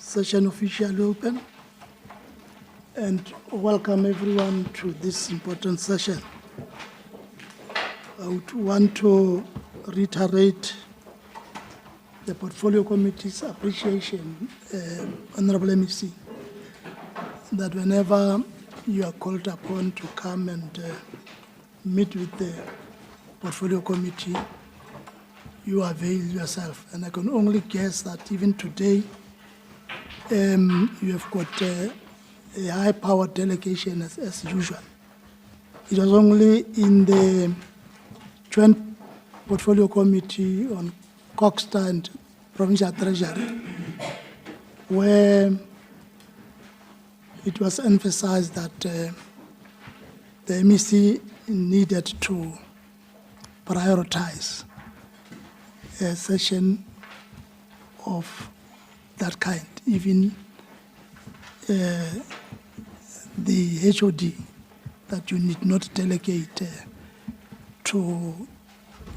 Session officially open, and welcome everyone to this important session. I would want to reiterate the Portfolio Committee's appreciation, Honorable MEC, that whenever you are called upon to come and meet with the Portfolio Committee, you avail yourself. And I can only guess that even today, you have got a high-powered delegation as usual. It was only in the Joint Portfolio Committee on CoGHSTA and Provincial Treasury where it was emphasized that the MEC needed to prioritize a session of that kind, even the HOD, that you need not delegate to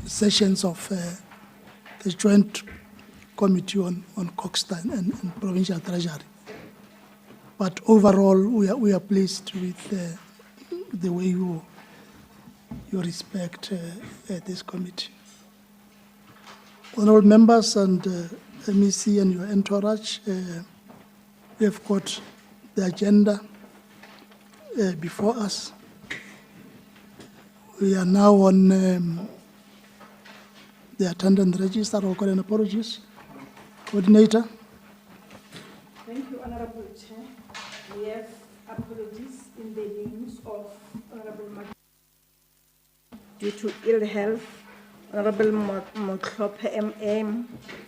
sessions of the Joint Committee on CoGHSTA and Provincial Treasury. But overall, we are pleased with the way you respect this committee. Honorable members and MEC and your entourage, we have got the agenda before us. We are now on the attendance register. I'll call an apologies. Coordinator. Thank you, Honorable Chair. We have apologies in the names of Honorable due to ill health. Honorable Moklope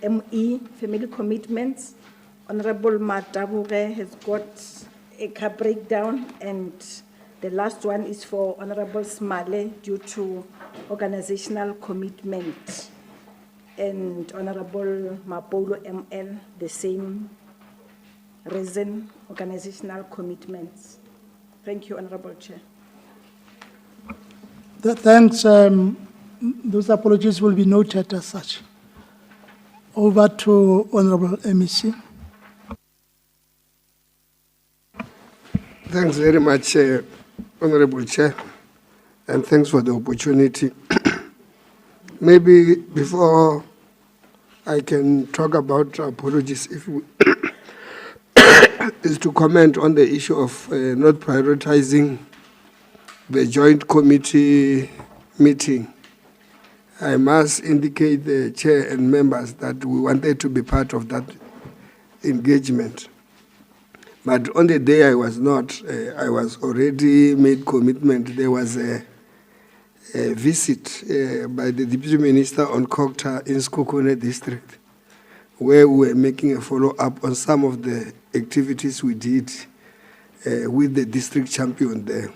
ME, family commitments. Honorable Matabure has got a car breakdown, and the last one is for Honorable Smale due to organizational commitment. And Honorable Mapolo ML, the same reason, organizational commitments. Thank you, Honorable Chair. Thanks. Those apologies will be noted as such. Over to Honorable MEC. Thanks very much, Honorable Chair, and thanks for the opportunity. Maybe before I can talk about apologies, if we is to comment on the issue of not prioritizing the joint committee meeting. I must indicate the chair and members that we wanted to be part of that engagement. But on the day I was not, I was already made commitment. There was a visit by the Deputy Minister on CoGHSTA in Sekhukhune district, where we were making a follow-up on some of the activities we did with the district champion there.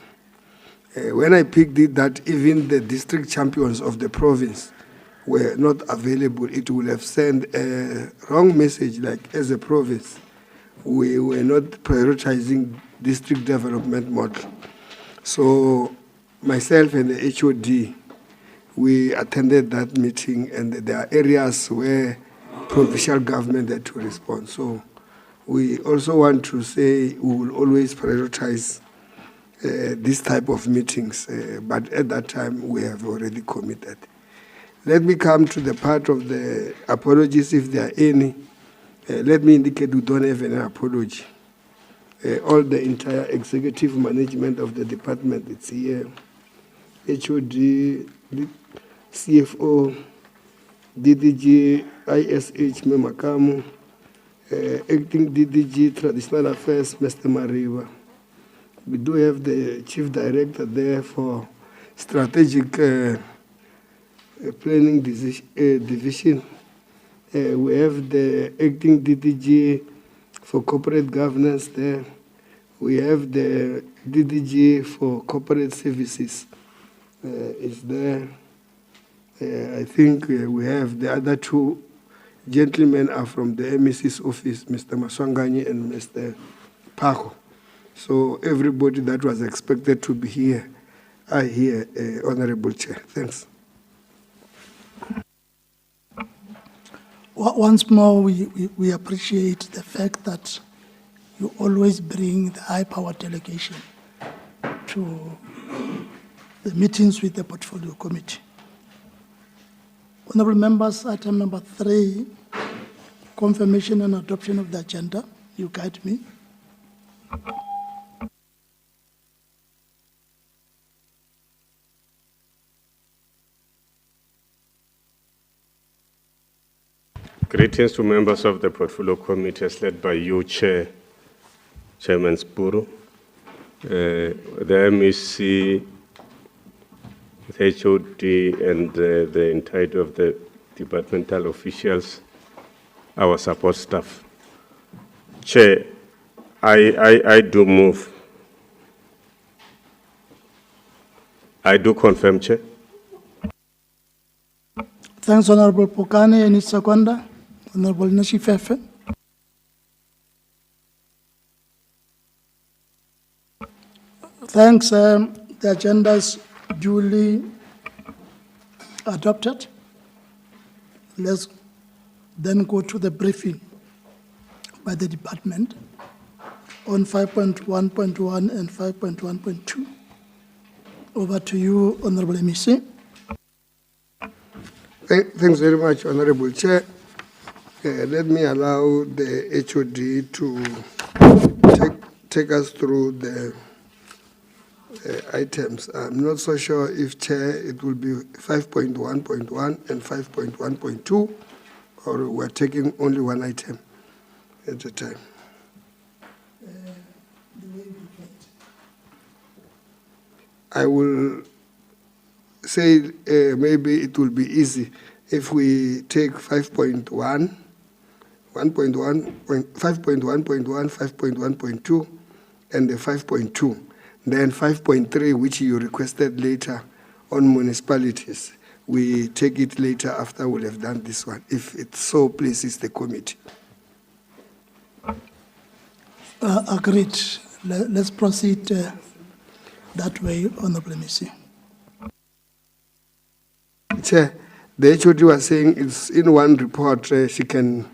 When I picked it that even the district champions of the province were not available, it would have sent a wrong message, like as a province, we were not prioritizing district development model. So myself and the HOD, we attended that meeting, and there are areas where provincial government had to respond. So we also want to say we will always prioritize this type of meetings, but at that time we have already committed. Let me come to the part of the apologies, if there are any. Let me indicate we don't have any apology. All the entire executive management of the department, it's here. HOD, CFO, DDG, ISH, Memakamu, acting DDG, Traditional Affairs, Mr. Mariba. We do have the Chief Director there for Strategic Planning Division. We have the acting DDG for Corporate Governance there. We have the DDG for Corporate Services. Is there. I think we have the other two gentlemen are from the MEC's office, Mr. Maswangani and Mr. Paco. So everybody that was expected to be here are here, Honorable Chair. Thanks. once more, we appreciate the fact that you always bring the high-power delegation to the meetings with the Portfolio Committee. Honorable members, item number 3, confirmation and adoption of the agenda. You guide me. Greetings to members of the Portfolio Committee, as led by you, Chairman Spuru, the MEC, the HOD, and the entirety of the departmental officials, our support staff. Chair, I do move. I do confirm, Chair. Thanks, Honorable Pokane. Any seconder? Honorable Nashifefe. Thanks. The agenda is duly adopted. Let's then go to the briefing by the department on 5.1.1 and 5.1.2. Over to you, Honorable MEC. Thanks very much, Honorable Chair. Let me allow the HOD to take us through the items. I'm not so sure if, Chair, it will be 5.1.1 and 5.1.2, or we're taking only one item at a time. I will say maybe it will be easy if we take 5.1, 5.1.1, 5.1.2, and the 5.2. Then 5.3, which you requested later on municipalities. We take it later after we'll have done this one, if it so pleases the committee. Agreed. Let's proceed that way, Honorable MEC. Chair, the HOD was saying it's in one report, she can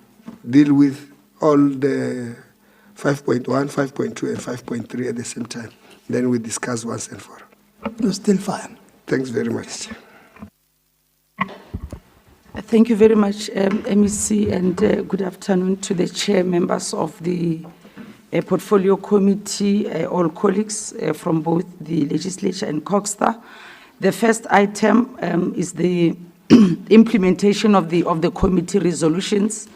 deal with all the 5.1, 5.2, and 5.3 at the same time. Then we discuss once and for all. You're still fine. Thanks very much, Chair. Thank you very much, MEC, and good afternoon to the chair, members of the Portfolio Committee, all colleagues from both the legislature and CoGHSTA. The first item is the implementation of the committee resolutions.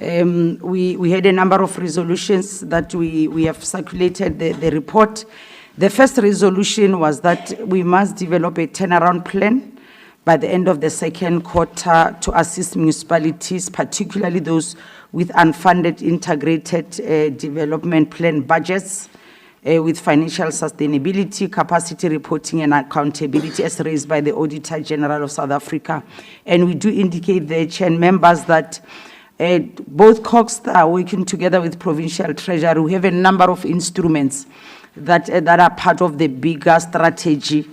We had a number of resolutions that we have circulated the report. The first resolution was that we must develop a turnaround plan by the end of the second quarter to assist municipalities, particularly those with unfunded integrated development plan budgets, with financial sustainability, capacity reporting, and accountability as raised by the Auditor General of South Africa. And we do indicate the chair and members that both CoGHSTA are working together with Provincial Treasury. We have a number of instruments that are part of the bigger strategy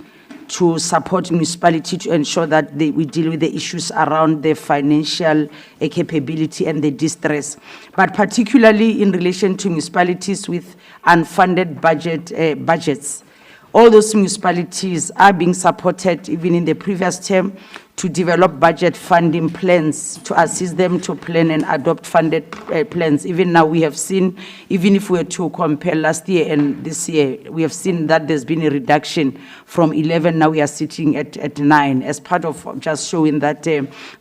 to support municipality to ensure that we deal with the issues around the financial capability and the distress. But particularly in relation to municipalities with unfunded budgets, all those municipalities are being supported, even in the previous term, to develop budget funding plans to assist them to plan and adopt funded plans. Even now we have seen, even if we were to compare last year and this year, we have seen that there's been a reduction from 11, now we are sitting at 9, as part of just showing that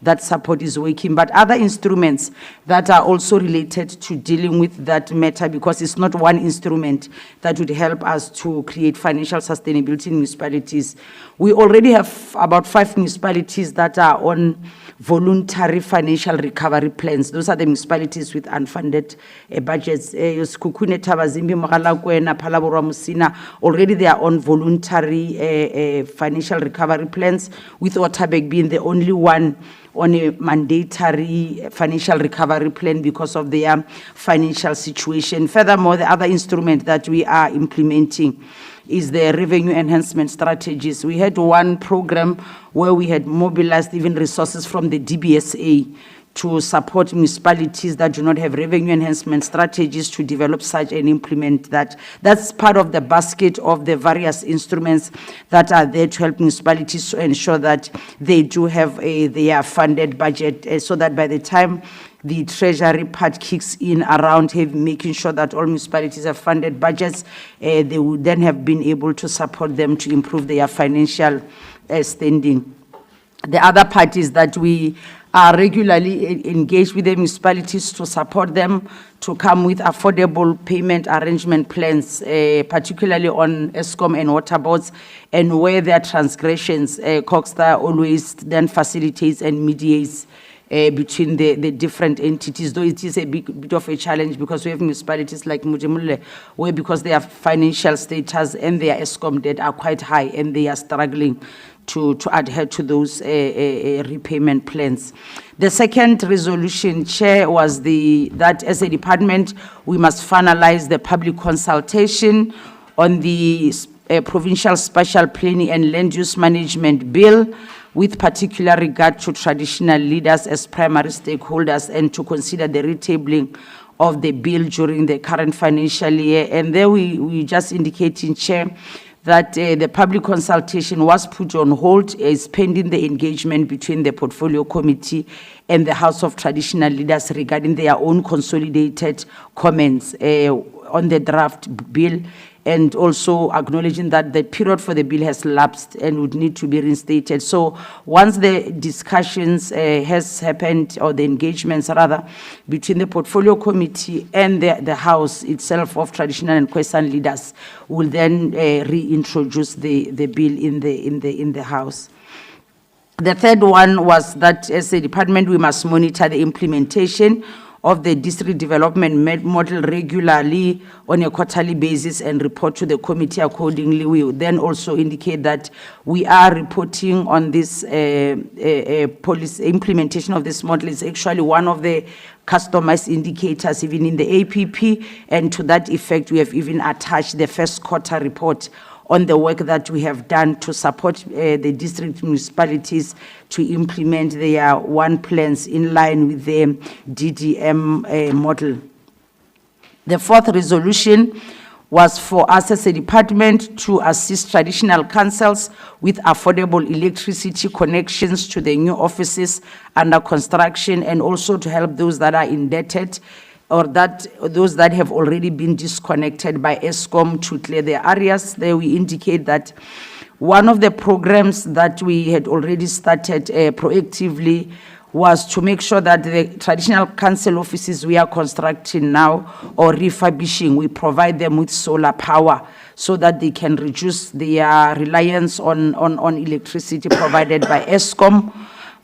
that support is working. But other instruments that are also related to dealing with that matter, because it's not one instrument that would help us to create financial sustainability in municipalities. We already have about 5 municipalities that are on voluntary financial recovery plans. Those are the municipalities with unfunded budgets. Already they are on voluntary financial recovery plans, with Waterberg being the only one on a mandatory financial recovery plan because of their financial situation. Furthermore, the other instrument that we are implementing is the revenue enhancement strategies. We had one program where we had mobilized even resources from the DBSA to support municipalities that do not have revenue enhancement strategies to develop such and implement that. That's part of the basket of the various instruments that are there to help municipalities to ensure that they do have their funded budget, so that by the time the treasury part kicks in around making sure that all municipalities have funded budgets, they would then have been able to support them to improve their financial standing. The other part is that we are regularly engaged with the municipalities to support them to come with affordable payment arrangement plans, particularly on ESCOM and water boards, and where there are transgressions, CoGHSTA always then facilitates and mediates between the different entities, though it is a bit of a challenge because we have municipalities like Mujimule, where because their financial status and their ESCOM debt are quite high and they are struggling to adhere to those repayment plans. The second resolution, Chair, was that as a department, we must finalize the public consultation on the Provincial Spatial Planning and Land Use Management Bill, with particular regard to traditional leaders as primary stakeholders, and to consider the retabling of the bill during the current financial year. And there we just indicating, Chair, that the public consultation was put on hold, pending the engagement between the Portfolio Committee and the House of Traditional Leaders regarding their own consolidated comments on the draft bill, and also acknowledging that the period for the bill has lapsed and would need to be reinstated. So once the discussions has happened, or the engagements rather, between the Portfolio Committee and the House itself of Traditional and Question Leaders, will then reintroduce the bill in the House. The third one was that as a department, we must monitor the implementation of the district development model regularly on a quarterly basis and report to the committee accordingly. We will then also indicate that we are reporting on this policy implementation of this model. Is actually one of the customized indicators even in the APP, and to that effect we have even attached the first quarter report on the work that we have done to support the district municipalities to implement their one plans in line with the DDM model. The fourth resolution was for us as a department to assist traditional councils with affordable electricity connections to the new offices under construction, and also to help those that are indebted, or those that have already been disconnected by ESCOM, to clear their areas. There we indicate that one of the programs that we had already started proactively was to make sure that the traditional council offices we are constructing now or refurbishing, we provide them with solar power so that they can reduce their reliance on electricity provided by ESCOM.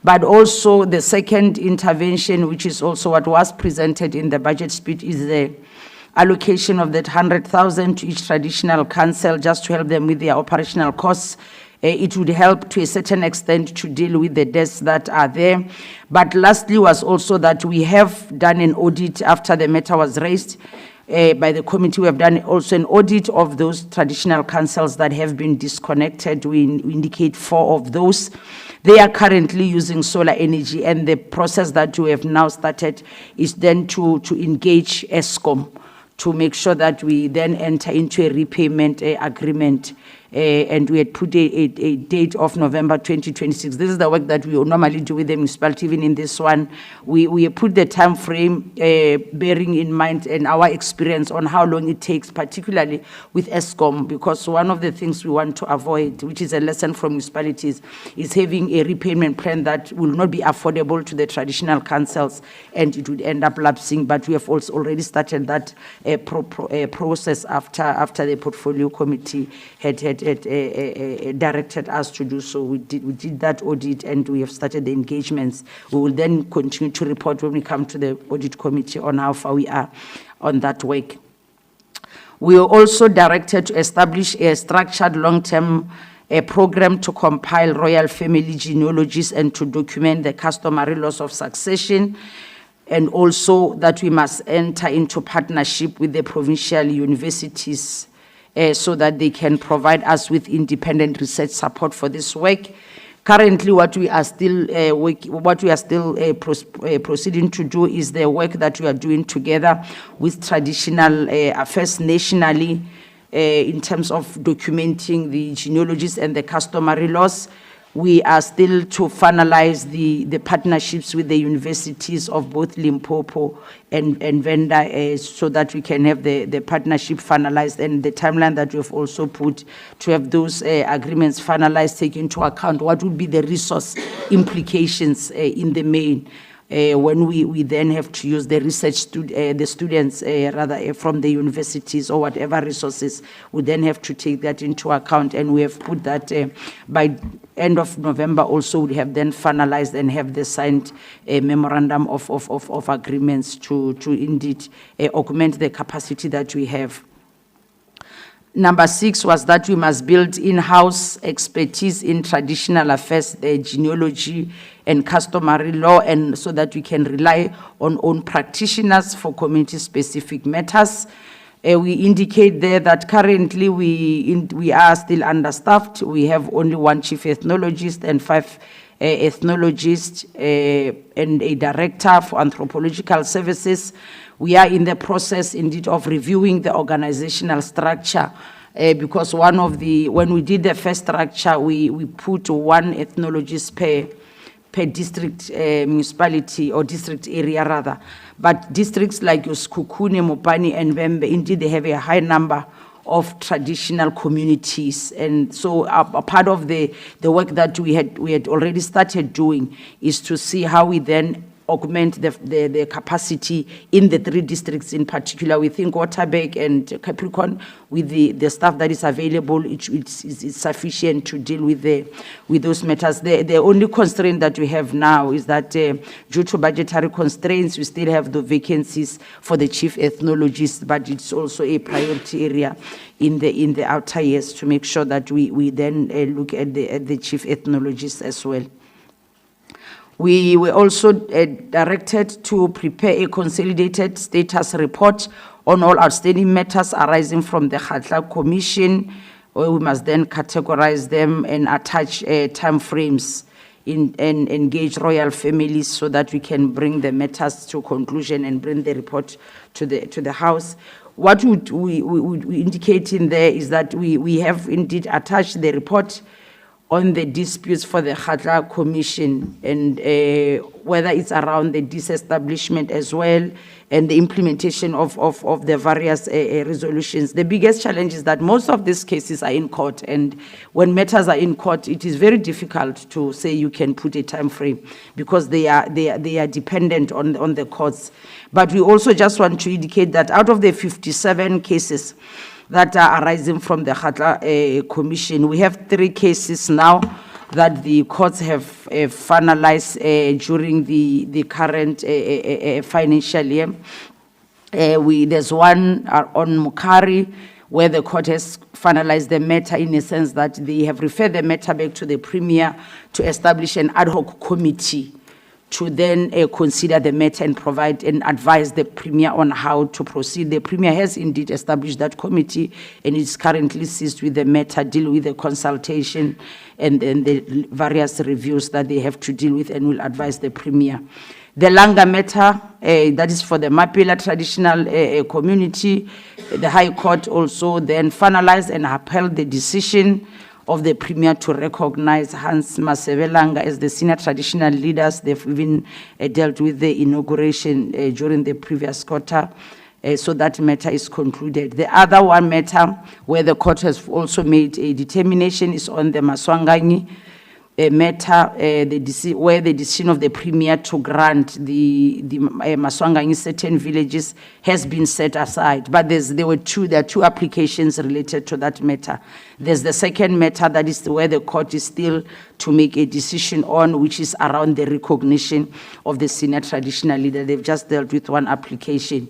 But also the second intervention, which is also what was presented in the budget speech, is the allocation of that 100,000 to each traditional council just to help them with their operational costs. It would help to a certain extent to deal with the debts that are there. But lastly was also that we have done an audit after the matter was raised by the committee. We have done also an audit of those traditional councils that have been disconnected. We indicate 4 of those. They are currently using solar energy, and the process that we have now started is then to engage ESCOM to make sure that we then enter into a repayment agreement. And we had put a date of November 2026. This is the work that we normally do with the municipality. Even in this one, we put the time frame bearing in mind and our experience on how long it takes, particularly with ESCOM, because one of the things we want to avoid, which is a lesson from municipalities, is having a repayment plan that will not be affordable to the traditional councils, and it would end up lapsing. But we have also already started that process after the Portfolio Committee had directed us to do so. We did that audit, and we have started the engagements. We will then continue to report when we come to the audit committee on how far we are on that work. We are also directed to establish a structured long-term program to compile royal family genealogies and to document the customary laws of succession, and also that we must enter into partnership with the provincial universities so that they can provide us with independent research support for this work. Currently, what we are still proceeding to do is the work that we are doing together with traditional affairs nationally in terms of documenting the genealogies and the customary laws. We are still to finalize the partnerships with the universities of both Limpopo and Venda so that we can have the partnership finalized, and the timeline that we've also put to have those agreements finalized, take into account what would be the resource implications in the main. When we then have to use the research, the students from the universities or whatever resources, we then have to take that into account, and we have put that by end of November also we have then finalized and have the signed memorandum of agreements to indeed augment the capacity that we have. Number 6 was that we must build in-house expertise in traditional affairs, the genealogy and customary law, and so that we can rely on own practitioners for community-specific matters. We indicate there that currently we are still understaffed. We have only 1 chief ethnologist and 5 ethnologists and a director for anthropological services. We are in the process indeed of reviewing the organizational structure because when we did the first structure, we put 1 ethnologist per district municipality or district area rather. But districts like Uskukune, Mopani and Vembe, indeed they have a high number of traditional communities, and so a part of the work that we had already started doing is to see how we then augment the capacity in the 3 districts in particular. We think Waterberg and Capricorn, with the staff that is available, it's sufficient to deal with those matters. The only constraint that we have now is that due to budgetary constraints, we still have the vacancies for the chief ethnologist, but it's also a priority area in the outer years to make sure that we then look at the chief ethnologist as well. We were also directed to prepare a consolidated status report on all outstanding matters arising from the CoGHSTA Commission. We must then categorize them and attach time frames and engage royal families so that we can bring the matters to conclusion and bring the report to the House. What we indicate in there is that we have indeed attached the report on the disputes for the CoGHSTA Commission, and whether it's around the disestablishment as well and the implementation of the various resolutions. The biggest challenge is that most of these cases are in court, and when matters are in court, it is very difficult to say you can put a time frame because they are dependent on the courts. But we also just want to indicate that out of the 57 cases that are arising from the CoGHSTA Commission, we have 3 cases now that the courts have finalized during the current financial year. There's one on Mukari where the court has finalized the matter in a sense that they have referred the matter back to the Premier to establish an ad hoc committee to then consider the matter and provide and advise the Premier on how to proceed. The Premier has indeed established that committee and is currently seized with the matter, deal with the consultation and the various reviews that they have to deal with, and will advise the Premier. The Langa matter, that is for the Mapela traditional community, the High Court also then finalized and upheld the decision of the Premier to recognize Hans Masebelanga as the senior traditional leaders. They've even dealt with the inauguration during the previous quarter. So that matter is concluded. The other one matter where the court has also made a determination is on the Maswanganyi matter, where the decision of the Premier to grant the Maswanganyi certain villages has been set aside. But there are 2 applications related to that matter. There's the second matter that is where the court is still to make a decision on, which is around the recognition of the senior traditional leader. They've just dealt with 1 application.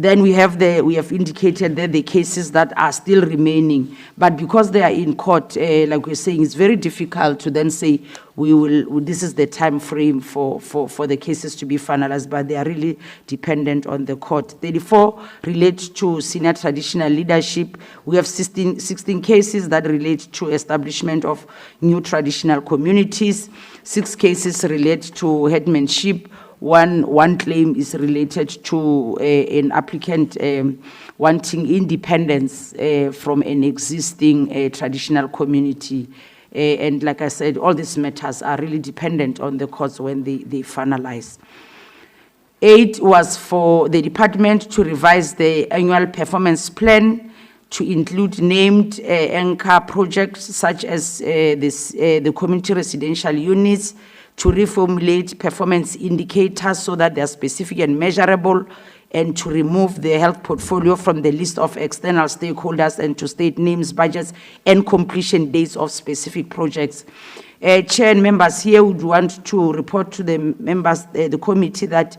Then we have indicated that the cases that are still remaining, but because they are in court, like we're saying, it's very difficult to then say this is the time frame for the cases to be finalized, but they are really dependent on the court. 34 relate to senior traditional leadership. We have 16 cases that relate to establishment of new traditional communities. 6 cases relate to headmanship. One claim is related to an applicant wanting independence from an existing traditional community. And like I said, all these matters are really dependent on the courts when they finalize. 8 was for the department to revise the annual performance plan to include named anchor projects such as the community residential units, to reformulate performance indicators so that they are specific and measurable, and to remove the health portfolio from the list of external stakeholders and to state names, budgets, and completion dates of specific projects. Chair and members here would want to report to the members, the committee, that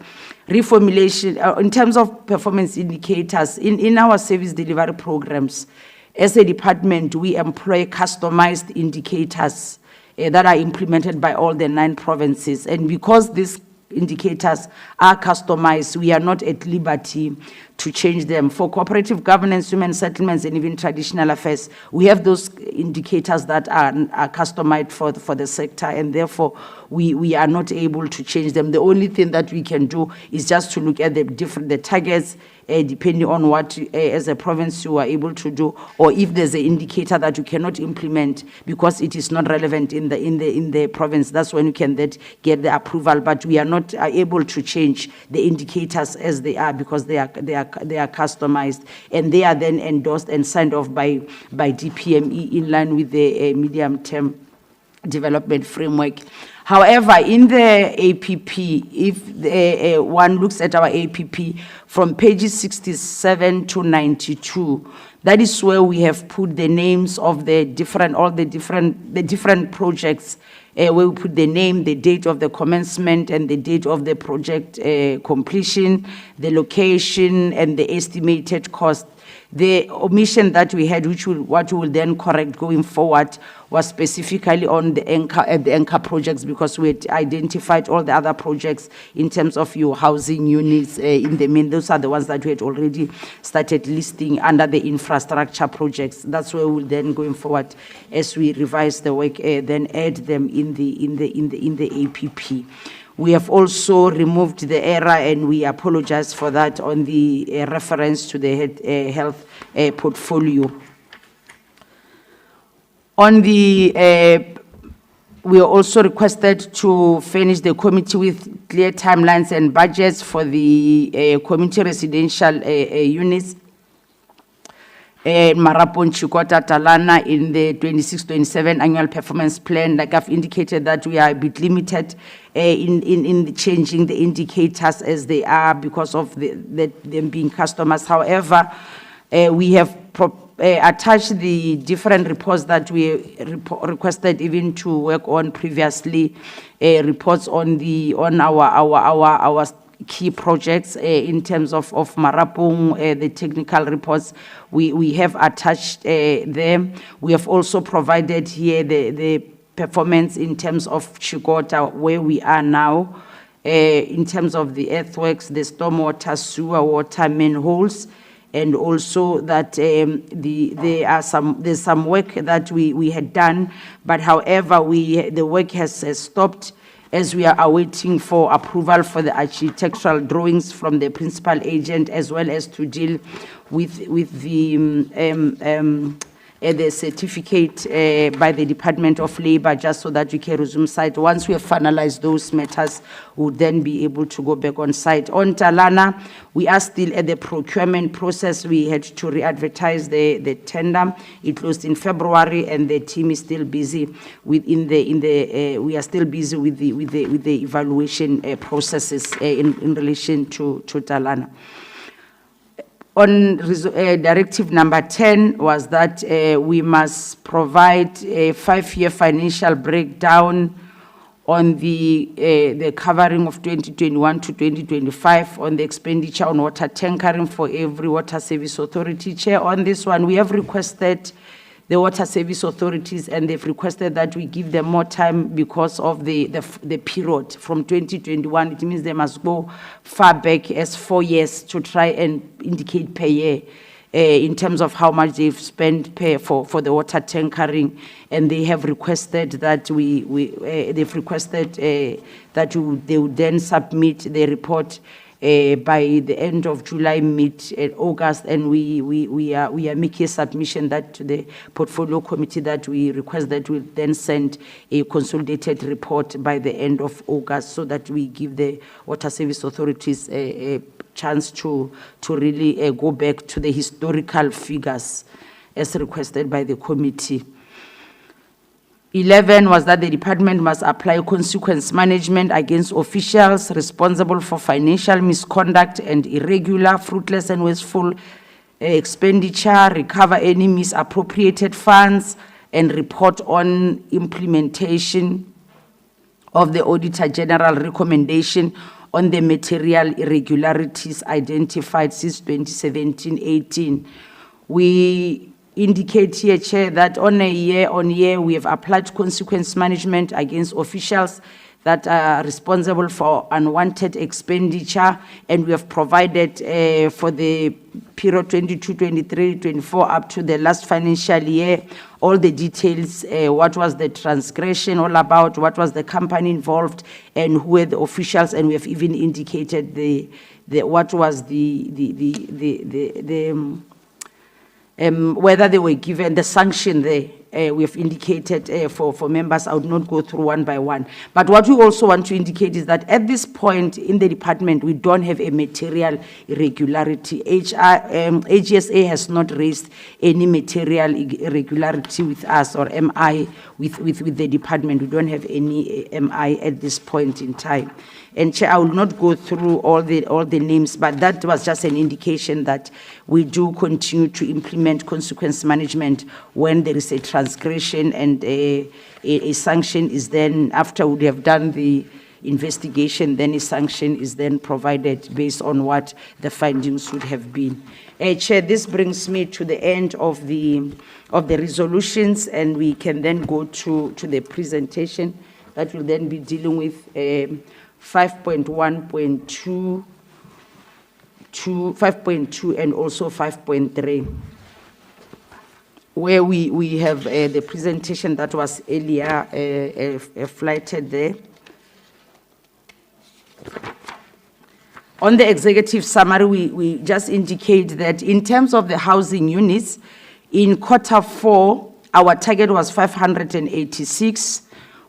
reformulation, in terms of performance indicators, in our service delivery programs, as a department, we employ customized indicators that are implemented by all the 9 provinces. And because these indicators are customized, we are not at liberty to change them. For cooperative governance, human settlements, and even traditional affairs, we have those indicators that are customized for the sector, and therefore we are not able to change them. The only thing that we can do is just to look at the targets, depending on what as a province you are able to do, or if there's an indicator that you cannot implement because it is not relevant in the province, that's when you can get the approval. But we are not able to change the indicators as they are, because they are customized, and they are then endorsed and signed off by DPME in line with the medium-term development framework. However, in the APP, if one looks at our APP from pages 67 to 92, that is where we have put the names of the different projects, where we put the name, the date of the commencement, and the date of the project completion, the location, and the estimated cost. The omission that we had, what we will then correct going forward, was specifically on the anchor projects, because we had identified all the other projects in terms of your housing units in the main. Those are the ones that we had already started listing under the infrastructure projects. That's where we'll then going forward, as we revise the work, then add them in the APP. We have also removed the error, and we apologize for that, on the reference to the health portfolio. On the, we are also requested to furnish the committee with clear timelines and budgets for the community residential units, Marapon, Chikota, Talana, in the 26-27 annual performance plan. Like I've indicated, that we are a bit limited in changing the indicators as they are because of them being customers. However, we have attached the different reports that we requested even to work on previously, reports on our key projects in terms of Marapong, the technical reports we have attached them. We have also provided here the performance in terms of Chikota, where we are now, in terms of the earthworks, the stormwater, sewer, water, manholes, and also that there's some work that we had done, but however the work has stopped, as we are awaiting for approval for the architectural drawings from the principal agent, as well as to deal with the certificate by the Department of Labor, just so that we can resume site. Once we have finalized those matters, we'll then be able to go back on site. On Talana, we are still at the procurement process. We had to re-advertise the tender. It closed in February, and the team is still busy we are still busy with the evaluation processes in relation to Talana. On directive number 10 was that we must provide a 5-year financial breakdown on the covering of 2021 to 2025 on the expenditure on water tankering for every water service authority. Chair, on this one, we have requested the water service authorities, and they've requested that we give them more time because of the period from 2021. It means they must go far back as 4 years to try and indicate per year in terms of how much they've spent for the water tankering, and they have requested that they would then submit the report by the end of July, mid-August, and we are making a submission that to the portfolio committee that we request that we then send a consolidated report by the end of August, so that we give the water service authorities a chance to really go back to the historical figures as requested by the committee. 11 was that the department must apply consequence management against officials responsible for financial misconduct and irregular, fruitless, and wasteful expenditure, recover any misappropriated funds, and report on implementation of the Auditor General recommendation on the material irregularities identified since 2017-18. We indicate here, Chair, that on a year-on-year, we have applied consequence management against officials that are responsible for unwanted expenditure, and we have provided for the period 22, 23, 24 up to the last financial year, all the details, what was the transgression all about, what was the company involved, and who were the officials, and we have even indicated what was whether they were given the sanction there. We have indicated for members. I would not go through one by one. But what we also want to indicate is that at this point in the department, we don't have a material irregularity. CoGHSTA has not raised any material irregularity with us or MI with the department. We don't have any MI at this point in time. And Chair, I will not go through all the names, but that was just an indication that we do continue to implement consequence management when there is a transgression, and a sanction is then, after we have done the investigation, then a sanction is then provided based on what the findings would have been. Chair, this brings me to the end of the resolutions, and we can then go to the presentation that will then be dealing with 5.1.2, 5.2, and also 5.3, where we have the presentation that was earlier flighted there. On the executive summary, we just indicate that in terms of the housing units, in Q4, our target was 586.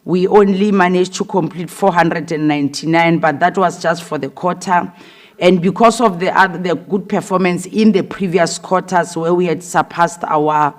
We only managed to complete 499, but that was just for the quarter. And because of the good performance in the previous quarters, where we had surpassed our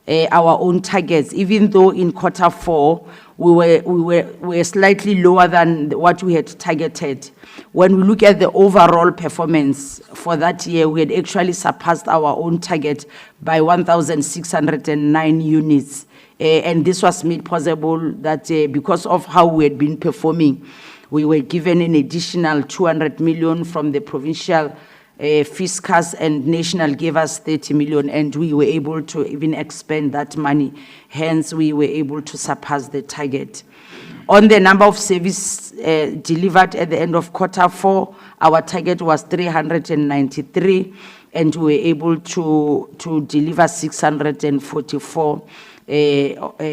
own targets, even though in Q4 we were slightly lower than what we had targeted. When we look at the overall performance for that year, we had actually surpassed our own target by 1,609 units. And this was made possible that because of how we had been performing, we were given an additional 200 million from the provincial fiscus, and national gave us 30 million, and we were able to even expend that money. Hence, we were able to surpass the target. On the number of services delivered at the end of Q4, our target was 393, and we were able to deliver 644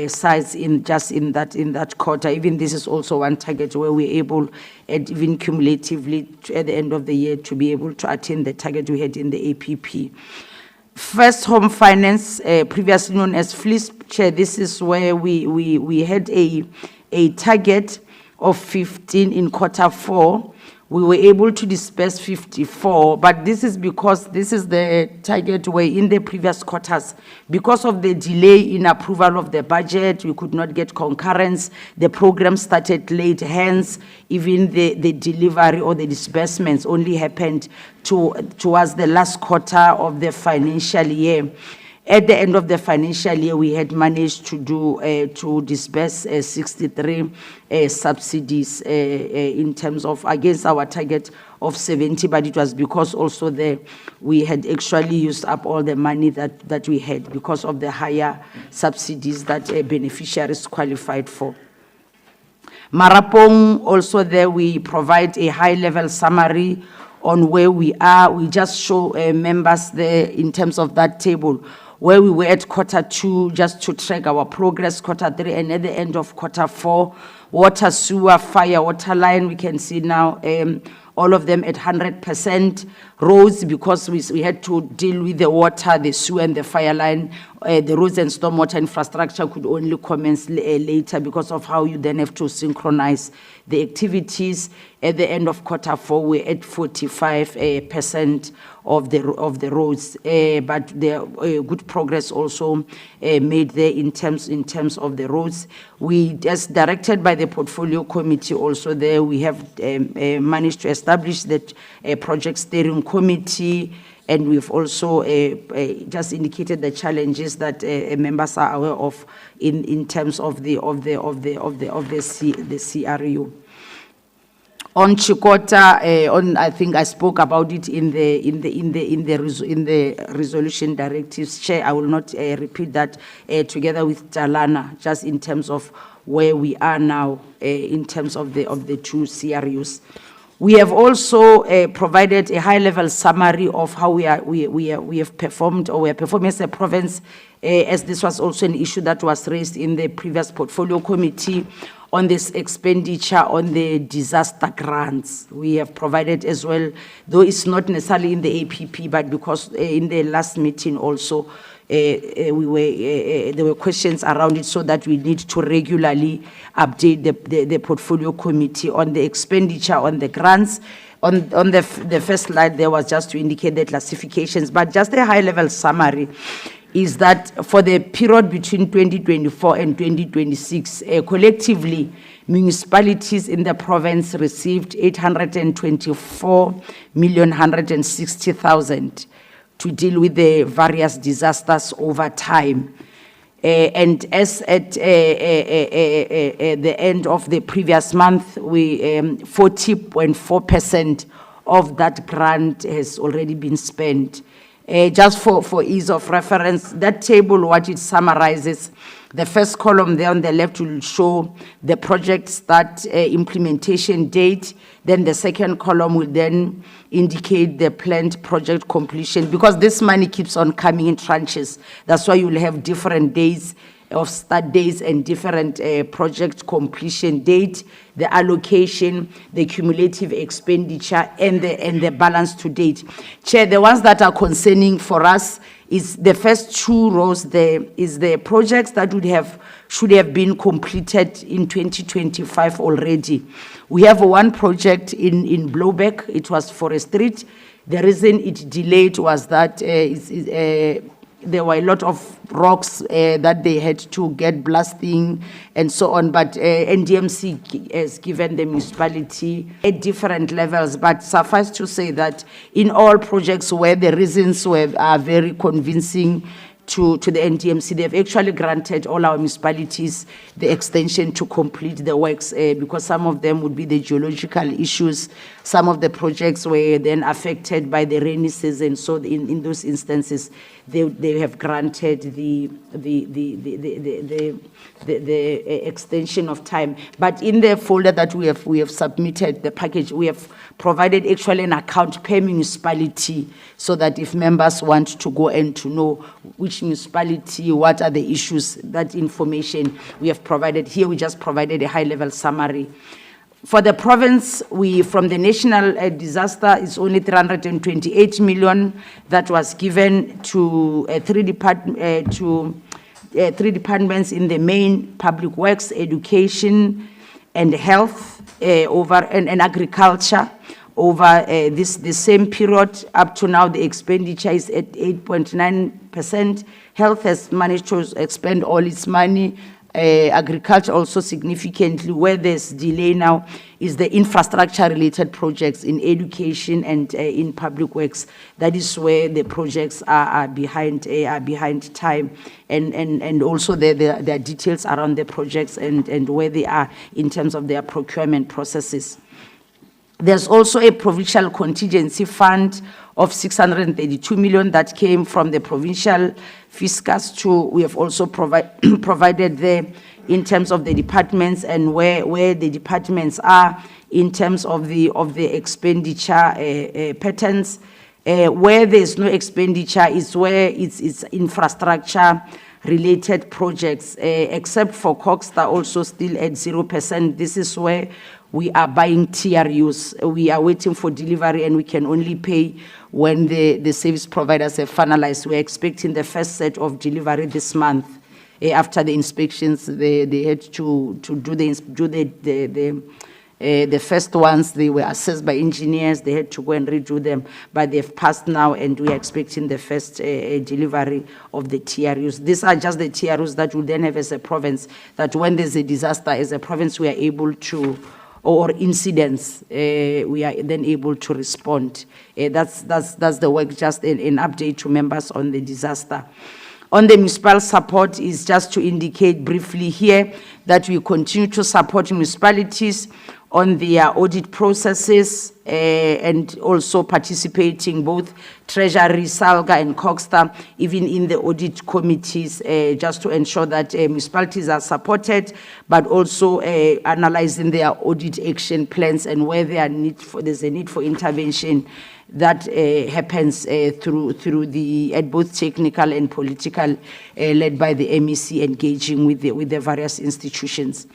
sites in that quarter. Even this is also one target where we're able, and even cumulatively at the end of the year, to be able to attain the target we had in the APP. First Home Finance, previously known as FLISP, Chair, this is where we had a target of 15 in Q4. We were able to disperse 54, but this is because this is the target where in the previous quarters, because of the delay in approval of the budget, we could not get concurrence. The program started late, hence even the delivery or the disbursements only happened towards the last quarter of the financial year. At the end of the financial year, we had managed to disburse 63 subsidies in terms of against our target of 70, but it was because also we had actually used up all the money that we had because of the higher subsidies that beneficiaries qualified for. Marapong, also there we provide a high-level summary on where we are. We just show members there in terms of that table where we were at Q2, just to track our progress, Q3, and at the end of Q4, water, sewer, fire, water line, we can see now all of them at 100%. Roads, because we had to deal with the water, the sewer, and the fire line. The roads and stormwater infrastructure could only commence later because of how you then have to synchronize the activities. At the end of Q4, we're at 45% of the roads, but there good progress also made there in terms of the roads. We, as directed by the portfolio committee, also there we have managed to establish that project steering committee, and we've also just indicated the challenges that members are aware of in terms of the CRU. On Chikota, I think I spoke about it in the resolution directives. Chair, I will not repeat that together with Talana, just in terms of where we are now in terms of the two CRUs. We have also provided a high-level summary of how we have performed, or we are performing as a province, as this was also an issue that was raised in the previous portfolio committee on this expenditure on the disaster grants. We have provided as well, though it's not necessarily in the APP, but because in the last meeting also, there were questions around it, so that we need to regularly update the portfolio committee on the expenditure on the grants. On the first slide, there was just to indicate the classifications, but just a high-level summary is that for the period between 2024 and 2026, collectively, municipalities in the province received 824,160,000 to deal with the various disasters over time. And as at the end of the previous month, 40.4% of that grant has already been spent. Just for ease of reference, that table, what it summarizes, the first column there on the left will show the project start implementation date. Then the second column will then indicate the planned project completion, because this money keeps on coming in tranches. That's why you'll have different days of start dates and different project completion date, the allocation, the cumulative expenditure, and the balance to date. Chair, the ones that are concerning for us is the first two rows there is the projects that should have been completed in 2025 already. We have one project in Blowback. It was for a street. The reason it delayed was that there were a lot of rocks that they had to get blasting and so on, but NDMC has given the municipality at different levels. But suffice to say that in all projects where the reasons are very convincing to the NDMC, they've actually granted all our municipalities the extension to complete the works, because some of them would be the geological issues. Some of the projects were then affected by the rainy season, so in those instances, they have granted the extension of time. But in the folder that we have submitted, the package, we have provided actually an account per municipality, so that if members want to go and to know which municipality, what are the issues, that information we have provided. Here we just provided a high-level summary. For the province, from the national disaster, it's only 328 million that was given to three departments in the main: public works, education, and health, and agriculture. Over the same period, up to now, the expenditure is at 8.9%. Health has managed to expend all its money. agriculture also significantly. Where there's delay now is the infrastructure-related projects in education and in public works. That is where the projects are behind time, and also there are details around the projects and where they are in terms of their procurement processes. There's also a provincial contingency fund of 632 million that came from the provincial fiscus we have also provided there in terms of the departments and where the departments are in terms of the expenditure patterns. Where there's no expenditure is where it's infrastructure related projects, except for CoGHSTA also still at 0%. This is where we are buying TRUs. We are waiting for delivery and we can only pay when the service providers have finalized. We're expecting the first set of delivery this month. After the inspections, they had to do the first ones. They were assessed by engineers. They had to go and redo them, but they've passed now, and we are expecting the first delivery of the TRUs. These are just the TRUs that we then have as a province, that when there's a disaster as a province, we are able to, or incidents, we are then able to respond. That's the work, just an update to members on the disaster. On the municipal support is just to indicate briefly here that we continue to support municipalities on their audit processes and also participating both Treasury, SALGA and CoGHSTA, even in the audit committees, just to ensure that municipalities are supported, but also analyzing their audit action plans and where there's a need for intervention that happens through the at both technical and political, led by the MEC, engaging with the various institutions.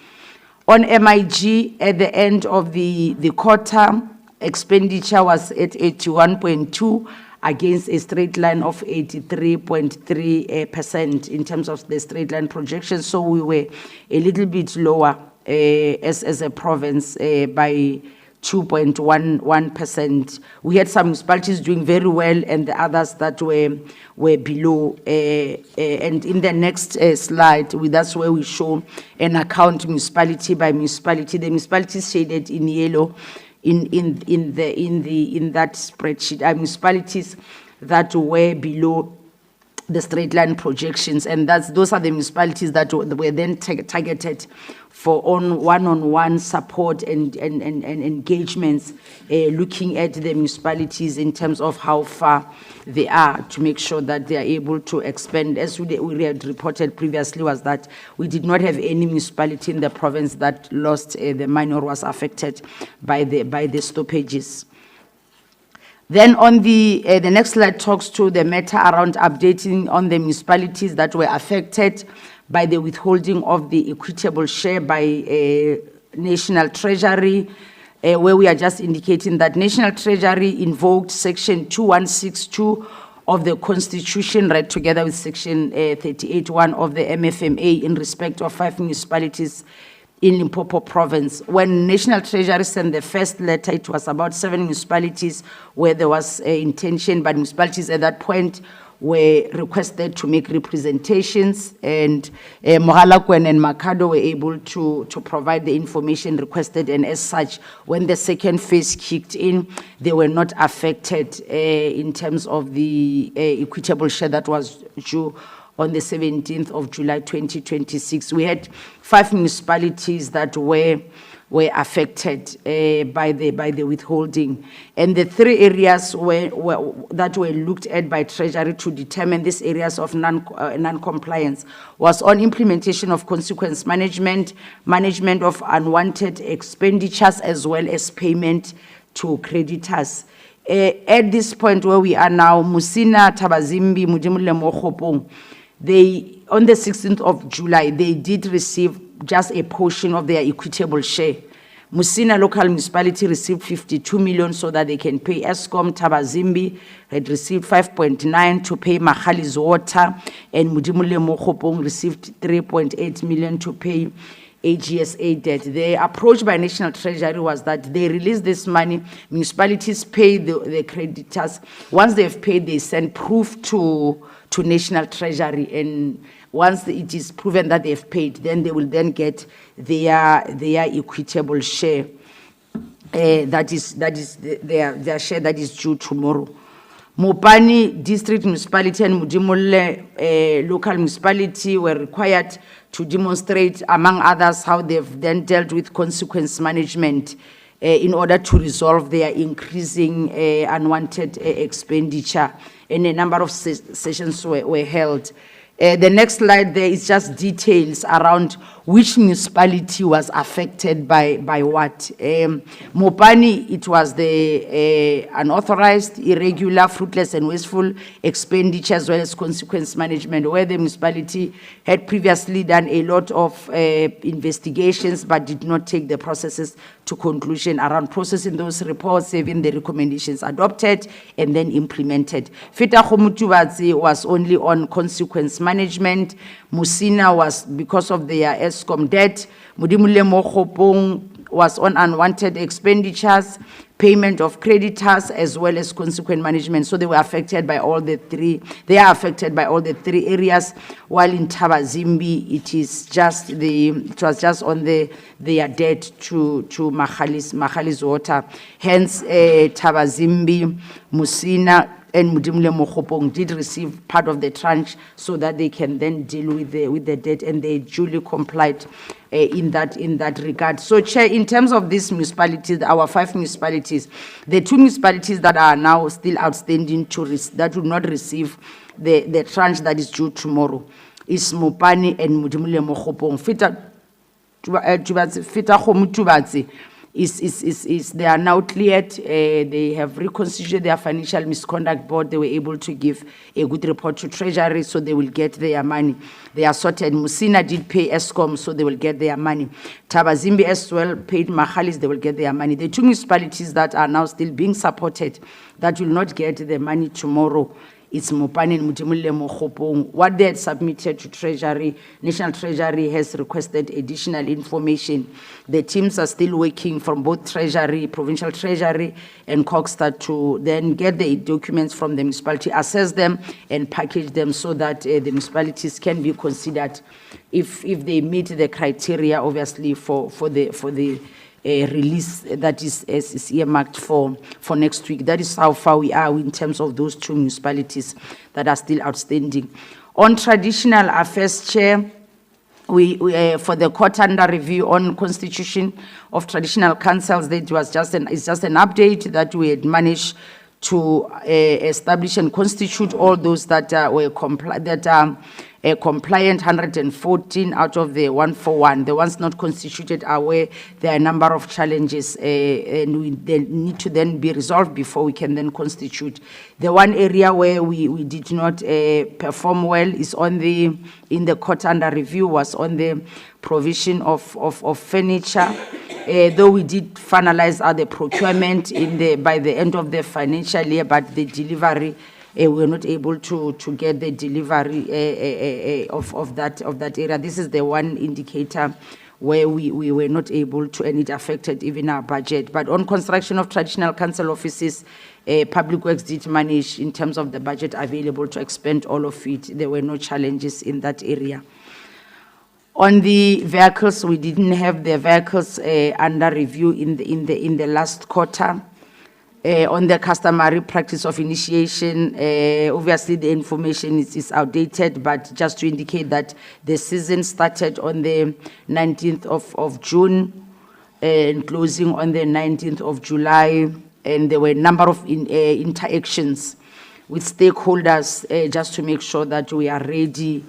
On MIG, at the end of the quarter, expenditure was at 81.2 against a straight line of 83.3% in terms of the straight line projection. So we were a little bit lower as a province by 2.11%. We had some municipalities doing very well and the others that were below. And in the next slide, that's where we show an account municipality by municipality. The municipalities shaded in yellow in that spreadsheet are municipalities that were below the straight line projections, and those are the municipalities that were then targeted for one-on-one support and engagements, looking at the municipalities in terms of how far they are to make sure that they are able to expand. As we had reported previously, was that we did not have any municipality in the province that lost the money or was affected by the stoppages. Then on the next slide talks to the matter around updating on the municipalities that were affected by the withholding of the equitable share by National Treasury, where we are just indicating that National Treasury invoked Section 2162 of the Constitution, right together with Section 38(1) of the MFMA in respect of 5 municipalities in Limpopo province. When National Treasury sent the first letter, it was about 7 municipalities where there was intention, but municipalities at that point were requested to make representations, and Mogalakwen and Makado were able to provide the information requested, and as such, when the second phase kicked in, they were not affected in terms of the equitable share that was due on the 17th of July 2026. We had 5 municipalities that were affected by the withholding, and the 3 areas that were looked at by Treasury to determine these areas of non-compliance was on implementation of consequence management of unwanted expenditures, as well as payment to creditors. At this point where we are now, Musina, Tabazimbi, Mudimule, Mokhopong, on the 16th of July, they did receive just a portion of their equitable share. Musina local municipality received 52 million so that they can pay Eskom. Tabazimbi had received 5.9 to pay Mahali's water, and Mudimule Mokhopong received 3.8 million to pay AGSA debt. The approach by National Treasury was that they release this money, municipalities pay the creditors. Once they've paid, they send proof to National Treasury, and once it is proven that they've paid, then they will then get their equitable share. That is their share that is due tomorrow. Mopani District Municipality and Mudimole local municipality were required to demonstrate, among others, how they've then dealt with consequence management in order to resolve their increasing unwanted expenditure. And a number of sessions were held. The next slide there is just details around which municipality was affected by what. Mopani, it was the unauthorized, irregular, fruitless and wasteful expenditure as well as consequence management, where the municipality had previously done a lot of investigations but did not take the processes to conclusion around processing those reports, having the recommendations adopted and then implemented. Feta Khomutubatsi was only on consequence management. Musina was because of their ESCOM debt. Mudimule Mokhopong was on unwanted expenditures, payment of creditors, as well as consequent management. So they were affected by all the three. They are affected by all the three areas. While in Tabazimbi, it was just on their debt to Makhali's water. Hence, Tabazimbi, Musina, and Mudimule Mokhopong did receive part of the tranche so that they can then deal with the debt, and they duly complied in that regard. So, Chair, in terms of these municipalities, our 5 municipalities, the 2 municipalities that are now still outstanding that will not receive the tranche that is due tomorrow is Mopani and Mudimule Mokhopong. Feta Khomutubatsi they are now cleared. They have reconstituted their financial misconduct board. They were able to give a good report to Treasury, so they will get their money. They are sorted. Musina did pay ESCOM, so they will get their money. Tabazimbi as well paid Makhalis, they will get their money. The 2 municipalities that are now still being supported that will not get the money tomorrow, it's Mopani and Mudimule Mokhopong. What they had submitted to Treasury, National Treasury has requested additional information. The teams are still working from both Treasury, Provincial Treasury, and CoGHSTA to then get the documents from the municipality, assess them, and package them so that the municipalities can be considered if they meet the criteria, obviously, for the release that is earmarked for next week. That is how far we are in terms of those 2 municipalities that are still outstanding. On traditional affairs, Chair, we for the court under review on constitution of traditional councils, that was it's just an update that we had managed to establish and constitute all those that were compliant, 114 out of the 141. The ones not constituted are where there are a number of challenges and they need to then be resolved before we can then constitute. The one area where we did not perform well is in the court under review was on the provision of furniture. Though we did finalize the procurement by the end of the financial year, but the delivery, we were not able to get the delivery of that area. This is the one indicator where we were not able to, and it affected even our budget. But on construction of traditional council offices, Public Works did manage in terms of the budget available to expend all of it. There were no challenges in that area. On the vehicles, we didn't have the vehicles under review in the last quarter. On the customary practice of initiation, obviously the information is outdated, but just to indicate that the season started on the 19th of June and closing on the 19th of July, and there were a number of interactions with stakeholders just to make sure that we are ready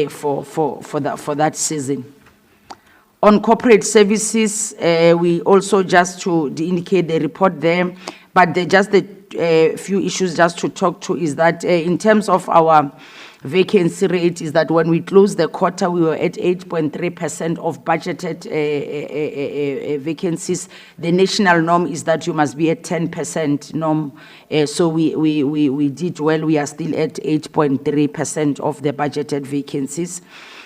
for that season. On corporate services, we also just to indicate the report there, but just the few issues just to talk to is that in terms of our vacancy rate is that when we closed the quarter, we were at 8.3% of budgeted vacancies. The national norm is that you must be at 10% norm. So we did well. We are still at 8.3% of the budgeted vacancies.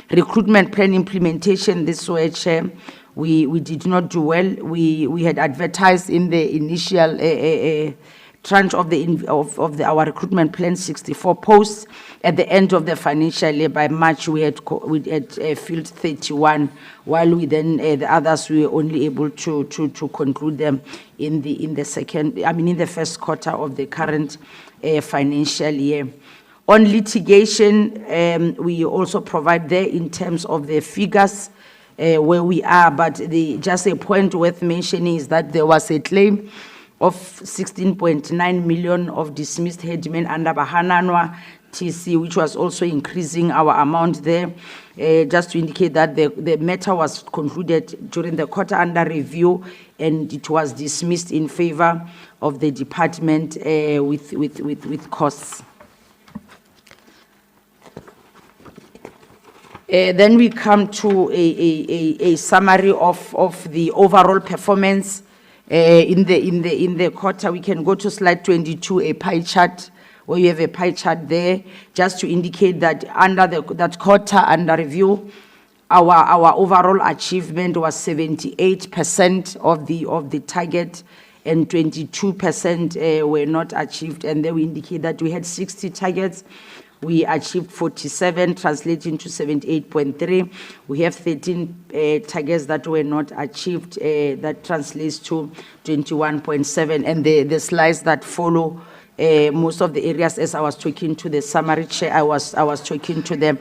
Recruitment plan implementation, this way, Chair, we did not do well. We had advertised in the initial tranche of our recruitment plan 64 posts. At the end of the financial year, by March, we had filled 31, while we then the others we were only able to conclude them in the first quarter of the current financial year. On litigation, we also provide there in terms of the figures where we are, but just a point worth mentioning is that there was a claim of 16.9 million of dismissed headmen under Bahananwa TC, which was also increasing our amount there. Just to indicate that the matter was concluded during the quarter under review, and it was dismissed in favor of the department with costs. Then we come to a summary of the overall performance in the quarter. We can go to slide 22, a pie chart, where you have a pie chart there, just to indicate that under that quarter under review, our overall achievement was 78% of the target, and 22% were not achieved. And then we indicate that we had 60 targets. We achieved 47, translating to 78.3. We have 13 targets that were not achieved. That translates to 21.7. And the slides that follow, most of the areas, as I was talking to the summary chair, I was talking to them.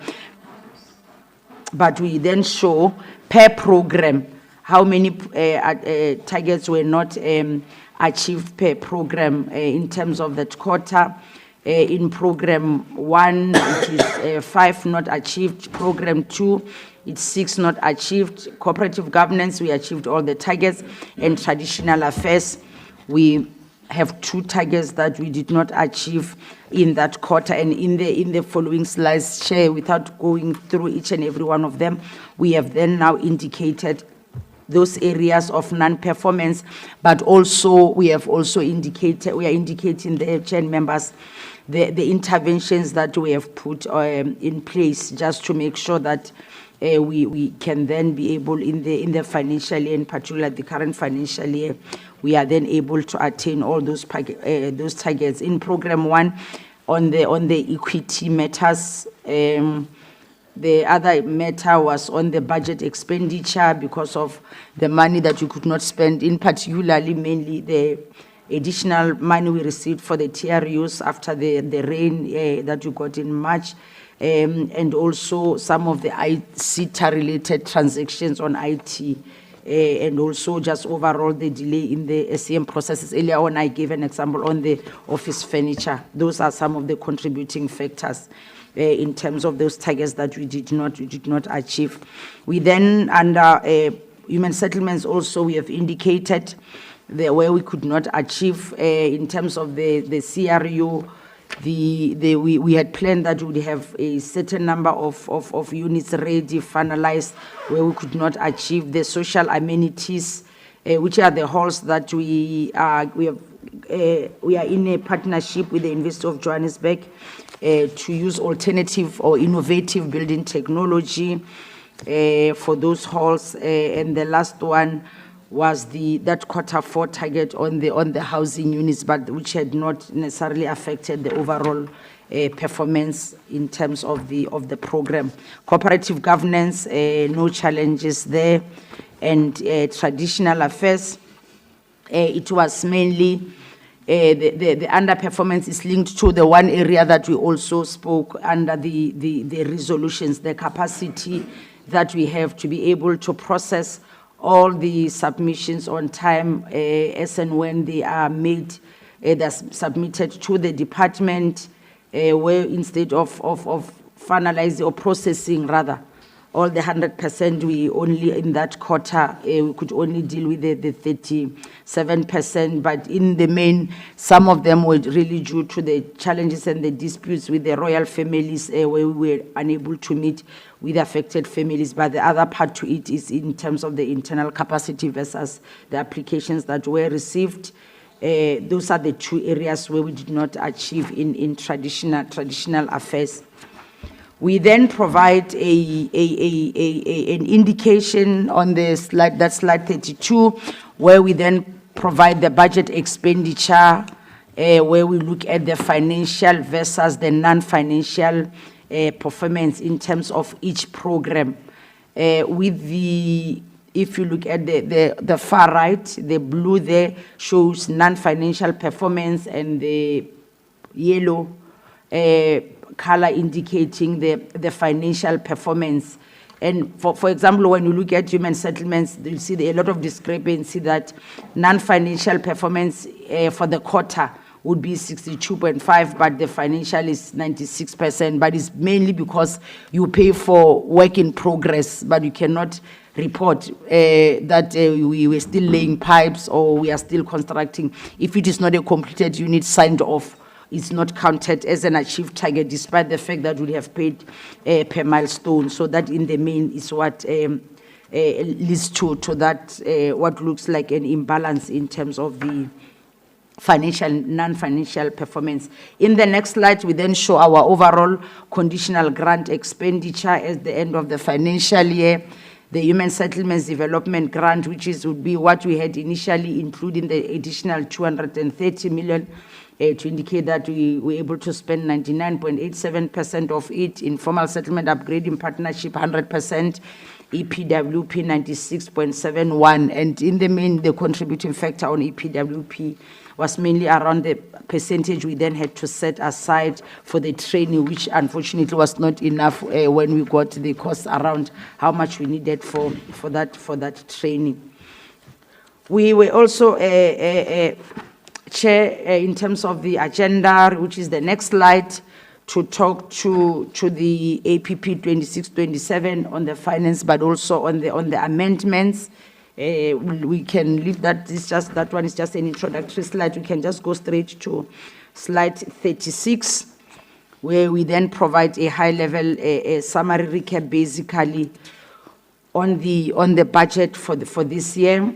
But we then show per program how many targets were not achieved per program in terms of that quarter. In program 1, it is 5 not achieved. Program 2, it's 6 not achieved. Cooperative governance, we achieved all the targets. And traditional affairs, we have 2 targets that we did not achieve in that quarter. And in the following slides, Chair, without going through each and every one of them, we have then now indicated those areas of non-performance, but also we are indicating the chair members the interventions that we have put in place, just to make sure that we can then be able in the financial year, in particular the current financial year, we are then able to attain all those targets. In program 1, on the equity matters, the other matter was on the budget expenditure because of the money that you could not spend, in particularly mainly the additional money we received for the TRUs after the rain that you got in March, and also some of the ICTA-related transactions on IT, and also just overall the delay in the SCM processes. Earlier on, I gave an example on the office furniture. Those are some of the contributing factors in terms of those targets that we did not achieve. We then, under human settlements also, we have indicated where we could not achieve in terms of the CRU. We had planned that we would have a certain number of units ready, finalized, where we could not achieve the social amenities, which are the halls that we are in a partnership with the University of Johannesburg to use alternative or innovative building technology for those halls. And the last one was that quarter 4 target on the housing units, but which had not necessarily affected the overall performance in terms of the program. Cooperative governance, no challenges there. And traditional affairs, it was mainly the underperformance is linked to the one area that we also spoke under the resolutions, the capacity that we have to be able to process all the submissions on time as and when they are made, they're submitted to the department, where instead of finalizing or processing rather all the 100%, we only in that quarter, we could only deal with the 37%, but in the main, some of them were really due to the challenges and the disputes with the royal families, where we were unable to meet with affected families. But the other part to it is in terms of the internal capacity versus the applications that were received. Those are the two areas where we did not achieve in traditional affairs. We then provide an indication on the slide, that's slide 32, where we then provide the budget expenditure, where we look at the financial versus the non-financial performance in terms of each program. With the, if you look at the far right, the blue there shows non-financial performance, and the yellow color indicating the financial performance. And for example, when you look at human settlements, you'll see a lot of discrepancy that non-financial performance for the quarter would be 62.5, but the financial is 96%. But it's mainly because you pay for work in progress, but you cannot report that we were still laying pipes or we are still constructing. If it is not a completed unit signed off, it's not counted as an achieved target, despite the fact that we have paid per milestone. So that in the main is what leads to that, what looks like an imbalance in terms of the financial, non-financial performance. In the next slide, we then show our overall conditional grant expenditure at the end of the financial year. The Human Settlements Development Grant, which would be what we had initially, including the additional 230 million, to indicate that we were able to spend 99.87% of it. Informal settlement upgrading partnership, 100%, EPWP 96.71%, and in the main, the contributing factor on EPWP was mainly around the percentage we then had to set aside for the training, which unfortunately was not enough when we got the cost around how much we needed for that training. We were also Chair, in terms of the agenda, which is the next slide, to talk to the APP 26-27 on the finance, but also on the amendments. We can leave that. It's just that one is just an introductory slide. We can just go straight to slide 36, where we then provide a high-level summary recap, basically on the budget for this year.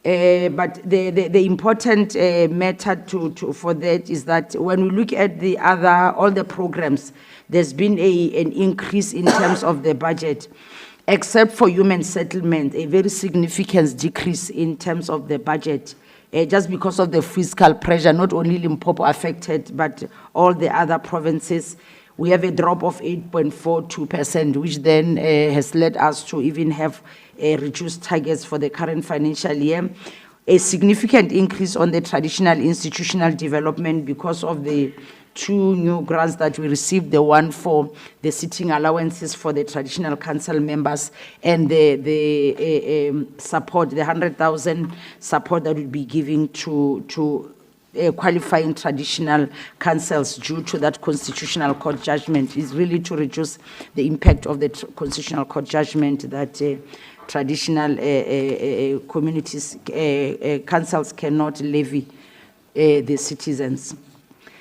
But the important matter for that is that when we look at all the programs, there's been an increase in terms of the budget, except for human settlement, a very significant decrease in terms of the budget, just because of the fiscal pressure, not only Limpopo affected, but all the other provinces. We have a drop of 8.42%, which then has led us to even have reduced targets for the current financial year. A significant increase on the traditional institutional development because of the two new grants that we received, the one for the sitting allowances for the traditional council members, and the support, the 100,000 support that we'll be giving to qualifying traditional councils due to that constitutional court judgment, is really to reduce the impact of the constitutional court judgment that traditional communities, councils cannot levy the citizens.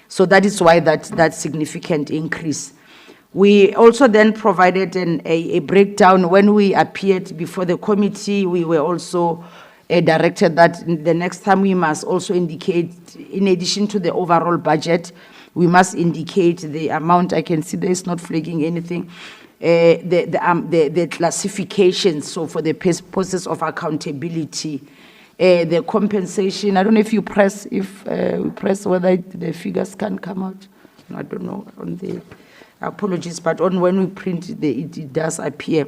So that is why that significant increase. We also then provided a breakdown. When we appeared before the committee, we were also directed that the next time we must also indicate, in addition to the overall budget, we must indicate the amount. I can see there is not flagging anything. The classification, so for the process of accountability, the compensation. I don't know if you press, whether the figures can come out. I don't know on the, apologies, but on when we print it does appear.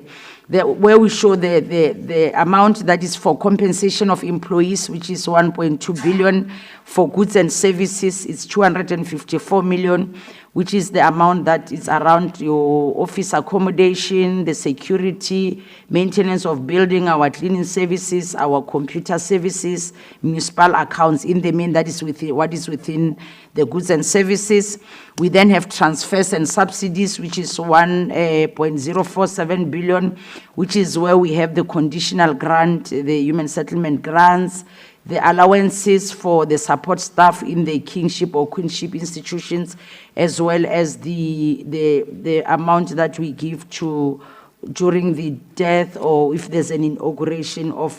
Where we show the amount that is for compensation of employees, which is 1.2 billion. For goods and services, it's 254 million. which is the amount that is around your office accommodation, the security, maintenance of building, our cleaning services, our computer services, municipal accounts. In the main, that is within what is within the goods and services. We then have transfers and subsidies, which is 1.047 billion, which is where we have the conditional grant, the human settlement grants, the allowances for the support staff in the kingship or queenship institutions, as well as the amount that we give to during the death or if there's an inauguration of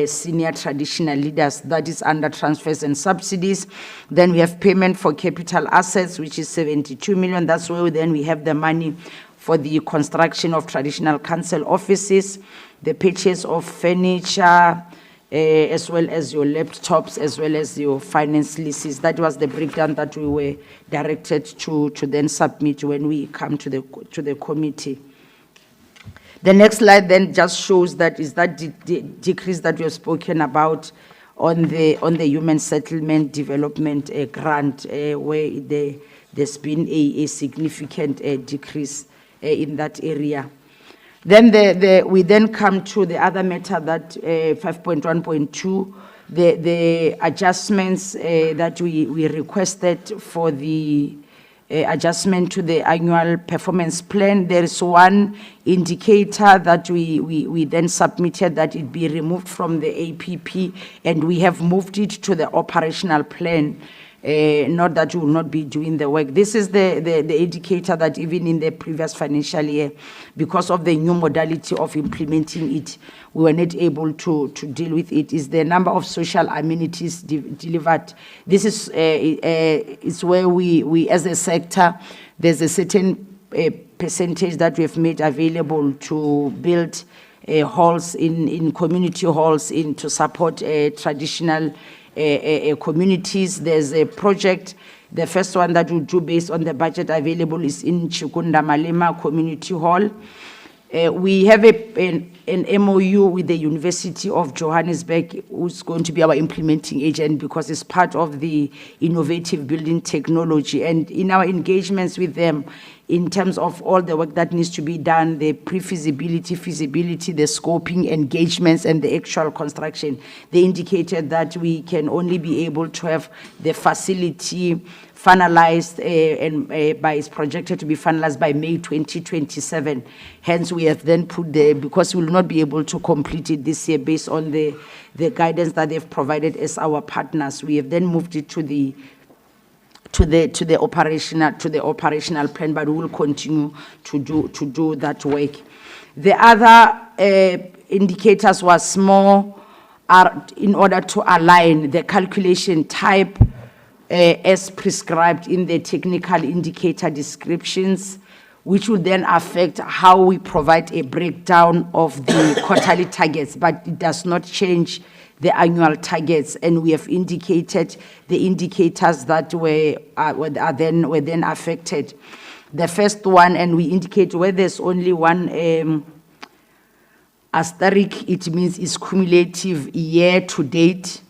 senior traditional leaders, that is under transfers and subsidies. Then we have payment for capital assets, which is 72 million. That's where then we have the money for the construction of traditional council offices, the purchase of furniture, as well as your laptops, as well as your finance leases. That was the breakdown that we were directed to then submit when we come to the committee. The next slide then just shows that is that decrease that we have spoken about on the human settlement development grant, where there's been a significant decrease in that area. Then we then come to the other matter that 5.1.2, the adjustments that we requested for the adjustment to the annual performance plan. There is one indicator that we then submitted that it be removed from the APP, and we have moved it to the operational plan. Not that we will not be doing the work. This is the indicator that even in the previous financial year, because of the new modality of implementing it, we were not able to deal with it, is the number of social amenities delivered. This is where we as a sector, there's a certain percentage that we have made available to build halls in community halls to support traditional communities. There's a project, the first one that we do based on the budget available is in Chikunda Malema Community Hall. We have an MOU with the University of Johannesburg, who's going to be our implementing agent because it's part of the innovative building technology. And in our engagements with them, in terms of all the work that needs to be done, the pre-feasibility, feasibility, the scoping, engagements, and the actual construction, they indicated that we can only be able to have the facility finalized is projected to be finalized by May 2027. Hence, we have then put because we will not be able to complete it this year based on the guidance that they've provided as our partners. We have then moved it to the operational plan, but we will continue to do that work. The other indicators was more in order to align the calculation type as prescribed in the technical indicator descriptions, which will then affect how we provide a breakdown of the quarterly targets, but it does not change the annual targets. And we have indicated the indicators that were then affected. The first one, and we indicate where there's only one asterisk, it means it's cumulative year to date.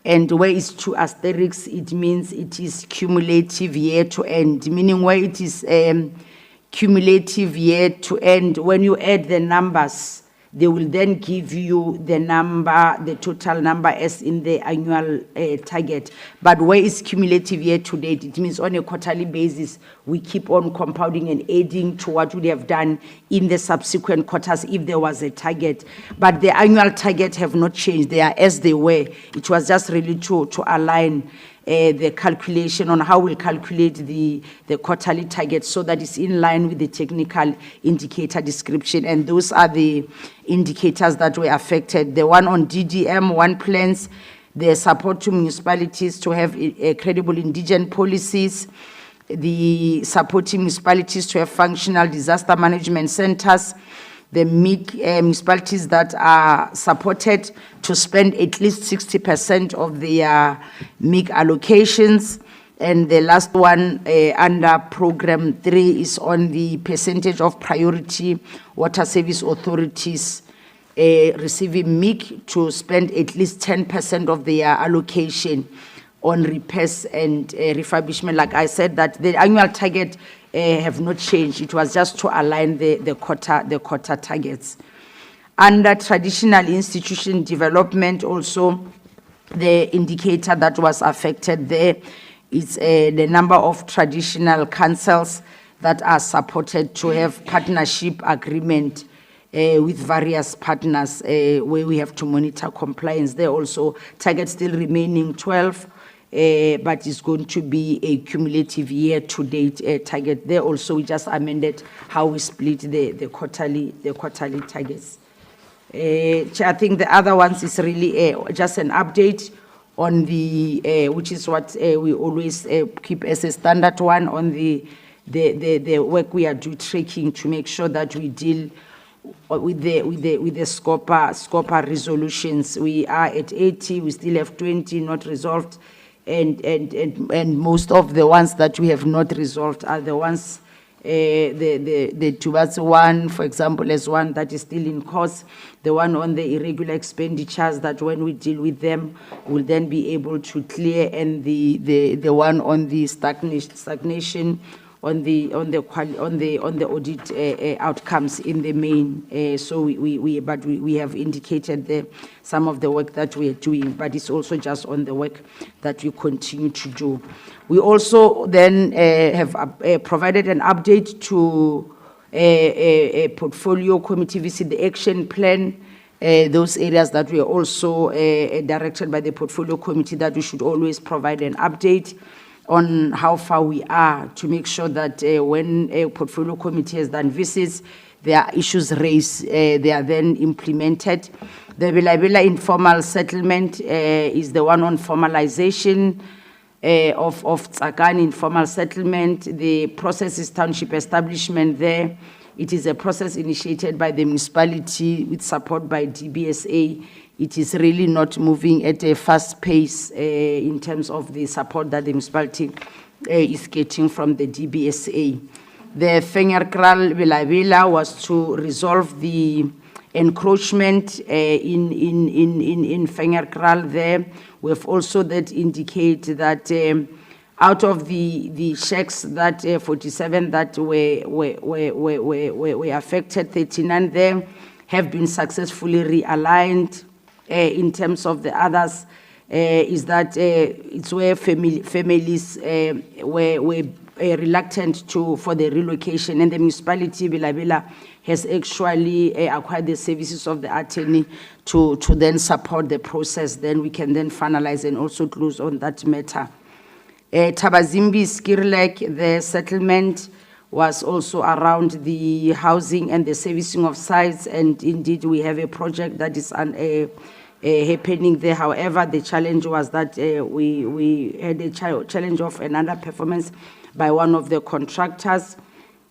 And where it's two asterisks, it means it is cumulative year to end, meaning where it is cumulative year to end, when you add the numbers, they will then give you the number, the total number as in the annual target. But where it's cumulative year to date, it means on a quarterly basis, we keep on compounding and adding to what we have done in the subsequent quarters if there was a target. But the annual targets have not changed. They are as they were. It was just really to align the calculation on how we'll calculate the quarterly targets so that it's in line with the technical indicator description. And those are the indicators that were affected. The one on DDM, one plans, the support to municipalities to have credible indigenous policies, the supporting municipalities to have functional disaster management centers, the municipalities that are supported to spend at least 60% of their MIG allocations. And the last one under program 3 is on the percentage of priority water service authorities receiving MIG to spend at least 10% of their allocation on repairs and refurbishment. Like I said, that the annual target have not changed. It was just to align the quota targets. Under traditional institution development, also the indicator that was affected there is the number of traditional councils that are supported to have partnership agreement with various partners where we have to monitor compliance. There also target still remaining 12, but it's going to be a cumulative year-to-date target. There also we just amended how we split the quarterly targets. Chair, I think the other ones is really just an update on the, which is what we always keep as a standard one, on the work we are tracking to make sure that we deal with the SCOPA resolutions. We are at 80, we still have 20 not resolved, and most of the ones that we have not resolved are the ones, the towards one, for example, as one that is still in course, the one on the irregular expenditures that when we deal with them, we'll then be able to clear, and the one on the stagnation on the audit outcomes in the main. So we have indicated some of the work that we are doing, but it's also just on the work that we continue to do. We also then have provided an update to a portfolio committee visit, the action plan, those areas that we are also directed by the portfolio committee that we should always provide an update on how far we are, to make sure that when a portfolio committee has done visits, there are issues raised, they are then implemented. The Bila informal settlement is the one on formalization of Tsakani informal settlement. The process is township establishment there. It is a process initiated by the municipality with support by DBSA. It is really not moving at a fast pace in terms of the support that the municipality is getting from the DBSA. The Fengerkral Bila was to resolve the encroachment in Fengerkral there. We've also that indicate that out of the shacks that 47 that were affected, 39 there have been successfully realigned. In terms of the others, is that it's where families were reluctant for the relocation, and the municipality Bila has actually acquired the services of the attorney to then support the process. Then we can then finalize and also close on that matter. Tabazimbi Skirlek, the settlement was also around the housing and the servicing of sites, and indeed we have a project that is happening there. However, the challenge was that we had a challenge of an underperformance by one of the contractors.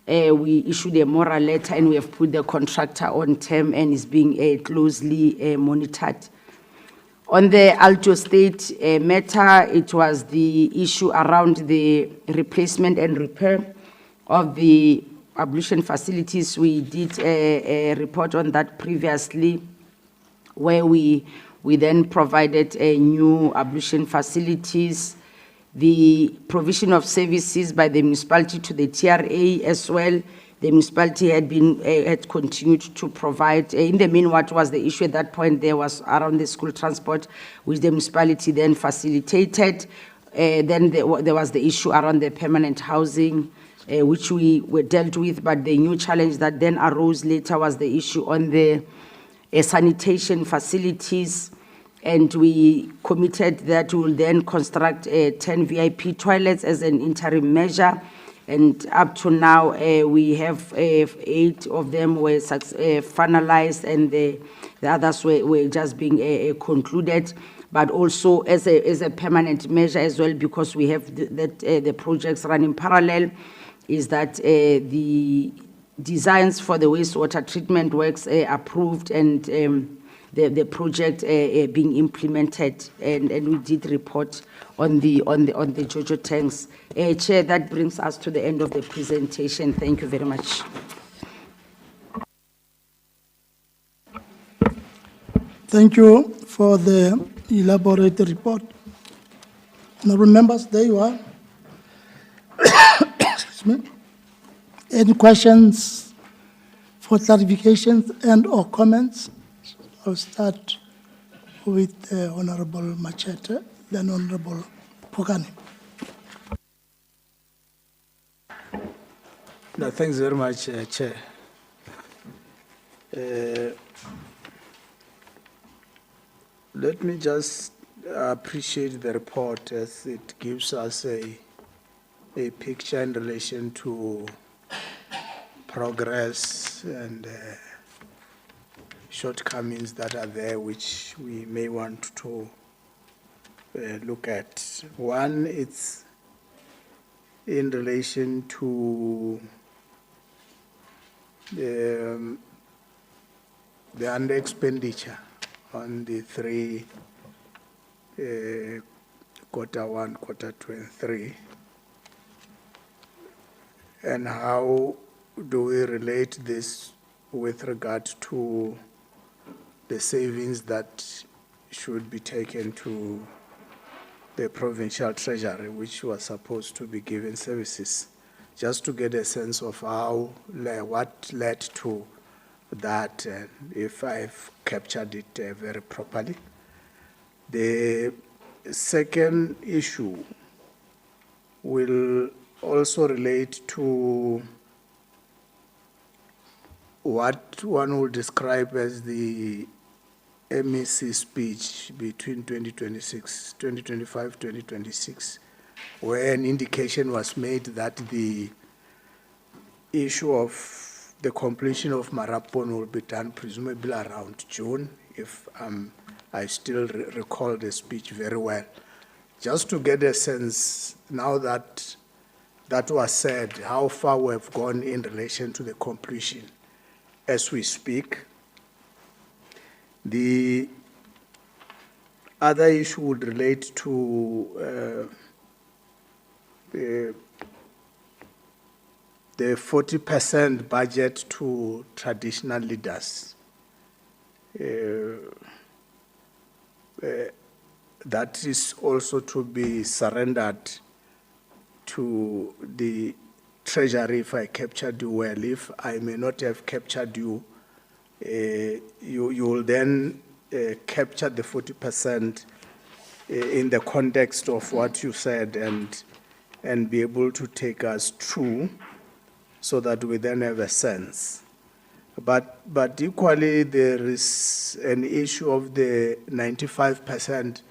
We issued a moral letter and we have put the contractor on term and is being closely monitored. On the Alto State matter, it was the issue around the replacement and repair of the ablution facilities. We did a report on that previously, where we then provided new ablution facilities, the provision of services by the municipality to the TRA as well. The municipality had continued to provide. In the mean, what was the issue at that point there was around the school transport, which the municipality then facilitated. Then there was the issue around the permanent housing, which we were dealt with, but the new challenge that then arose later was the issue on the sanitation facilities, and we committed that we will then construct 10 VIP toilets as an interim measure, and up to now we have 8 of them were finalized, and the others were just being concluded, but also as a permanent measure as well, because we have the projects running parallel, is that the designs for the wastewater treatment works approved, and the project being implemented, and we did report on the JoJo tanks. Chair, that brings us to the end of the presentation. Thank you very much. Thank you for the elaborate report. Honorable members, there you are. Excuse me. Any questions for clarifications and/or comments? I'll start with Honorable Machete, then Honorable Pogani. No, thanks very much, Chair. Let me just appreciate the report as it gives us a picture in relation to progress and shortcomings that are there, which we may want to look at. One, it's in relation to the under expenditure on the three quarter one, quarter 23, and how do we relate this with regard to the savings that should be taken to the provincial treasury, which was supposed to be given services, just to get a sense of how, what led to that, if I've captured it very properly. The second issue will also relate to what one would describe as the MEC speech between 2025, 2026, where an indication was made that the issue of the completion of Marapon will be done presumably around June, if I still recall the speech very well. Just to get a sense, now that that was said, how far we have gone in relation to the completion as we speak. The other issue would relate to the 40% budget to traditional leaders. That is also to be surrendered to the Treasury, if I captured you well. If I may not have captured you, you will then capture the 40% in the context of what you said and be able to take us through so that we then have a sense. But equally, there is an issue of the 95%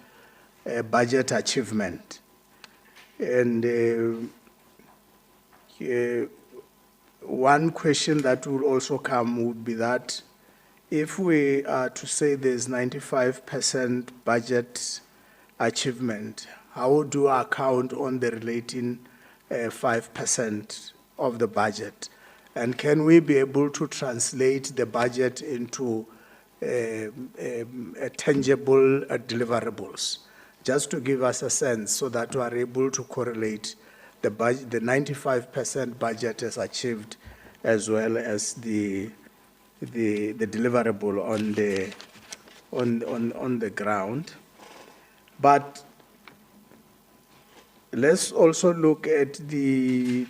budget achievement. And one question that will also come would be that if we are to say there's 95% budget achievement, how do we account on the relating 5% of the budget? And can we be able to translate the budget into tangible deliverables? Just to give us a sense so that we are able to correlate the 95% budget is achieved as well as the deliverable on the ground. But let's also look at the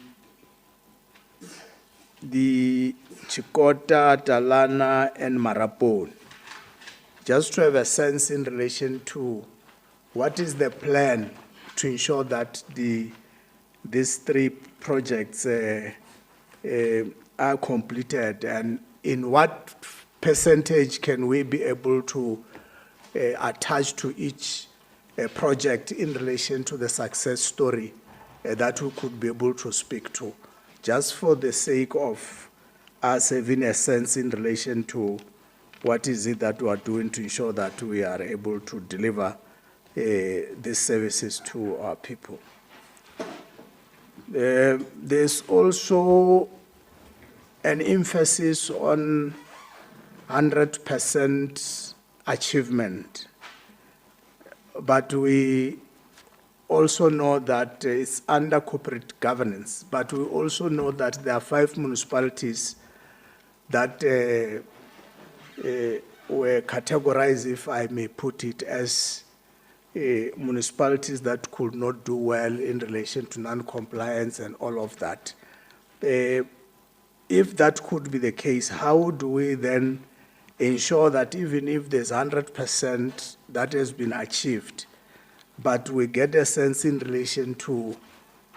Chikota, Talana, and Marapon, just to have a sense in relation to what is the plan to ensure that these three projects are completed, and in what percentage can we be able to attach to each project in relation to the success story that we could be able to speak to, just for the sake of us having a sense in relation to what is it that we are doing to ensure that we are able to deliver these services to our people. There's also an emphasis on 100% achievement, but we also know that it's under corporate governance, but we also know that there are 5 municipalities that were categorized, if I may put it, as municipalities that could not do well in relation to non-compliance and all of that. If that could be the case, how do we then ensure that even if there's 100% that has been achieved, but we get a sense in relation to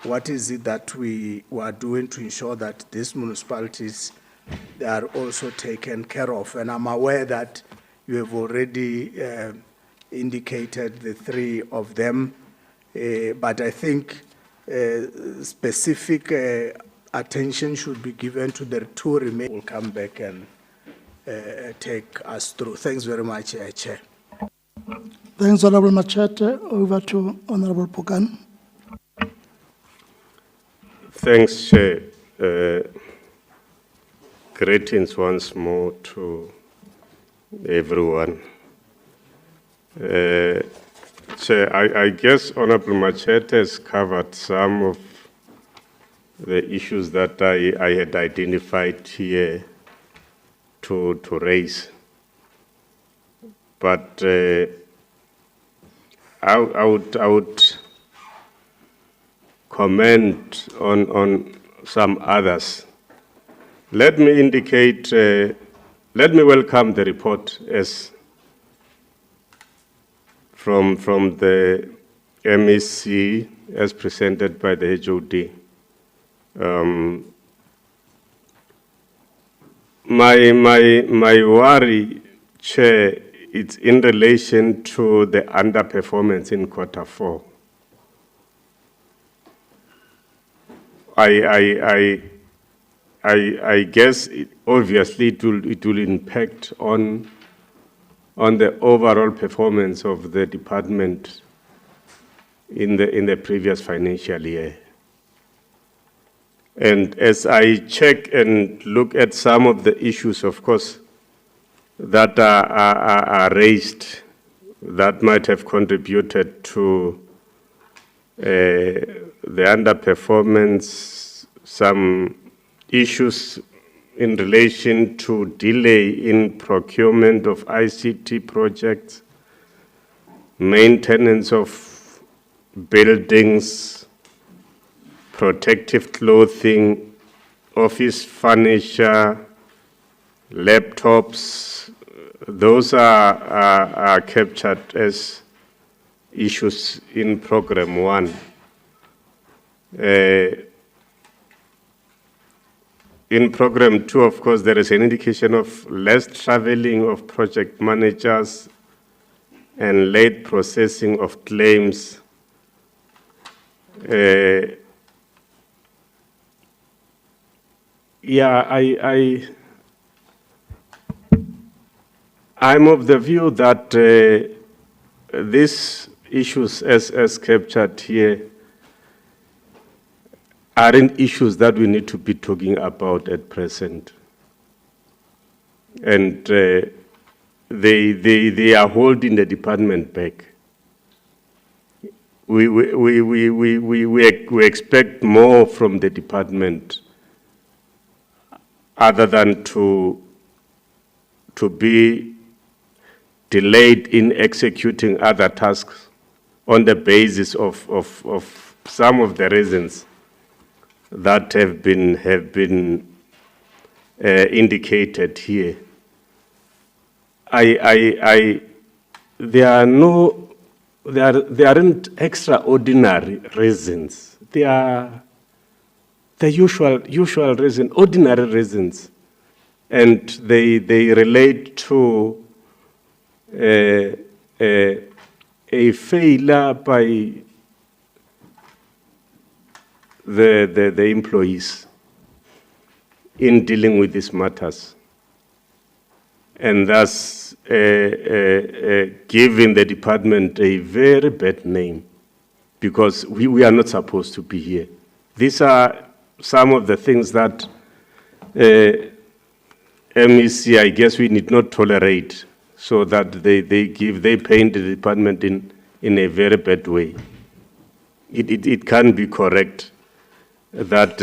what is it that we are doing to ensure that these municipalities, they are also taken care of? And I'm aware that you have already indicated the three of them, but I think specific attention should be given to the two remaining. We'll come back and take us through. Thanks very much, Chair. Thanks, Honorable Machete. Over to Honorable Pokan. Thanks, Chair. Greetings once more to everyone. Chair, I guess Honorable Machete has covered some of the issues that I had identified here to raise. But I would comment on some others. Let me indicate, let me welcome the report as from the MEC as presented by the HOD. My worry, Chair, it's in relation to the underperformance in Q4. I guess obviously it will impact on the overall performance of the department in the previous financial year. And as I check and look at some of the issues, of course, that are raised, that might have contributed to the underperformance, some issues in relation to delay in procurement of ICT projects, maintenance of buildings, protective clothing, office furniture, laptops. Those are captured as issues in Program 1. In Program 2, of course, there is an indication of less traveling of project managers and late processing of claims. I'm of the view that these issues as captured here aren't issues that we need to be talking about at present. And they are holding the department back. We expect more from the department other than to be delayed in executing other tasks on the basis of some of the reasons that have been indicated here. There aren't extraordinary reasons. They are the usual reason, ordinary reasons, and they relate to a failure by the employees in dealing with these matters, and thus giving the department a very bad name, because we are not supposed to be here. These are some of the things that MEC, I guess we need not tolerate, so that they paint the department in a very bad way. It can't be correct that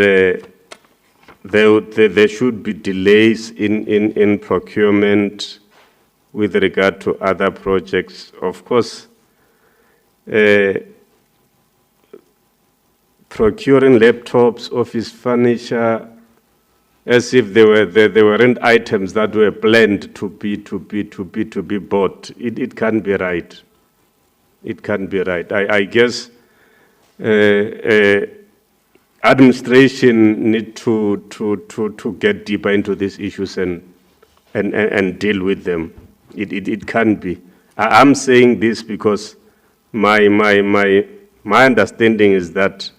there should be delays in procurement with regard to other projects. Of course, procuring laptops, office furniture, as if they weren't items that were planned to be bought. It can't be right. It can't be right. I guess administration need to get deeper into these issues and deal with them. It can't be. I'm saying this because my understanding is that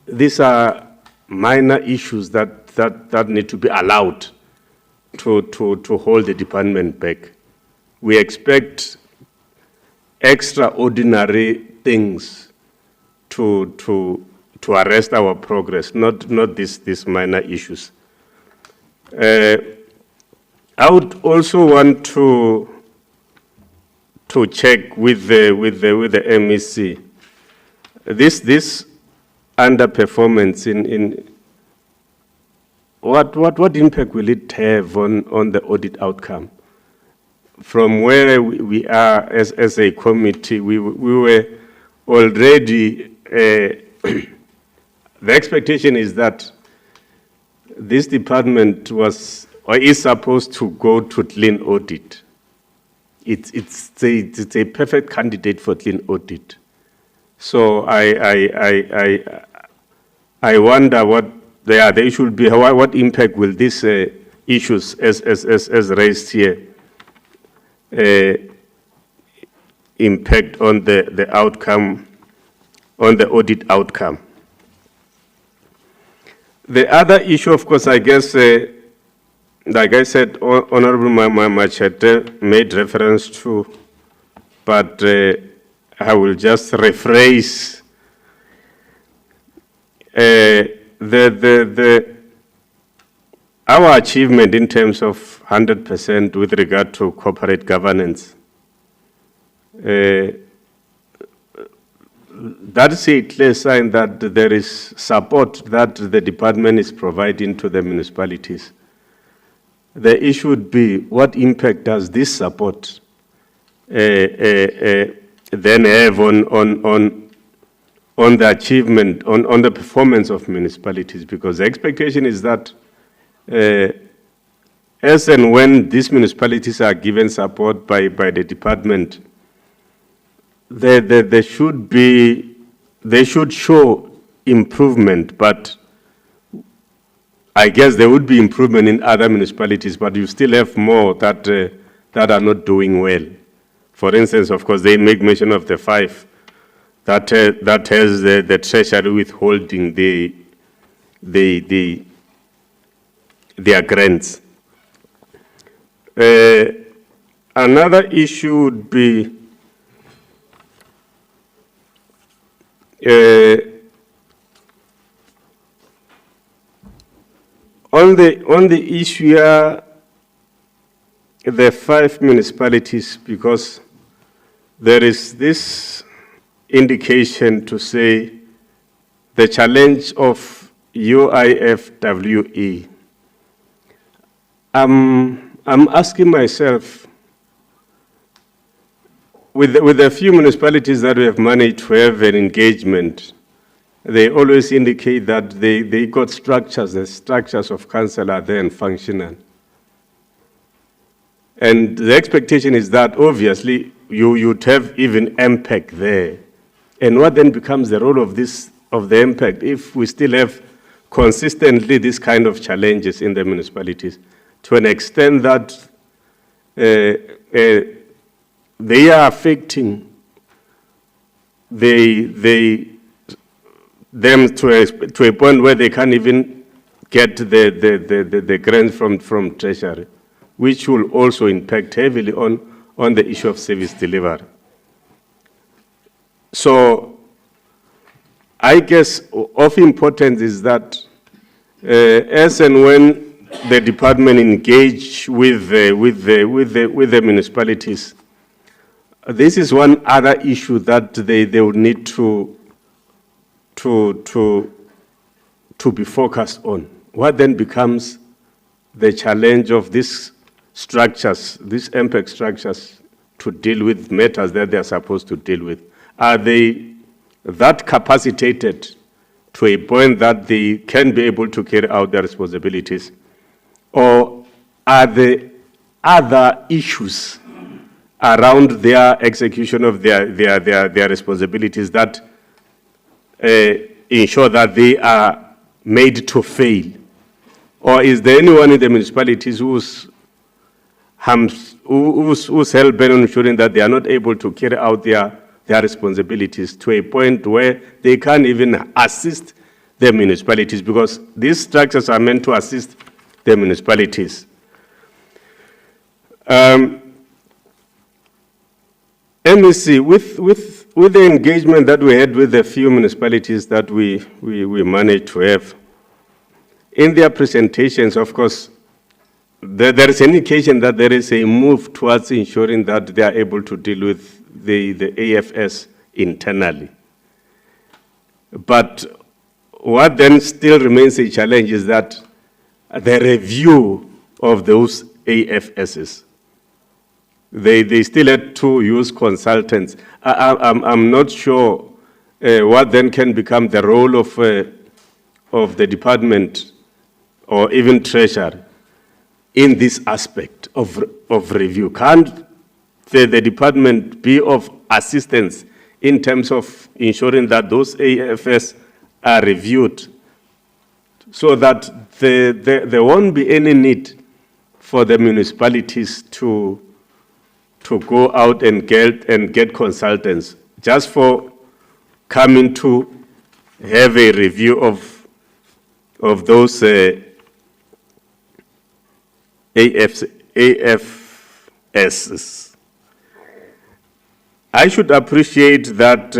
these are minor issues that need to be allowed to hold the department back. We expect extraordinary things to arrest our progress, not these minor issues. I would also want to check with the MEC. This underperformance in what impact will it have on the audit outcome? From where we are as a committee, we were already, the expectation is that this department was or is supposed to go to clean audit. It's a perfect candidate for clean audit. So I wonder what they should be. What impact will these issues as raised here impact on the outcome, on the audit outcome? The other issue, of course, I guess, like I said, Honorable Machete made reference to, but I will just rephrase our achievement in terms of 100% with regard to corporate governance. That's a clear sign that there is support that the department is providing to the municipalities. The issue would be, what impact does this support then have on the achievement, on the performance of municipalities? Because the expectation is that as and when these municipalities are given support by the department, they should show improvement, but I guess there would be improvement in other municipalities, but you still have more that are not doing well. For instance, of course, they make mention of the 5 that has the treasury withholding their grants. Another issue would be on the issue here, the 5 municipalities, because there is this indication to say the challenge of UIFWE. I'm asking myself, with the few municipalities that we have managed to have an engagement, they always indicate that they got structures, the structures of council are there and functional. And the expectation is that obviously you'd have even impact there. And what then becomes the role of the impact if we still have consistently this kind of challenges in the municipalities, to an extent that they are affecting them to a point where they can't even get the grants from Treasury, which will also impact heavily on the issue of service delivery. So I guess of importance is that as and when the department engage with the municipalities, this is one other issue that they will need to be focused on. What then becomes the challenge of these structures, these impact structures to deal with matters that they are supposed to deal with? Are they that capacitated to a point that they can be able to carry out their responsibilities? Or are there other issues around their execution of their responsibilities that ensure that they are made to fail? Or is there anyone in the municipalities who's hell-bent on ensuring that they are not able to carry out their responsibilities to a point where they can't even assist the municipalities, because these structures are meant to assist the municipalities? MEC, with the engagement that we had with the few municipalities that we managed to have, in their presentations, of course, there is an indication that there is a move towards ensuring that they are able to deal with the AFS internally. But what then still remains a challenge is that the review of those AFSs. They still had to use consultants. I'm not sure what then can become the role of the department or even treasurer in this aspect of review. Can't the department be of assistance in terms of ensuring that those AFS are reviewed so that there won't be any need for the municipalities to go out and get consultants just for coming to have a review of those AFSs. I should appreciate that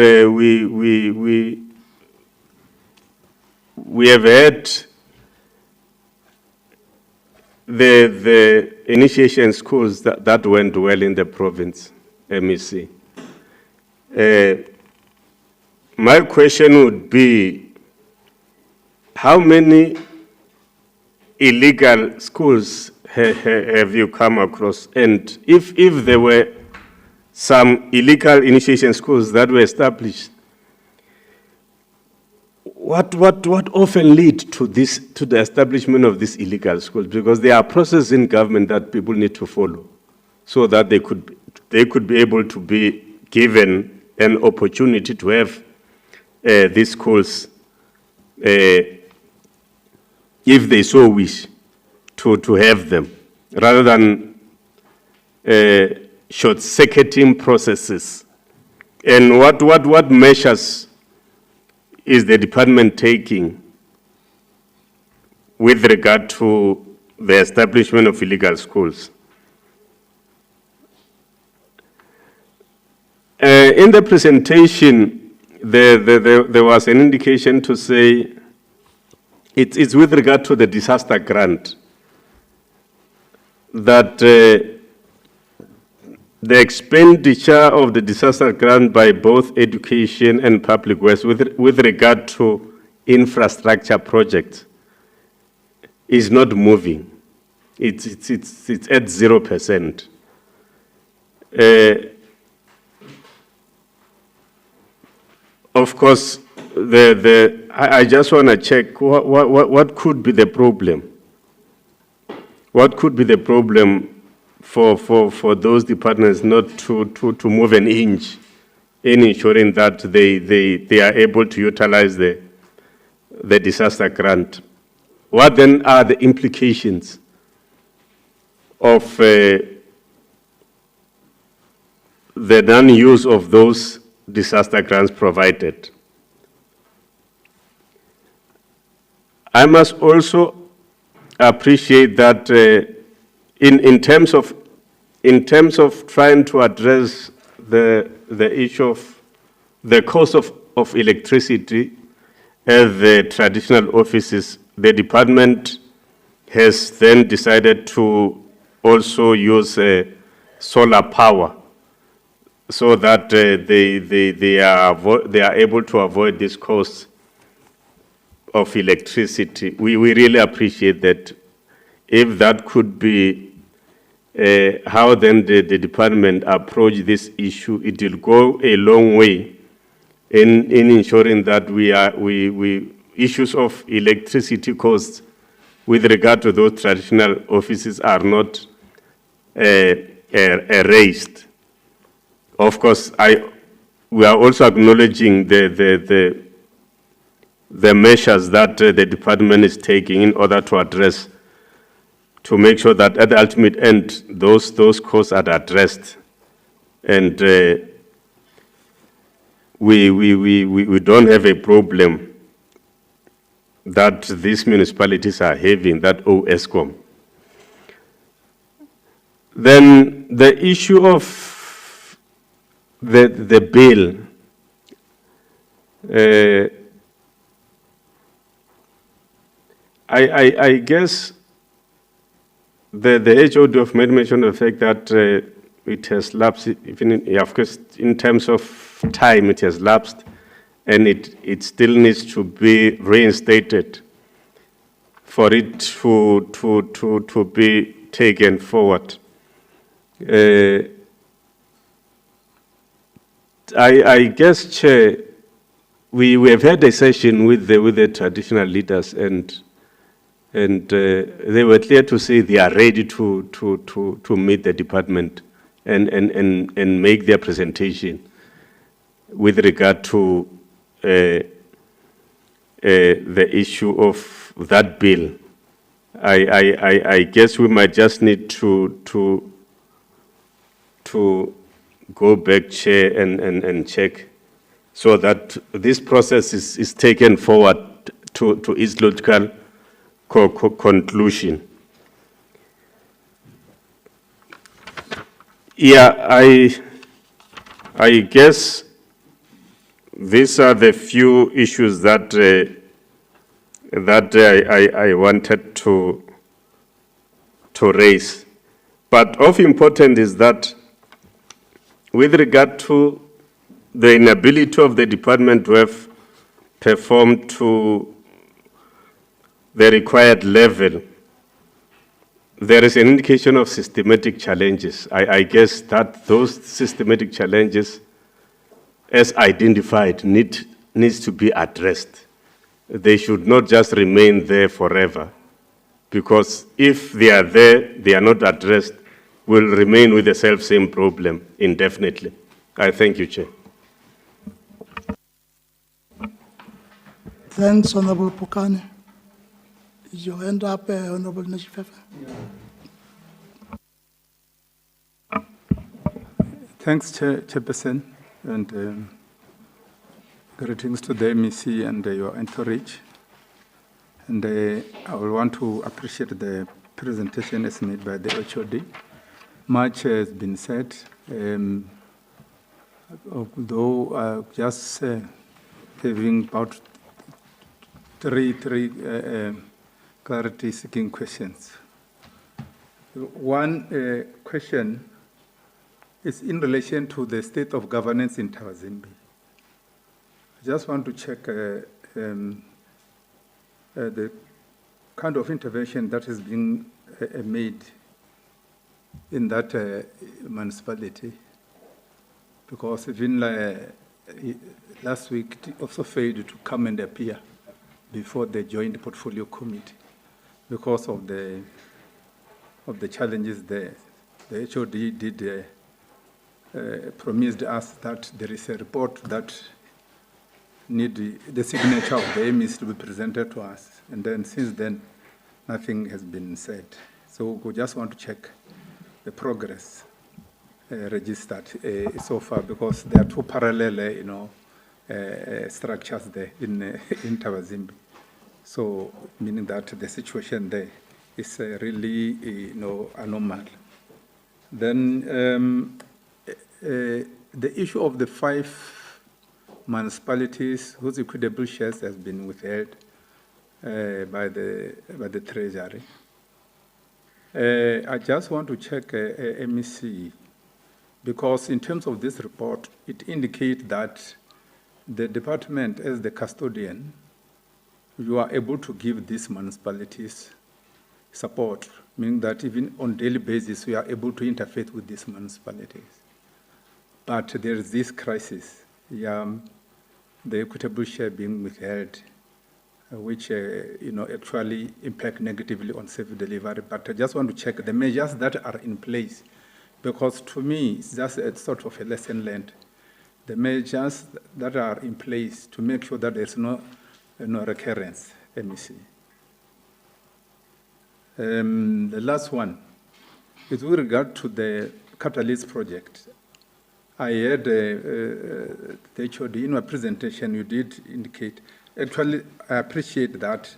we have had the initiation schools that went well in the province, MEC. My question would be, how many illegal schools have you come across? And if there were some illegal initiation schools that were established, what often lead to the establishment of these illegal schools? Because there are processes in government that people need to follow so that they could be able to be given an opportunity to have these schools, if they so wish, to have them, rather than short-circuiting processes. And what measures is the department taking with regard to the establishment of illegal schools? In the presentation, there was an indication to say it's with regard to the disaster grant that the expenditure of the disaster grant by both education and public works with regard to infrastructure projects is not moving. It's at 0%. Of course, I just want to check what could be the problem. What could be the problem for those departments not to move an inch in ensuring that they are able to utilize the disaster grant? What then are the implications of the non-use of those disaster grants provided? I must also appreciate that in terms of trying to address the issue of the cost of electricity at the traditional offices, the department has then decided to also use solar power so that they are able to avoid this cost of electricity. We really appreciate that. If that could be how then the department approach this issue, it will go a long way in ensuring that we issues of electricity costs with regard to those traditional offices are not raised. Of course, we are also acknowledging the measures that the department is taking in order to address, to make sure that at the ultimate end, those costs are addressed. And we don't have a problem that these municipalities are having that owe ESCOM. Then the issue of the bill, I guess the HOD of made mention of the fact that it has lapsed, even of course, in terms of time, it has lapsed, and it still needs to be reinstated for it to be taken forward. I guess, Chair, we have had a session with the traditional leaders, and they were clear to say they are ready to meet the department and make their presentation with regard to the issue of that bill. I guess we might just need to go back, Chair, and check so that this process is taken forward to its logical conclusion. Yeah, I guess these are the few issues that I wanted to raise. But of importance is that with regard to the inability of the department to have performed to the required level, there is an indication of systematic challenges. I guess that those systematic challenges, as identified, needs to be addressed. They should not just remain there forever, because if they are there, they are not addressed, we'll remain with the self-same problem indefinitely. I thank you, Chair. Thanks, Honorable Pokane. Is your hand up, Honorable Nashifefa? Thanks, Chairperson, and greetings to the MEC and your entourage. And I will want to appreciate the presentation as made by the HOD. Much has been said, although just having about three clarity-seeking questions. One question is in relation to the state of governance in Tawazimbi. I just want to check the kind of intervention that is being made in that municipality, because even last week it also failed to come and appear before the joint portfolio committee because of the challenges there. The HOD did promised us that there is a report that need the signature of the MEC to be presented to us, and then since then nothing has been said. So we just want to check the progress registered so far, because there are two parallel, structures there in Tawazimbi. So meaning that the situation there is really, anomal. Then the issue of the 5 municipalities whose equitable shares has been withheld by the Treasury. I just want to check MEC, because in terms of this report, it indicates that the department, as the custodian, you are able to give these municipalities support, meaning that even on daily basis, we are able to interface with these municipalities. But there is this crisis, the equitable share being withheld, which actually impact negatively on service delivery. But I just want to check the measures that are in place, because to me, it's just a sort of a lesson learned. The measures that are in place to make sure that there's no recurrence, MEC. The last one is with regard to the Catalyst project. I heard the HOD in my presentation, you did indicate. Actually, I appreciate that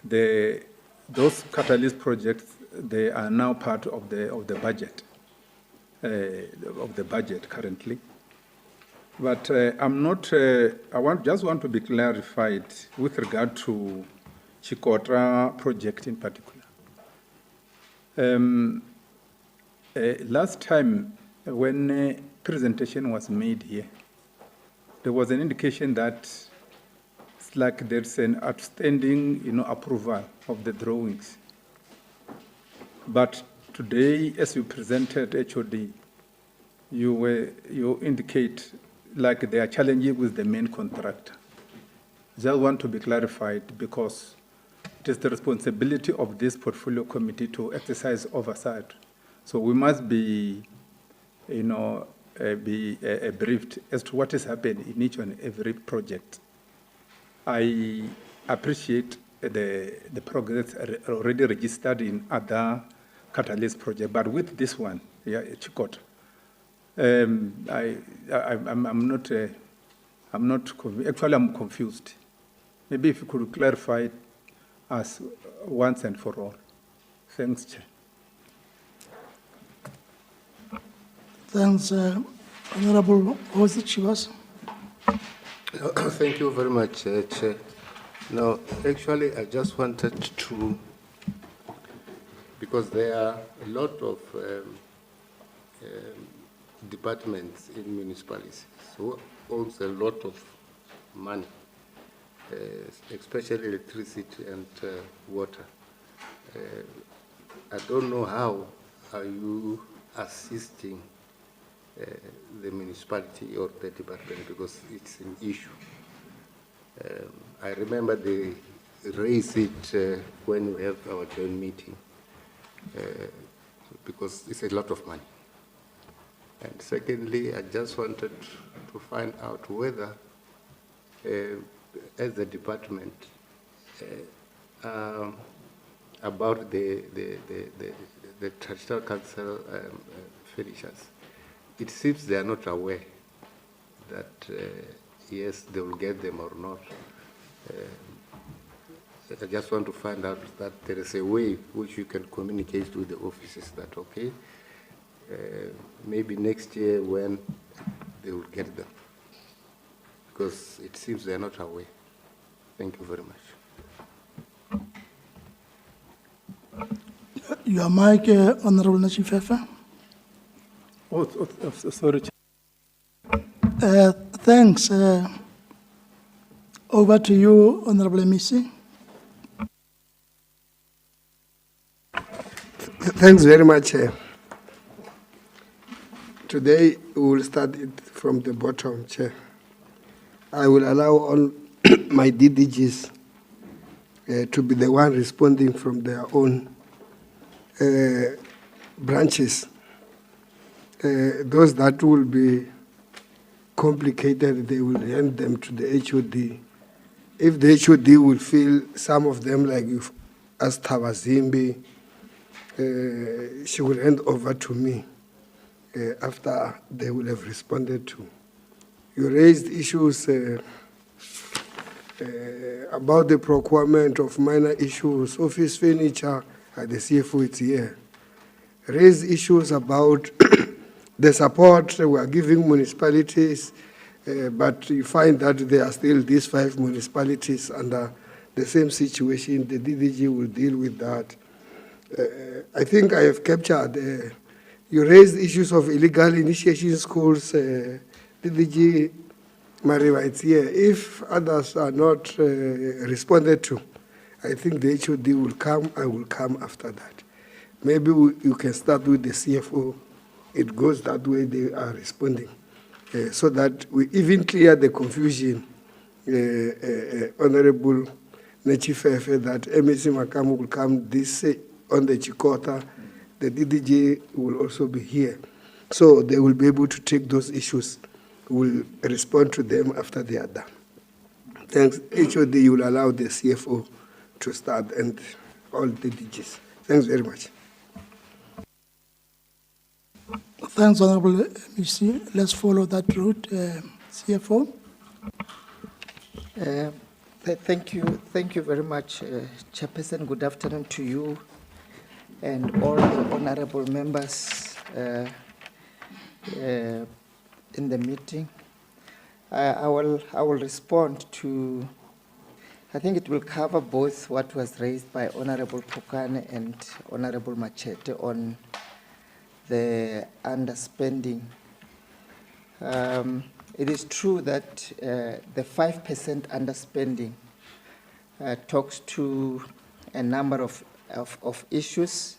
those Catalyst projects, they are now part of the budget, currently. But I'm not, just want to be clarified with regard to CoGHSTA project in particular. Last time when a presentation was made here, there was an indication that it's like there's an outstanding, approval of the drawings. But today, as you presented HOD, you indicate like there are challenges with the main contractor. I just want to be clarified because it is the responsibility of this portfolio committee to exercise oversight. So we must be, briefed as to what is happening in each and every project. I appreciate the progress already registered in other Catalyst projects, but with this one, CoGHSTA, I'm confused. Maybe if you could clarify it us once and for all. Thanks, Chair. Thanks, Honorable Chivas. Thank you very much, Chair. Now, actually, I just wanted to, because there are a lot of departments in municipalities who owns a lot of money, especially electricity and water. I don't know how are you assisting the municipality or the department, because it's an issue. I remember they raise it when we have our joint meeting, because it's a lot of money. And secondly, I just wanted to find out whether, as a department, about the traditional council finishers, it seems they are not aware that, yes, they will get them or not. I just want to find out that there is a way which you can communicate with the offices that, okay, maybe next year when they will get them, because it seems they are not aware. Thank you very much. Your mic, Honorable Nachifefe. Sorry. Thanks. Over to you, Honorable MEC. Thanks very much. Today, we will start it from the bottom, Chair. I will allow all my DDGs to be the one responding from their own branches. Those that will be complicated, they will hand them to the HOD. If the HOD will feel some of them, like if as Tawazimbi, she will hand over to me after they will have responded to. You raised issues about the procurement of minor issues, office furniture, the CFO is here. Raised issues about the support we are giving municipalities, but you find that there are still these 5 municipalities under the same situation. The DDG will deal with that. I think I have captured. You raised issues of illegal initiation schools. DDG Mariwa, it's here. If others are not responded to, I think the HOD will come, I will come after that. Maybe you can start with the CFO. It goes that way, they are responding. So that we even clear the confusion, Honorable Nechifefe, that MEC Makamu will come this on the Chikota, the DDJ will also be here. So they will be able to take those issues. We'll respond to them after they are done. Thanks. HOD, you will allow the CFO to start and all the DJs. Thanks very much. Thanks, Honorable MEC. Let's follow that route. CFO. Thank you very much, Chairperson. Good afternoon to you and all the honorable members in the meeting. I will respond to, I think it will cover both what was raised by Honorable Pukane and Honorable Machete on the underspending. It is true that the 5% underspending talks to a number of issues.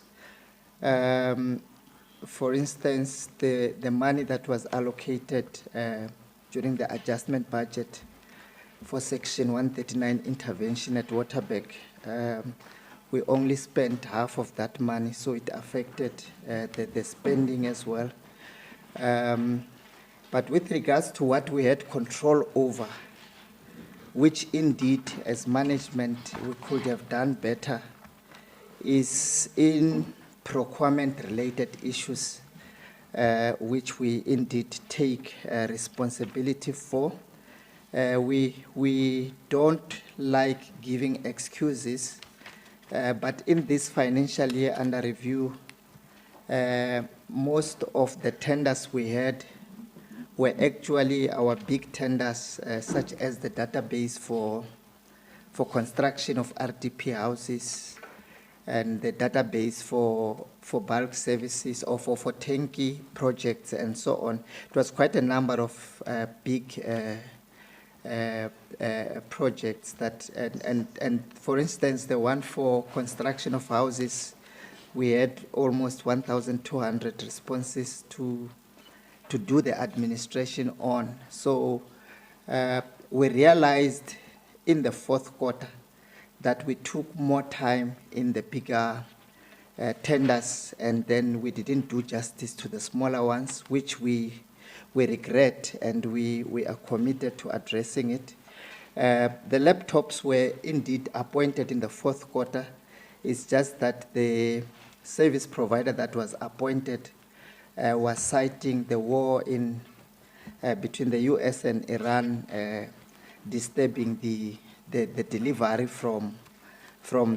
For instance, the money that was allocated during the adjustment budget for Section 139 intervention at Waterberg, we only spent half of that money, so it affected the spending as well. But with regards to what we had control over, which indeed as management we could have done better, is in procurement related issues, which we indeed take responsibility for. We don't like giving excuses, but in this financial year under review, most of the tenders we had were actually our big tenders, such as the database for construction of RDP houses and the database for bulk services or for tanki projects and so on. It was quite a number of big projects that, and for instance, the one for construction of houses, we had almost 1,200 responses to do the administration on. So we realized in the fourth quarter that we took more time in the bigger tenders, and then we didn't do justice to the smaller ones, which we regret, and we are committed to addressing it. The laptops were indeed appointed in the fourth quarter. It's just that the service provider that was appointed was citing the war between the US and Iran disturbing the delivery from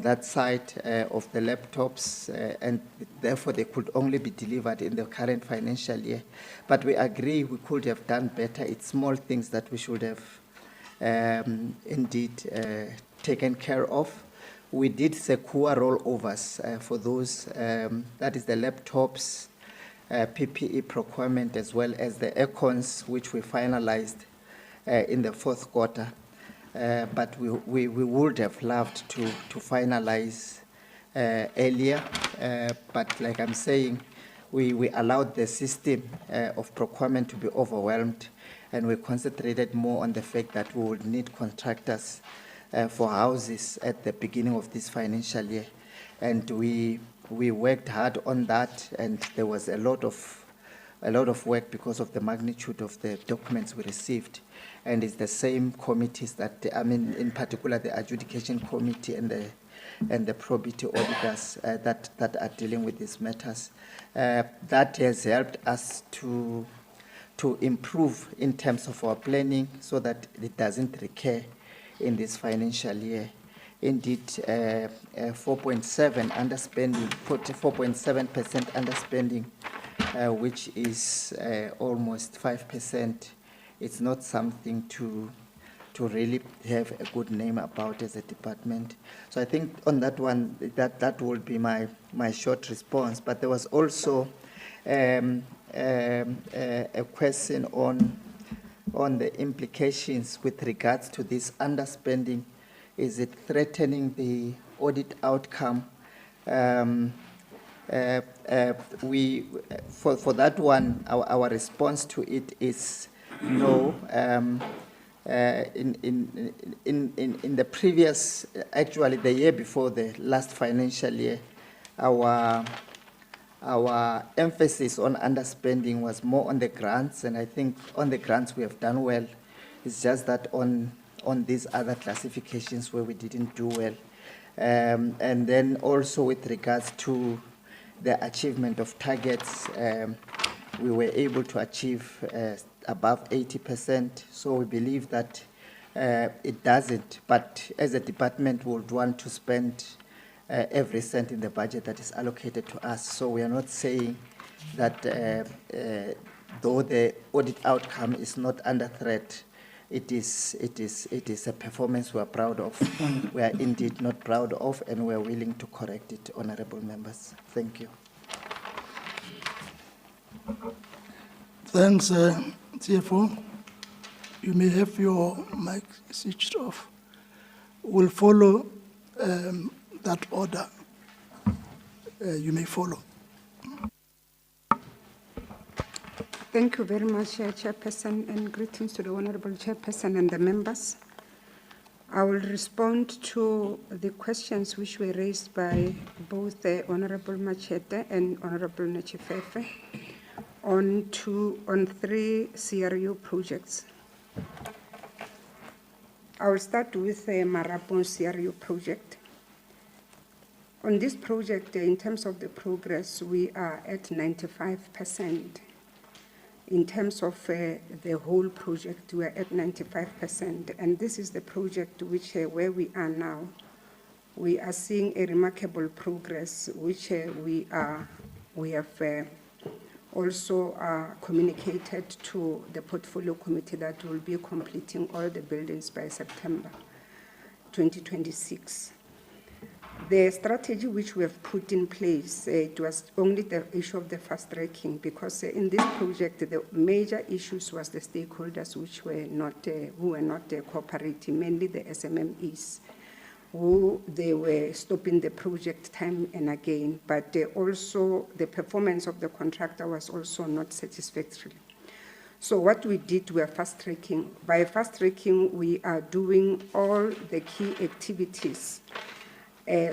that side of the laptops, and therefore they could only be delivered in the current financial year. But we agree we could have done better. It's small things that we should have indeed taken care of. We did secure rollovers for those, that is the laptops, PPE procurement, as well as the aircons, which we finalized in the fourth quarter. But we would have loved to finalize earlier. But like I'm saying, we allowed the system of procurement to be overwhelmed, and we concentrated more on the fact that we would need contractors for houses at the beginning of this financial year. And we worked hard on that, and there was a lot of work because of the magnitude of the documents we received. And it's the same committees that, in particular the adjudication committee and the probity auditors that are dealing with these matters. That has helped us to improve in terms of our planning so that it doesn't recur in this financial year. Indeed, 4.7 underspending, 44.7% underspending, which is almost 5%. It's not something to really have a good name about as a department. So I think on that one, that will be my short response. But there was also a question on the implications with regards to this underspending Is it threatening the audit outcome? For that one, our response to it is no. In the previous, actually the year before the last financial year, our emphasis on underspending was more on the grants, and I think on the grants we have done well. It's just that on these other classifications where we didn't do well. And then also with regards to the achievement of targets, we were able to achieve above 80%. So we believe that it doesn't, but as a department we would want to spend every cent in the budget that is allocated to us. So we are not saying that though the audit outcome is not under threat, it is a performance we are proud of. We are indeed not proud of, and we are willing to correct it, honorable members. Thank you. Thanks, CFO. You may have your mic switched off. We'll follow that order. You may follow. Thank you very much, Chairperson, and greetings to the Honorable Chairperson and the members. I will respond to the questions which were raised by both the Honorable Machete and Honorable Nechifefe on 3 CRU projects. I will start with the Marapon CRU project. On this project, in terms of the progress, we are at 95%. In terms of the whole project, we are at 95%, and this is the project which, where we are now, we are seeing a remarkable progress, which we have also communicated to the portfolio committee that will be completing all the buildings by September 2026. The strategy which we have put in place, it was only the issue of the fast tracking, because in this project, the major issues was the stakeholders which were not, who were not cooperating, mainly the SMMEs, who they were stopping the project time and again, but also the performance of the contractor was also not satisfactory. So what we did, we are fast tracking. By fast tracking, we are doing all the key activities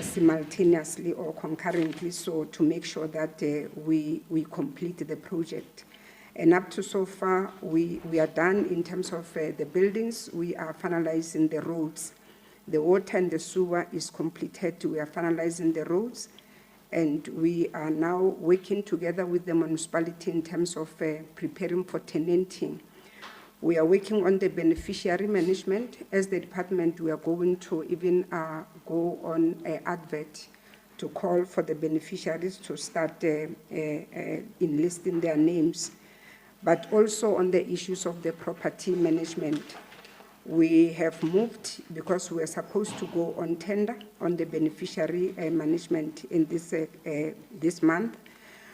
simultaneously or concurrently, so to make sure that we complete the project. And up to so far, we are done in terms of the buildings. We are finalizing the roads. The water and the sewer is completed. We are finalizing the roads, and we are now working together with the municipality in terms of preparing for tenanting. We are working on the beneficiary management. As the department, we are going to even go on an advert to call for the beneficiaries to start enlisting their names. But also on the issues of the property management, we have moved, because we are supposed to go on tender on the beneficiary management in this month.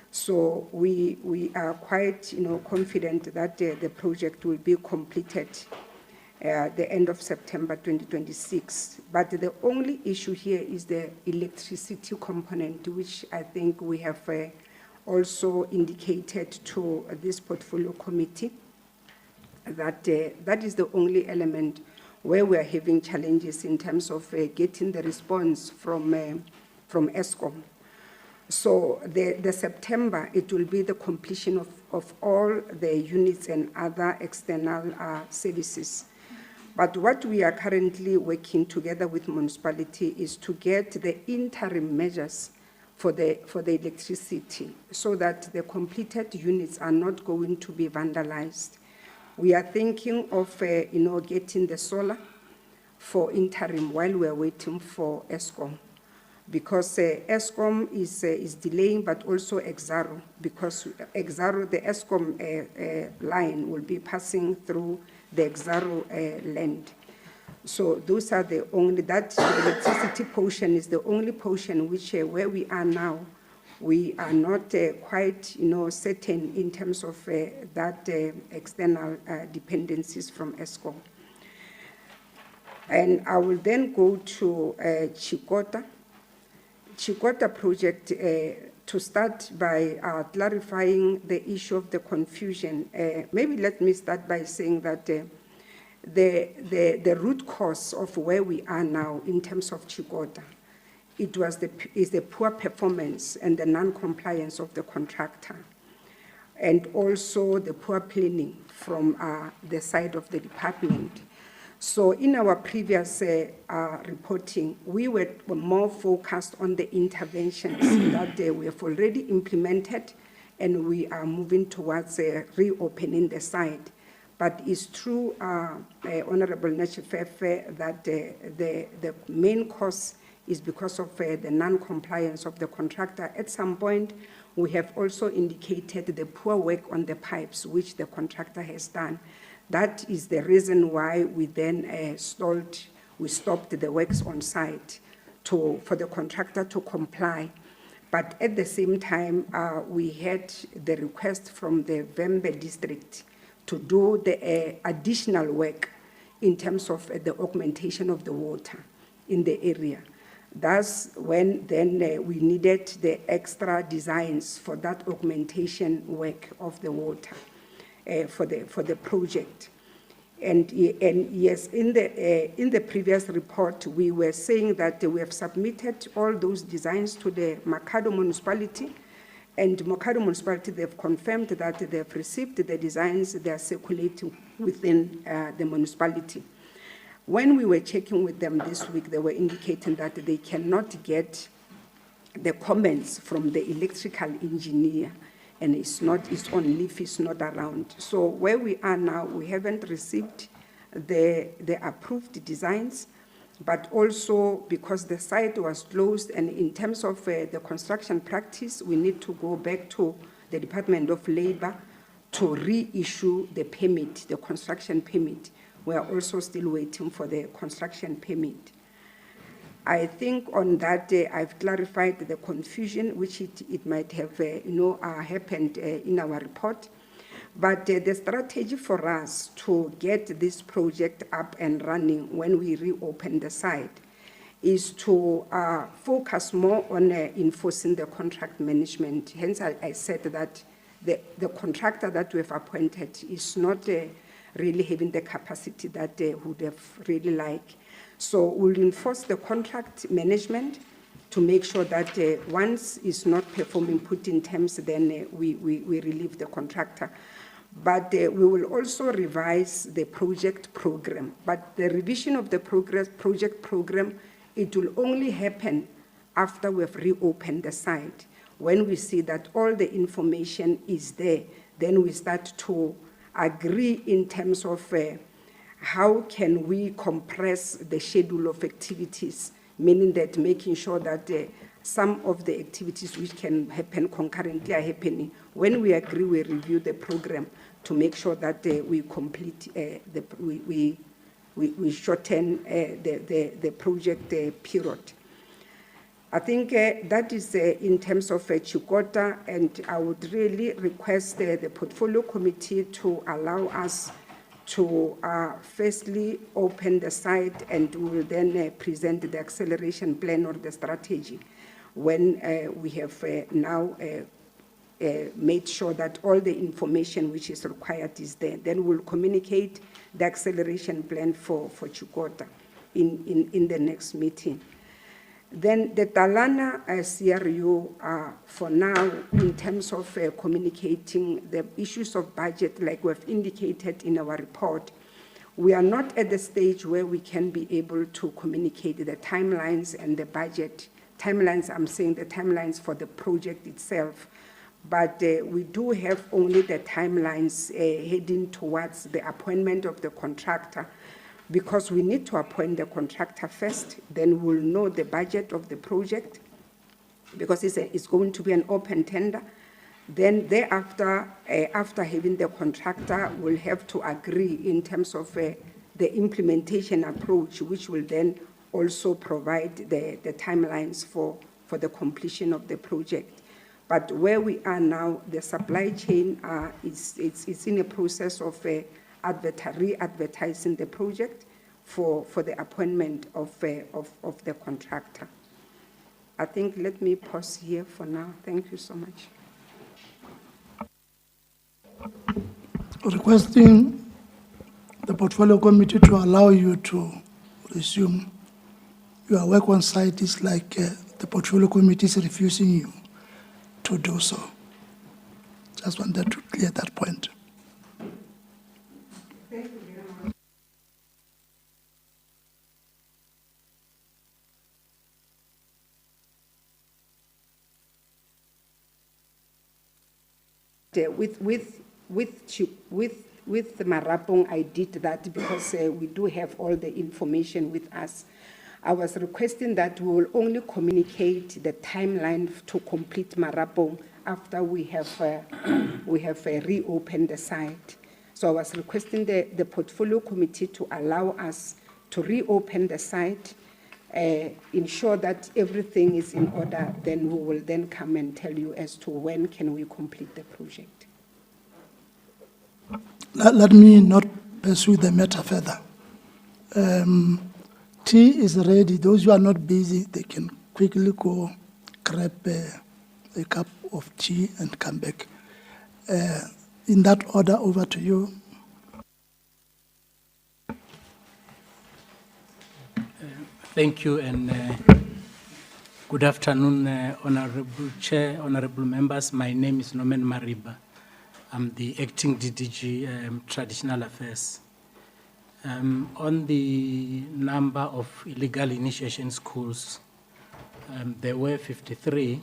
So we are quite, confident that the project will be completed at the end of September 2026. But the only issue here is the electricity component, which I think we have also indicated to this portfolio committee that that is the only element where we are having challenges in terms of getting the response from Eskom. So the September, it will be the completion of all the units and other external services. But what we are currently working together with municipality is to get the interim measures for the electricity, so that the completed units are not going to be vandalized. We are thinking of getting the solar for interim while we are waiting for Eskom, because Eskom is delaying, but also Exaro, because Exaro, the Eskom line will be passing through the Exaro land. So those are the only, that electricity portion is the only portion which where we are now, we are not quite certain in terms of that external dependencies from Eskom. And I will then go to CoGHSTA. CoGHSTA project, to start by clarifying the issue of the confusion. Maybe let me start by saying that the root cause of where we are now in terms of CoGHSTA, is the poor performance and the non-compliance of the contractor, and also the poor planning from the side of the department. So in our previous reporting, we were more focused on the interventions that we have already implemented, and we are moving towards reopening the site. But it's true, Honorable Nechefefe, that the main cause is because of the non-compliance of the contractor. At some point, we have also indicated the poor work on the pipes, which the contractor has done. That is the reason why we then stopped the works on site for the contractor to comply. But at the same time, we had the request from the Vembe district to do the additional work in terms of the augmentation of the water in the area. That's when then we needed the extra designs for that augmentation work of the water for the project. And yes, in the previous report, we were saying that we have submitted all those designs to the Makado municipality, and Makado municipality, they've confirmed that they've received the designs, they are circulating within the municipality. When we were checking with them this week, they were indicating that they cannot get the comments from the electrical engineer, and it's on leave, it's not around. So where we are now, we haven't received the approved designs, but also because the site was closed, and in terms of the construction practice, we need to go back to the Department of Labor to reissue the permit, the construction permit. We are also still waiting for the construction permit. I think on that day, I've clarified the confusion which it might have happened in our report. But the strategy for us to get this project up and running when we reopen the site is to focus more on enforcing the contract management. Hence, I said that the contractor that we have appointed is not really having the capacity that they would have really liked. So we'll enforce the contract management to make sure that once it's not performing put in terms, then we relieve the contractor. But we will also revise the project program. But the revision of the project program, it will only happen after we've reopened the site. When we see that all the information is there, then we start to agree in terms of how can we compress the schedule of activities, meaning that making sure that some of the activities which can happen concurrently are happening. When we agree, we review the program to make sure that we complete, we shorten the project period. I think that is in terms of CoGHSTA, and I would really request the portfolio committee to allow us to firstly open the site, and we will then present the acceleration plan or the strategy when we have now made sure that all the information which is required is there. Then we'll communicate the acceleration plan for CoGHSTA in the next meeting. Then the Talana CRU, for now, in terms of communicating the issues of budget, like we've indicated in our report, we are not at the stage where we can be able to communicate the timelines and the budget. Timelines, I'm saying the timelines for the project itself, but we do have only the timelines heading towards the appointment of the contractor, because we need to appoint the contractor first, then we'll know the budget of the project, because it's going to be an open tender. Then thereafter, after having the contractor, we'll have to agree in terms of the implementation approach, which will then also provide the timelines for the completion of the project. But where we are now, the supply chain it's in a process of re-advertising the project for the appointment of the contractor. I think let me pause here for now. Thank you so much. Requesting the portfolio committee to allow you to resume your work on site is like the portfolio committee is refusing you to do so. Just wanted to clear that point. With the Marapong, I did that because we do have all the information with us. I was requesting that we will only communicate the timeline to complete Marapong after we have reopened the site. So I was requesting the portfolio committee to allow us to reopen the site, ensure that everything is in order. Then we will then come and tell you as to when can we complete the project. Let me not pursue the matter further. Tea is ready. Those who are not busy, they can quickly go grab a cup of tea and come back. In that order, over to you. Thank you, and good afternoon, Honorable Chair, Honorable Members. My name is Norman Mariba. I'm the Acting DDG, Traditional Affairs. On the number of illegal initiation schools, there were 53,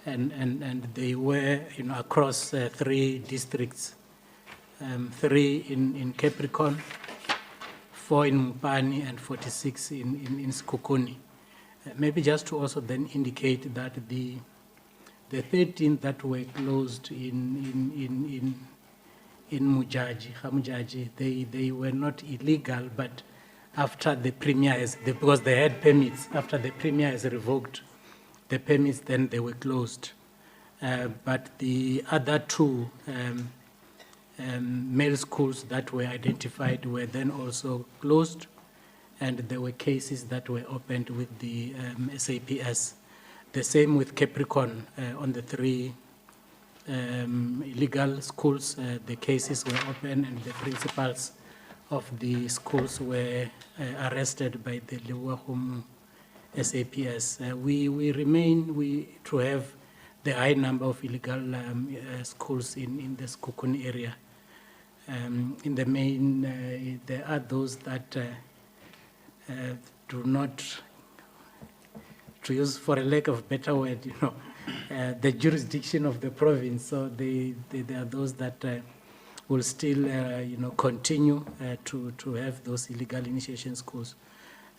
and they were across 3 districts, 3 in Capricorn, 4 in Mpani, and 46 in Sekhukhune. Maybe just to also then indicate that the 13 that were closed in Mujaji, they were not illegal, but after the premier because they had permits, after the premier has revoked the permits, then they were closed. But the other 2 male schools that were identified were then also closed, and there were cases that were opened with the SAPS. The same with Capricorn on the 3 illegal schools. The cases were open and the principals of the schools were arrested by the Lewahumu SAPS. We remain to have the high number of illegal schools in the Sekhukhune area. In the main, there are those that do not, to use for a lack of a better word, the jurisdiction of the province. So there are those that will still, continue to have those illegal initiation schools.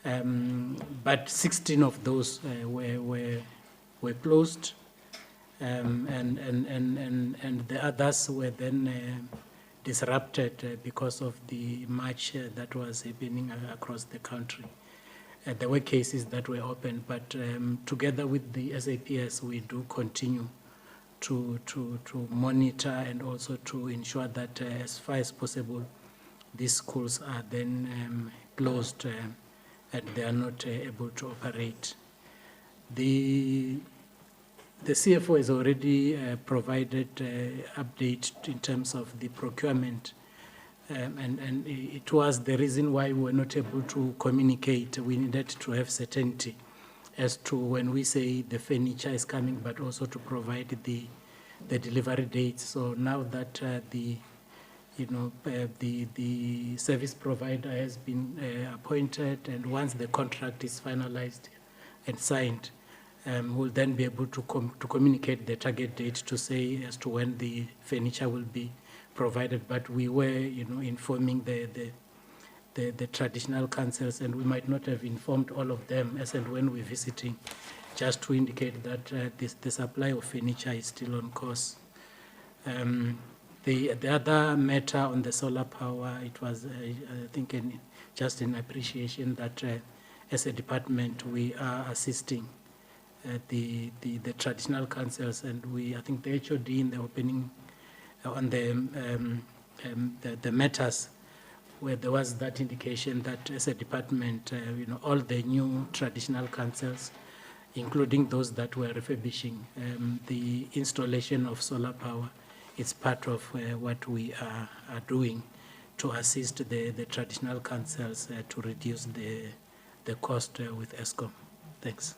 But 16 of those were closed, and the others were then disrupted because of the march that was happening across the country. There were cases that were open, but together with the SAPS, we do continue to monitor and also to ensure that as far as possible, these schools are then closed and they are not able to operate. The CFO has already provided update in terms of the procurement. And it was the reason why we were not able to communicate. We needed to have certainty as to when we say the furniture is coming, but also to provide the delivery dates. So now that the service provider has been appointed, and once the contract is finalized and signed, we'll then be able to communicate the target date to say as to when the furniture will be provided. But we were, informing the traditional councils, and we might not have informed all of them as and when we're visiting, just to indicate that the supply of furniture is still on course. The other matter on the solar power, it was, I think, just an appreciation that as a department we are assisting the traditional councils, and I think the HOD in the opening on the matters where there was that indication that as a department, all the new traditional councils, including those that were refurbishing, the installation of solar power is part of what we are doing to assist the traditional councils to reduce the cost with ESCOM. Thanks.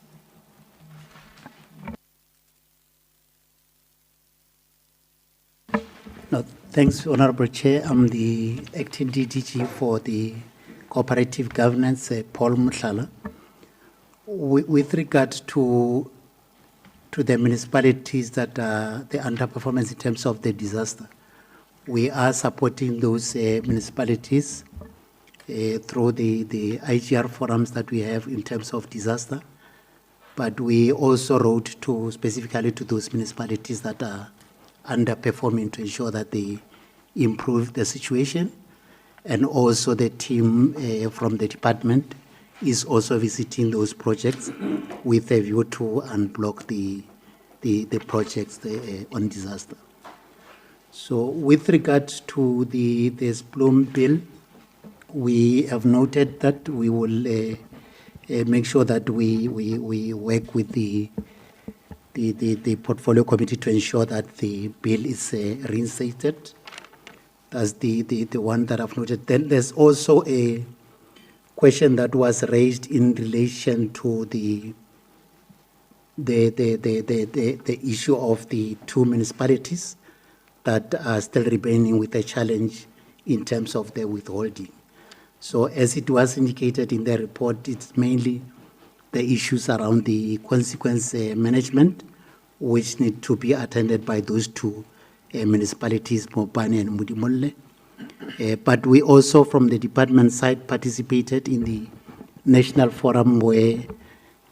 No, thanks, Honorable Chair. I'm the acting DDG for the cooperative governance, Paul Muthala. With regard to the municipalities that are the underperformance in terms of the disaster, we are supporting those municipalities through the IGR forums that we have in terms of disaster, but we also wrote specifically to those municipalities that are underperforming to ensure that they improve the situation. And also the team from the department is also visiting those projects with a view to unblock the projects on disaster. So with regard to the SPLOM bill, we have noted that we will make sure that we work with the portfolio committee to ensure that the bill is reinstated. That's the one that I've noted. Then there's also a question that was raised in relation to the issue of the two municipalities that are still remaining with a challenge in terms of the withholding. So as it was indicated in the report, it's mainly the issues around the consequence management, which need to be attended by those two municipalities, Mopane and Mudimolle. But we also, from the department side, participated in the national forum where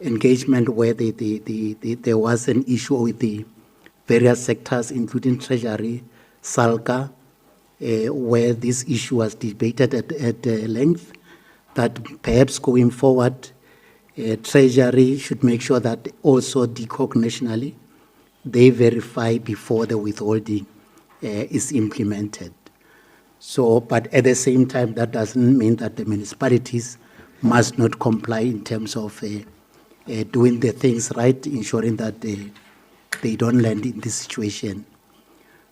engagement, where there was an issue with the various sectors, including Treasury, SALCA, where this issue was debated at length, that perhaps going forward, Treasury should make sure that also DCOG nationally, they verify before the withholding is implemented. So, but at the same time, that doesn't mean that the municipalities must not comply in terms of doing the things right, ensuring that they don't land in this situation.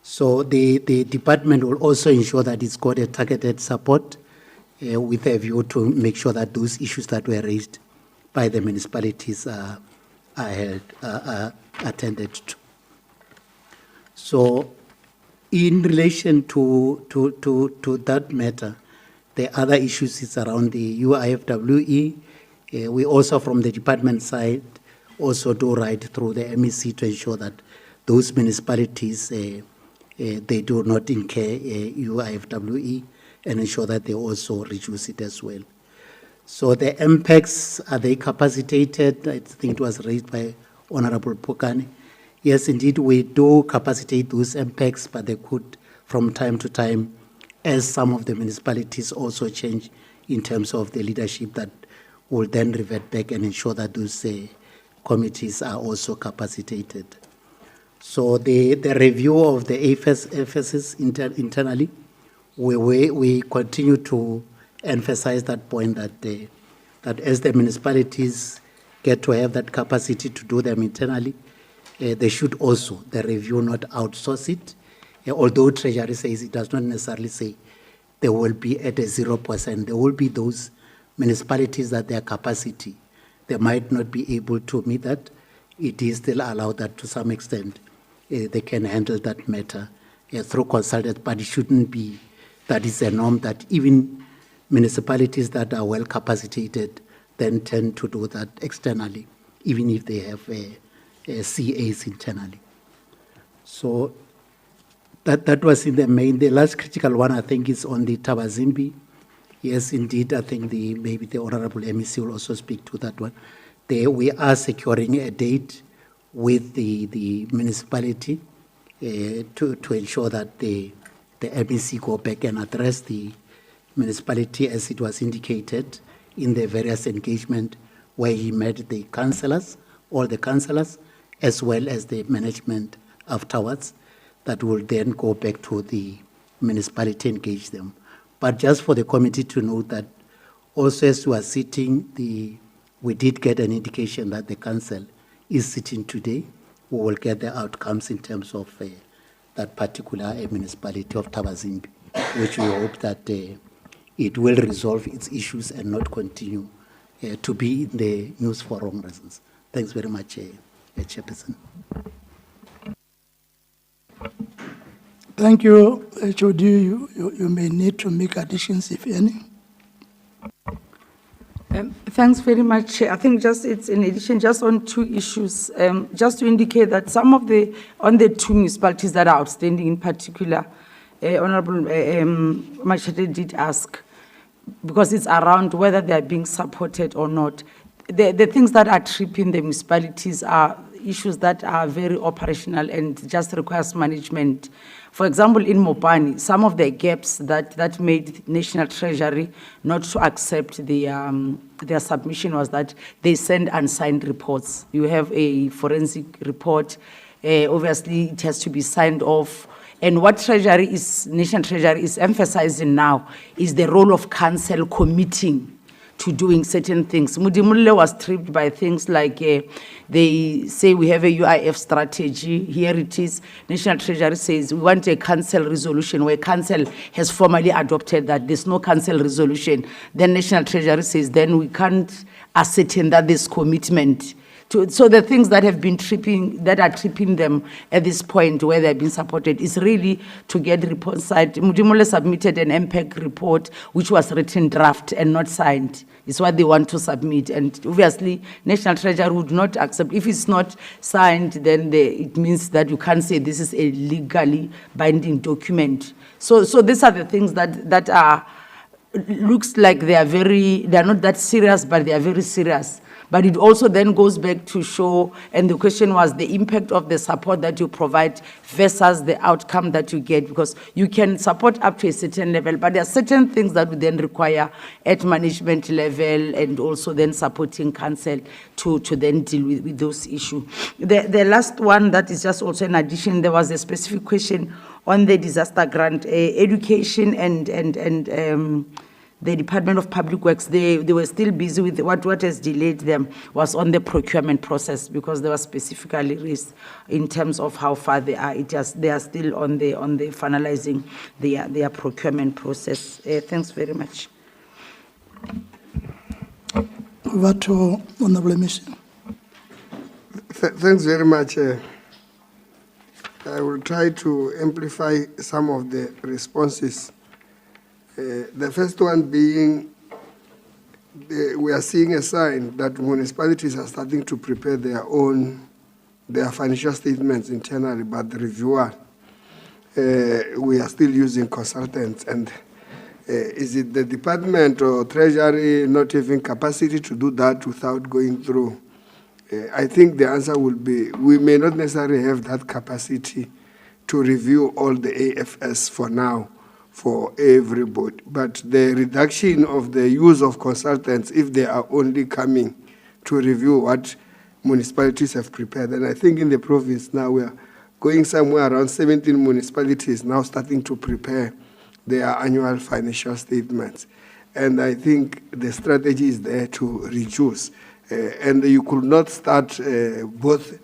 So the department will also ensure that it's got a targeted support with a view to make sure that those issues that were raised by the municipalities are attended to. So in relation to that matter, the other issues is around the UIFWE. We also, from the department side, also do right through the MEC to ensure that those municipalities, they do not incur UIFWE and ensure that they also reduce it as well. So the MPECs, are they capacitated? I think it was raised by Honorable Pokane. Yes, indeed, we do capacitate those MPECs, but they could, from time to time, as some of the municipalities also change in terms of the leadership, that will then revert back and ensure that those committees are also capacitated. So the review of the FSs internally, we continue to emphasize that point that as the municipalities get to have that capacity to do them internally, they should also, the review, not outsource it. Although Treasury says it does not necessarily say they will be at a 0%. There will be those municipalities that their capacity, they might not be able to meet that. It is still allowed that to some extent they can handle that matter through consultants, but it shouldn't be that is a norm, that even municipalities that are well capacitated then tend to do that externally, even if they have CAs internally. So that was in the main. The last critical one, I think, is on the Tabazimbi. Yes, indeed, I think maybe the Honorable MEC will also speak to that one. We are securing a date with the municipality to ensure that the MEC go back and address the municipality as it was indicated in the various engagement where he met the councillors, all the councillors, as well as the management afterwards, that will then go back to the municipality, engage them. But just for the committee to note that also as we are sitting, we did get an indication that the council is sitting today. We will get the outcomes in terms of that particular municipality of Tabazimbi, which we hope that it will resolve its issues and not continue to be in the news for wrong reasons. Thanks very much, Chairperson. Thank you, HOD. You may need to make additions, if any. Thanks very much. I think just it's in addition, just on two issues, just to indicate that some of on the two municipalities that are outstanding in particular, Honorable Machete did ask, because it's around whether they are being supported or not. The things that are tripping the municipalities are issues that are very operational and just requires management. For example, in Mopani, some of the gaps that made National Treasury not to accept their submission was that they send unsigned reports. You have a forensic report, obviously it has to be signed off. And what National Treasury is emphasizing now is the role of council committing to doing certain things. Mudimule was tripped by things like they say we have a UIF strategy. Here it is. National Treasury says we want a council resolution where council has formally adopted that. There's no council resolution. Then National Treasury says then we can't ascertain that there's commitment. So the things that have been that are tripping them at this point where they've been supported is really to get report side. Mudimole submitted an MPEG report which was written draft and not signed. It's what they want to submit. And obviously, National Treasury would not accept. If it's not signed, then it means that you can't say this is a legally binding document. So these are the things that are, looks like they're not that serious, but they are very serious. But it also then goes back to show, and the question was the impact of the support that you provide versus the outcome that you get, because you can support up to a certain level, but there are certain things that would then require at management level and also then supporting council to then deal with those issues. The last one that is just also in addition, there was a specific question on the disaster grant, education and the Department of Public Works, they were still busy with what has delayed them was on the procurement process, because they were specifically raised in terms of how far they are. They are still on the finalizing their procurement process. Thanks very much. Over to Honorable Emission. Thanks very much. I will try to amplify some of the responses. The first one being, we are seeing a sign that municipalities are starting to prepare their financial statements internally, but the reviewer, we are still using consultants. And is it the department or treasury not having capacity to do that without going through? I think the answer will be, we may not necessarily have that capacity to review all the AFS for now, for everybody. But the reduction of the use of consultants, if they are only coming to review what municipalities have prepared, and I think in the province now we are going somewhere around 17 municipalities now starting to prepare their annual financial statements. And I think the strategy is there to reduce. And you could not start both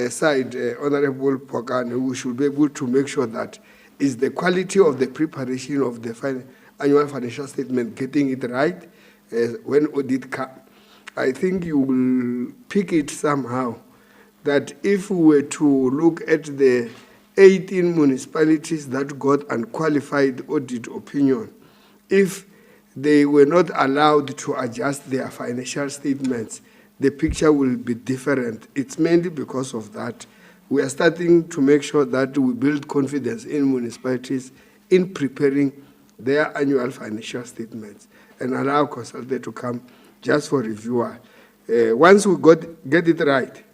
sides, Honorable Pokane, we should be able to make sure that is the quality of the preparation of the annual financial statement getting it right when audit comes. I think you will pick it somehow that if we were to look at the 18 municipalities that got unqualified audit opinion, if they were not allowed to adjust their financial statements, the picture will be different. It's mainly because of that. We are starting to make sure that we build confidence in municipalities in preparing their annual financial statements and allow consultants to come just for reviewer. Once we get it right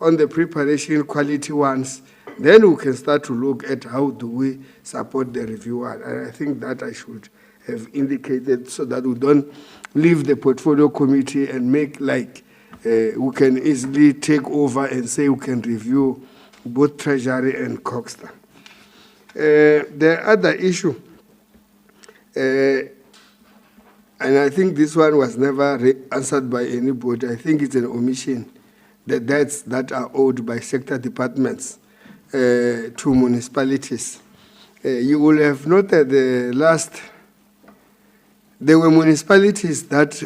on the preparation quality ones, then we can start to look at how do we support the reviewer. And I think that I should have indicated so that we don't leave the portfolio committee and make like we can easily take over and say we can review both Treasury and CoGHSTA. The other issue And I think this one was never answered by anybody. I think it's an omission, the debts that are owed by sector departments to municipalities. You will have noted there were municipalities that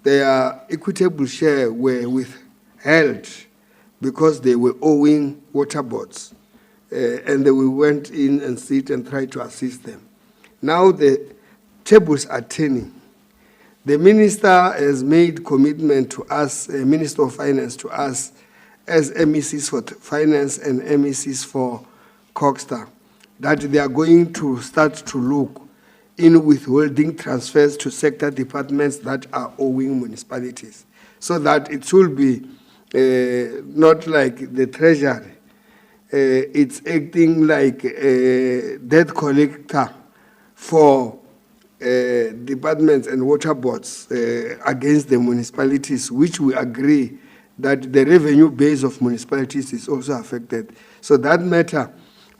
their equitable share were withheld because they were owing water boards. And we went in and sit and try to assist them. Now the tables are turning. The minister has made commitment to us, Minister of Finance to us, as MECs for Finance and MECs for CoGHSTA, that they are going to start to look in withholding transfers to sector departments that are owing municipalities, so that it will be not like the treasury. It's acting like a debt collector for departments and water boards against the municipalities, which we agree that the revenue base of municipalities is also affected. So that matter.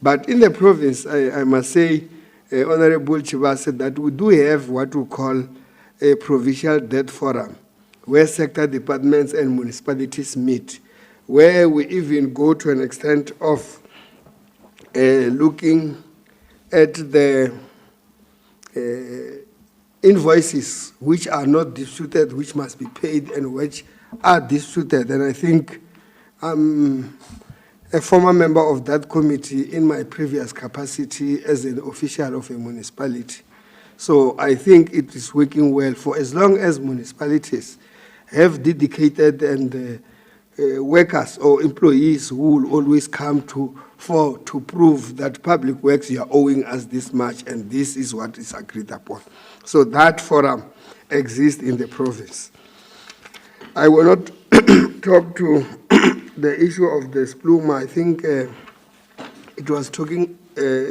But in the province, I must say, Honorable Chiba said that we do have what we call a provincial debt forum, where sector departments and municipalities meet, where we even go to an extent of looking at the invoices which are not disputed, which must be paid, and which are disputed. And I think I'm a former member of that committee in my previous capacity as an official of a municipality. So I think it is working well for as long as municipalities have dedicated and workers or employees who will always come to prove that public works, you are owing us this much and this is what is agreed upon. So that forum exists in the province. I will not talk to the issue of the spluma. I think it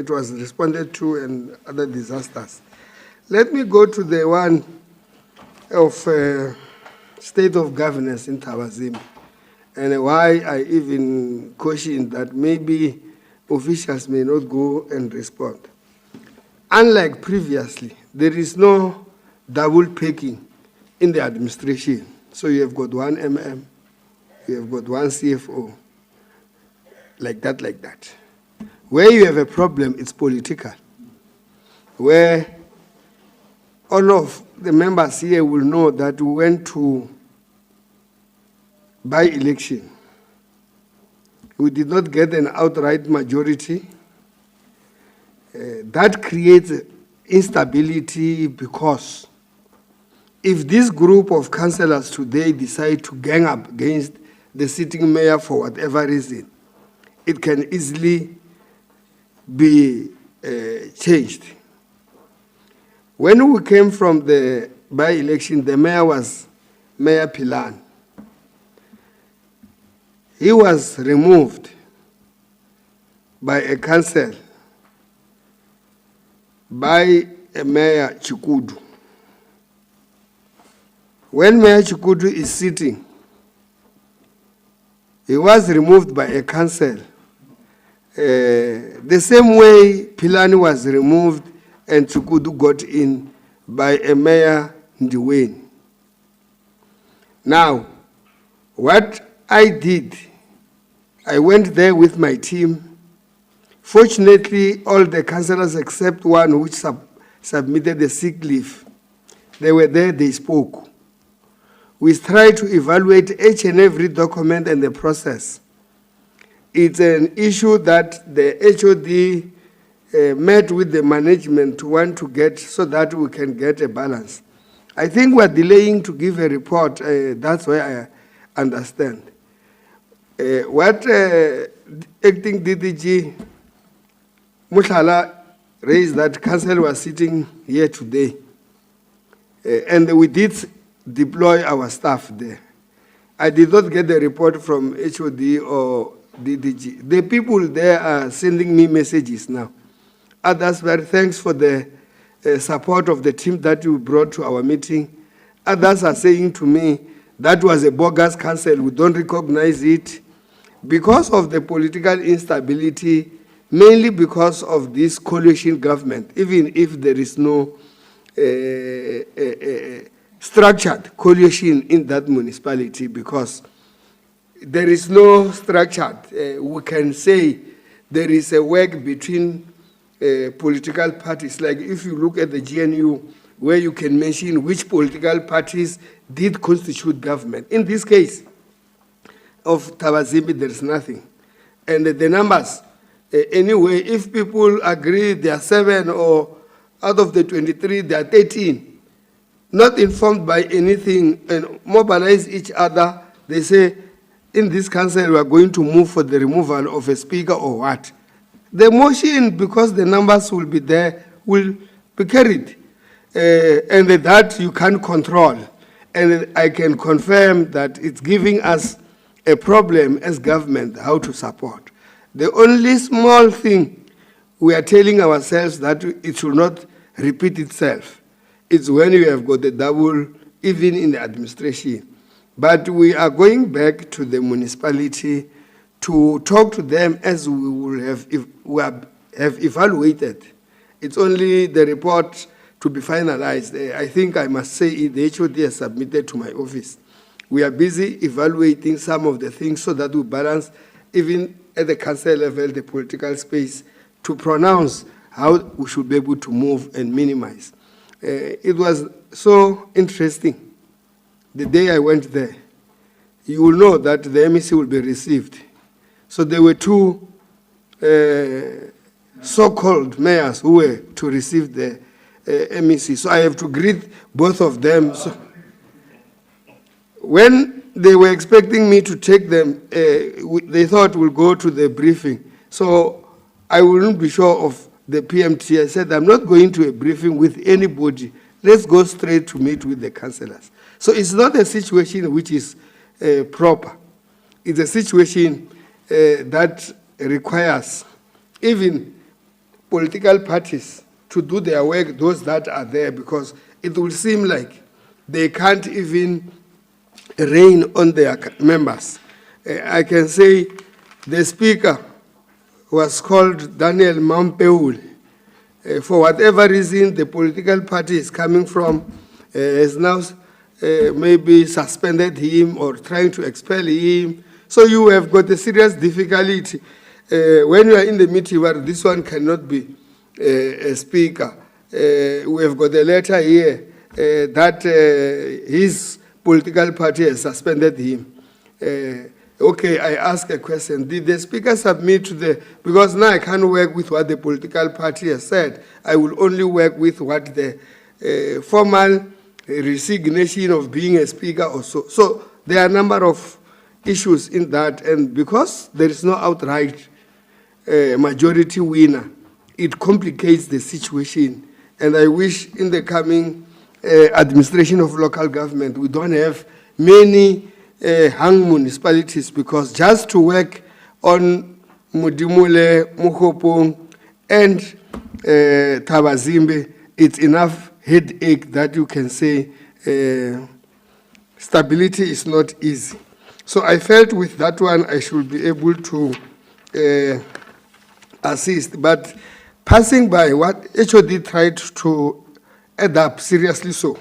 was responded to and other disasters. Let me go to the one of state of governance in Tabazimbi, and why I even cautioned that maybe officials may not go and respond. Unlike previously, there is no double packing in the administration. So you have got one MM, you have got one CFO, like that. Where you have a problem, it's political. Where all of the members here will know that we went to by-election. We did not get an outright majority. That creates instability, because if this group of councillors today decide to gang up against the sitting mayor for whatever reason, it can easily be changed. When we came from the by-election, the mayor was Mayor Pilan. He was removed by a council by a Mayor Chikudu. When Mayor Chikudu is sitting, he was removed by a council. The same way Pilani was removed and Chikudu got in by a Mayor Ndiweni. Now, what I did, I went there with my team. Fortunately, all the councillors except one which submitted the sick leave, they were there, they spoke. We tried to evaluate each and every document and the process. It's an issue that the HOD met with the management to want to get so that we can get a balance. I think we're delaying to give a report. That's why I understand. What acting DDG Mushala raised, that council was sitting here today, and we did deploy our staff there. I did not get the report from HOD or DDG. The people there are sending me messages now. Others were thanks for the support of the team that you brought to our meeting. Others are saying to me, that was a bogus council, we don't recognize it. Because of the political instability, mainly because of this coalition government, even if there is no structured coalition in that municipality, because there is no structured, we can say there is a work between political parties. Like if you look at the GNU, where you can mention which political parties did constitute government. In this case of Tabazimbi, there is nothing. And the numbers, anyway, if people agree they are 7 or out of the 23, they are 13, not informed by anything and mobilize each other, they say, in this council, we are going to move for the removal of a speaker or what. The motion, because the numbers will be there, will be carried. And that you can't control. And I can confirm that it's giving us a problem as government, how to support. The only small thing we are telling ourselves that it should not repeat itself. It's when you have got the double, even in the administration. But we are going back to the municipality to talk to them as we will have, if we have evaluated. It's only the report to be finalized. I think I must say the HOD has submitted to my office. We are busy evaluating some of the things so that we balance, even at the council level, the political space to pronounce how we should be able to move and minimize. It was so interesting. The day I went there, you will know that the MEC will be received. So there were 2 so-called mayors who were to receive the MEC. So I have to greet both of them. So when they were expecting me to take them, they thought we'll go to the briefing. So I wouldn't be sure of the PMT. I said, I'm not going to a briefing with anybody. Let's go straight to meet with the councillors. So it's not a situation which is proper. It's a situation that requires even political parties to do their work, those that are there, because it will seem like they can't even reign on their members. I can say the speaker was called Daniel Mampeul. For whatever reason the political party is coming from has now maybe suspended him or trying to expel him. So you have got a serious difficulty when you are in the meeting where this one cannot be a speaker. We have got a letter here that his political party has suspended him. Okay, I ask a question. Did the speaker submit to the, because now I can't work with what the political party has said. I will only work with what the formal resignation of being a speaker or so. So there are a number of issues in that, and because there is no outright majority winner, it complicates the situation. And I wish in the coming administration of local government, we don't have many hung municipalities, because just to work on Mudimule, Mukopong, and Tabazimbi, it's enough headache that you can say stability is not easy. So I felt with that one I should be able to assist. But passing by what HOD tried to add up seriously so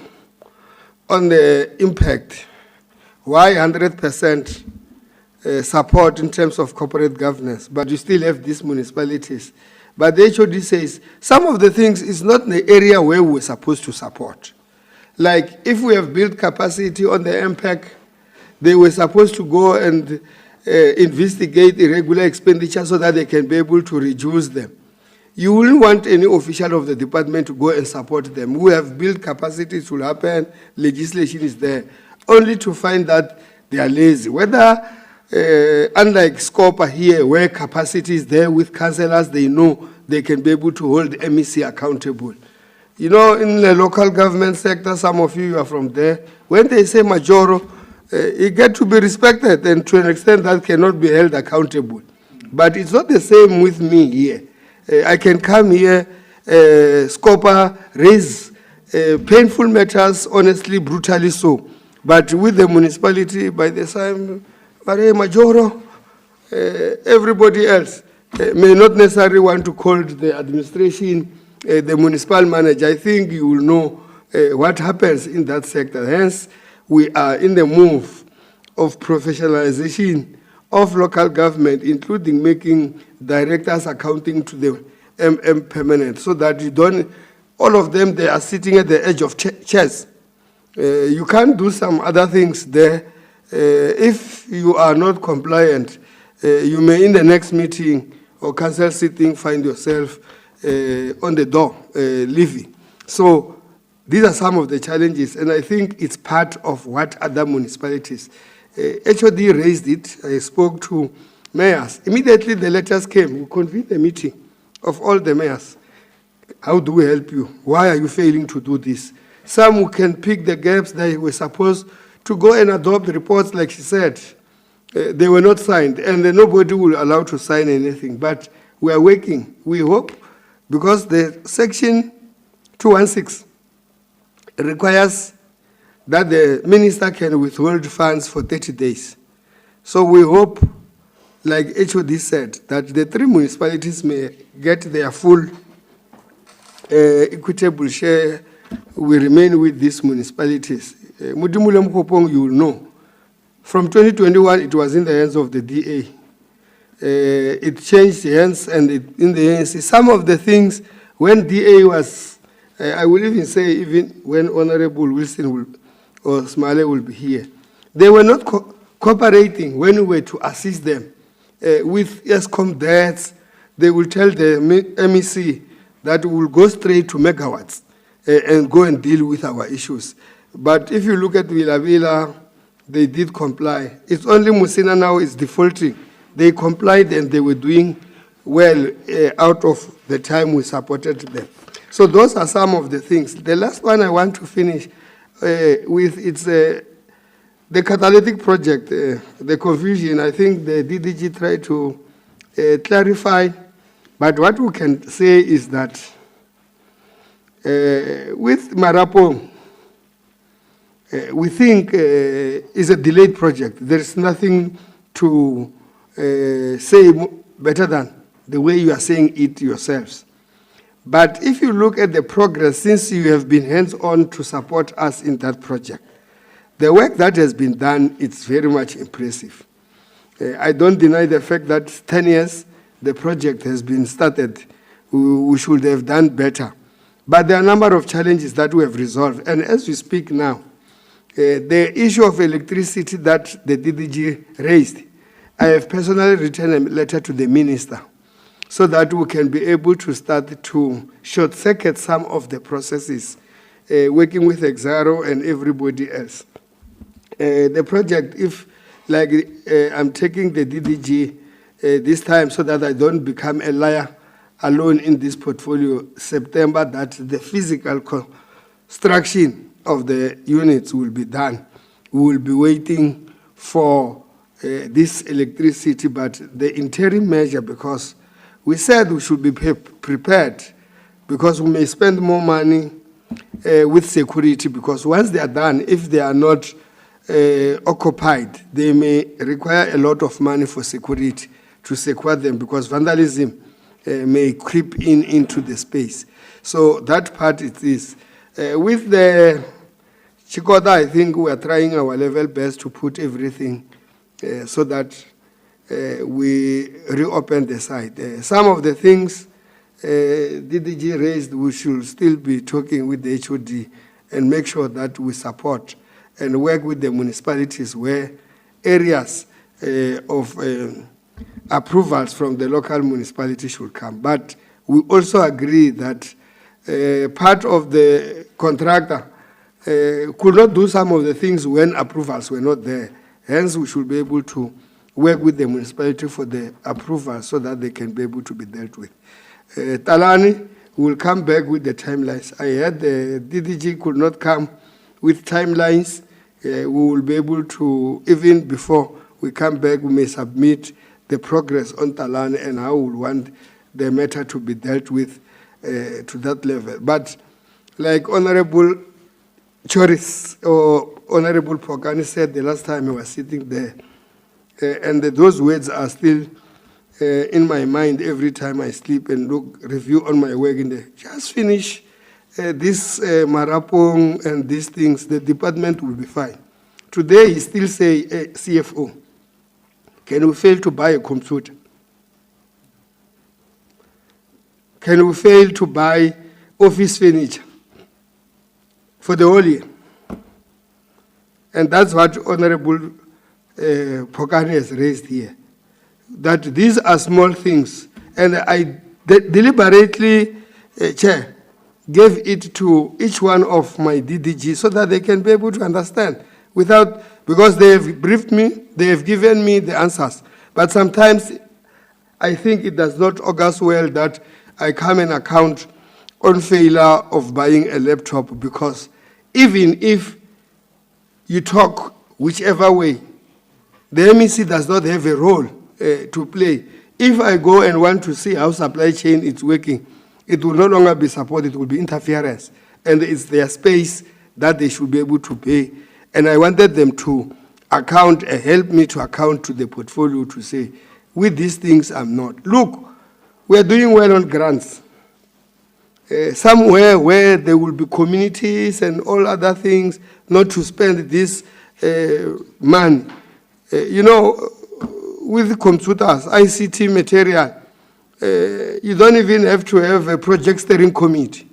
on the impact, why 100% support in terms of corporate governance, but you still have these municipalities. But the HOD says some of the things is not in the area where we're supposed to support. Like if we have built capacity on the MPEC, they were supposed to go and investigate irregular expenditure so that they can be able to reduce them. You wouldn't want any official of the department to go and support them. We have built capacity, it will happen, legislation is there, only to find that they are lazy. Whether, unlike Scopa here, where capacity is there with councillors, they know they can be able to hold MEC accountable. You know, in the local government sector, some of you are from there, when they say majoro, it gets to be respected, and to an extent that cannot be held accountable. But it's not the same with me here. I can come here, Scopa, raise painful matters, honestly, brutally so. But with the municipality, by the time, Majoro, everybody else, may not necessarily want to call the administration, the municipal manager. I think you will know what happens in that sector. Hence, we are in the move of professionalization of local government, including making directors accounting to the MM permanent, so that you don't, all of them, they are sitting at the edge of chairs. You can't do some other things there. If you are not compliant, you may in the next meeting or council sitting find yourself on the door, leaving. So these are some of the challenges, and I think it's part of what other municipalities. HOD raised it. I spoke to mayors. Immediately the letters came. We convened a meeting of all the mayors. How do we help you? Why are you failing to do this? Some who can pick the gaps that were supposed to go and adopt the reports, like she said. They were not signed, and nobody will allow to sign anything. But we are working. We hope, because the section 216 requires that the minister can withhold funds for 30 days. So we hope, like HOD said, that the 3 municipalities may get their full equitable share. We remain with these municipalities. Mudimule Mkopong, you will know, from 2021, it was in the hands of the DA. It changed hands, and in the ANC, some of the things, when DA was, I will even say, even when Honorable Wilson will, or Smale will be here, they were not cooperating when we were to assist them. With ESCOM debts, they will tell the MEC that we will go straight to megawatts and go and deal with our issues. But if you look at Vila Vila, they did comply. It's only Musina now is defaulting. They complied and they were doing well out of the time we supported them. So those are some of the things. The last one I want to finish with, it's the catalytic project, the confusion. I think the DDG tried to clarify, but what we can say is that with Marapo, we think is a delayed project. There is nothing to say better than the way you are saying it yourselves. But if you look at the progress since you have been hands-on to support us in that project, the work that has been done, it's very much impressive. I don't deny the fact that 10 years the project has been started. We should have done better. But there are a number of challenges that we have resolved. And as we speak now, the issue of electricity that the DDG raised, I have personally written a letter to the minister so that we can be able to start to short-circuit some of the processes, working with Exaro and everybody else. The project, if like I'm taking the DDG this time so that I don't become a liar alone in this portfolio, September, that the physical construction of the units will be done. We will be waiting for this electricity, but the interim measure, because we said we should be prepared, because we may spend more money with security, because once they are done, if they are not occupied, they may require a lot of money for security to secure them, because vandalism may creep into the space. So that part it is. With the Chikoda, I think we are trying our level best to put everything so that we reopen the site. Some of the things DDG raised, we should still be talking with the HOD and make sure that we support and work with the municipalities where areas of approvals from the local municipality should come. But we also agree that part of the contractor could not do some of the things when approvals were not there. Hence, we should be able to work with the municipality for the approval so that they can be able to be dealt with. Talani will come back with the timelines. I heard the DDG could not come with timelines. We will be able to, even before we come back, we may submit the progress on Talani and how we want the matter to be dealt with to that level. But like Honorable Choris or Honorable Pokani said the last time I was sitting there, and those words are still in my mind every time I sleep and review on my work in there. Just finish this Marapong and these things, the department will be fine. Today, he still say, CFO, can we fail to buy a computer? Can we fail to buy office furniture for the whole year? And that's what Honorable Pokani has raised here, that these are small things. And I deliberately, Chair, gave it to each one of my DDG so that they can be able to understand because they have briefed me, they have given me the answers. But sometimes I think it does not augur well that I come and account on failure of buying a laptop, because even if you talk whichever way, the MEC does not have a role to play. If I go and want to see how supply chain is working, it will no longer be support, it will be interference. And it's their space that they should be able to pay. And I wanted them to help me to account to the portfolio to say, with these things, I'm not. Look, we are doing well on grants. Somewhere where there will be communities and all other things, not to spend this money. With computers, ICT material, you don't even have to have a project steering committee.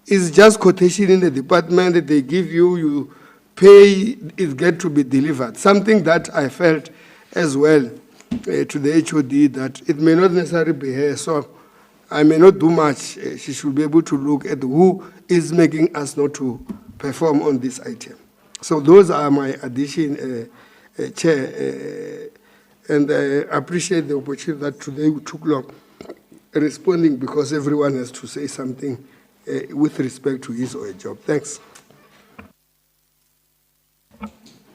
It's just quotation in the department that they give you, you pay, it get to be delivered. Something that I felt as well to the HOD, that it may not necessarily be her, so I may not do much. She should be able to look at who is making us not to perform on this item. So those are my addition, Chair, and I appreciate the opportunity that today we took long responding, because everyone has to say something with respect to his or her job. Thanks.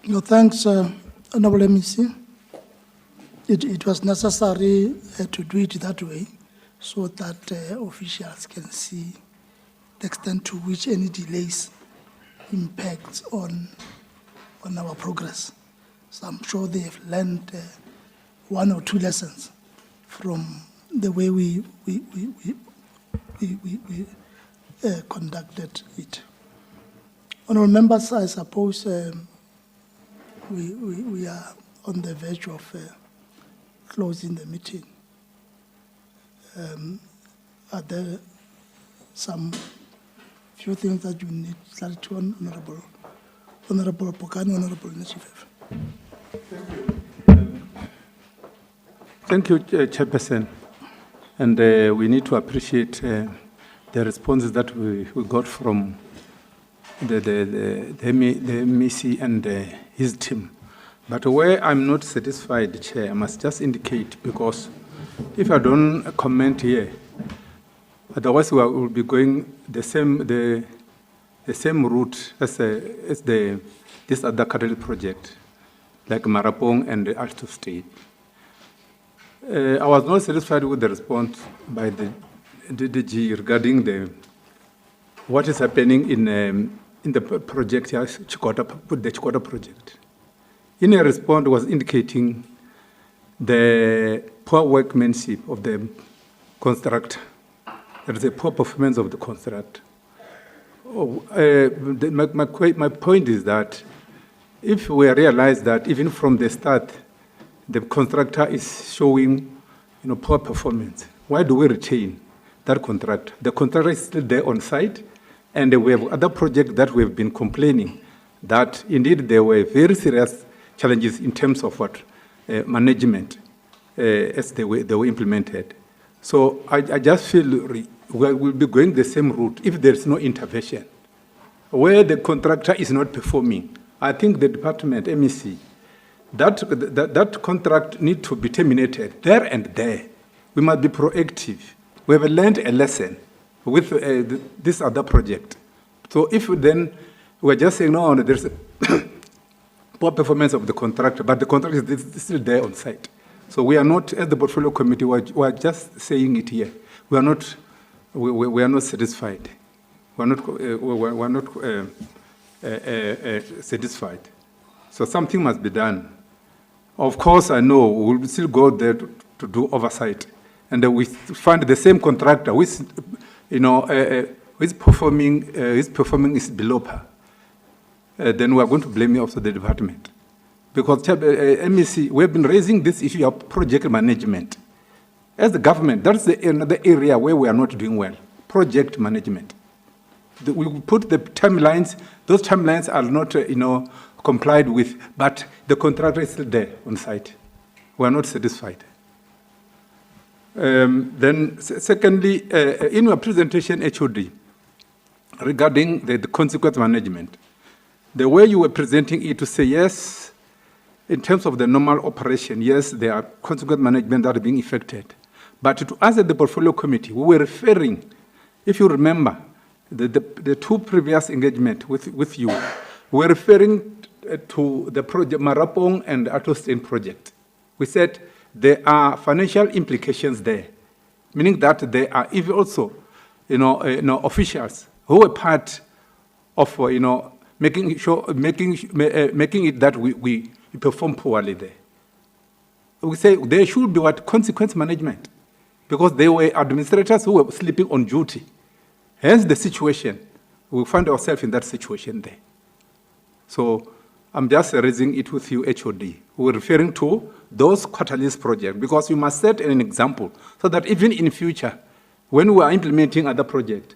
No, thanks, Honorable MEC. It was necessary to do it that way so that officials can see the extent to which any delays impact on our progress. So I'm sure they have learned one or two lessons from the way we conducted it. Honourable members, I suppose we are on the verge of closing the meeting. Are there some few things that you need clarity on, Honourable Pokani, Honourable Nechifefe? Thank you, Chairperson. And we need to appreciate the responses that we got from the MEC and his team. But where I'm not satisfied, Chair, I must just indicate, because if I don't comment here, otherwise we will be going the same route as this other capital project, like Marapong and the Alto State. I was not satisfied with the response by the DDG regarding what is happening in the project, the Chikota project. In a response, it was indicating the poor workmanship of the constructor. There is a poor performance of the constructor. My point is that if we realize that even from the start, the contractor is showing, poor performance, why do we retain that contractor? The contractor is still there on site, and we have other projects that we have been complaining that indeed there were very serious challenges in terms of management as they were implemented. So I just feel we'll be going the same route if there is no intervention. Where the contractor is not performing, I think the department, MEC, that contract needs to be terminated there and there. We must be proactive. We have learned a lesson with this other project. So if then we're just saying, no, there's a poor performance of the contractor, but the contractor is still there on site. So we are not, as the portfolio committee, we are just saying it here. We are not satisfied. We are not satisfied. So something must be done. Of course, I know we'll still go there to do oversight. And we find the same contractor who is, who is performing is below par. Then we are going to blame you also the department. Because MEC, we have been raising this issue of project management. As the government, that's another area where we are not doing well, project management. We put the timelines, those timelines are not, complied with, but the contractor is still there on site. We are not satisfied. Then, secondly, in your presentation, HOD, regarding the consequence management, the way you were presenting it to say, yes, in terms of the normal operation, yes, there are consequence management that are being effected. But to us at the portfolio committee, we were referring, if you remember, the two previous engagements with you, we were referring to the project Marapong and Atostain project. We said there are financial implications there, meaning that there are even also, officials who are part of, making it that we perform poorly there. We say there should be what consequence management, because they were administrators who were sleeping on duty. Hence the situation, we find ourselves in that situation there. So I'm just raising it with you, HOD. We're referring to those catalyst projects, because we must set an example so that even in future, when we are implementing other projects,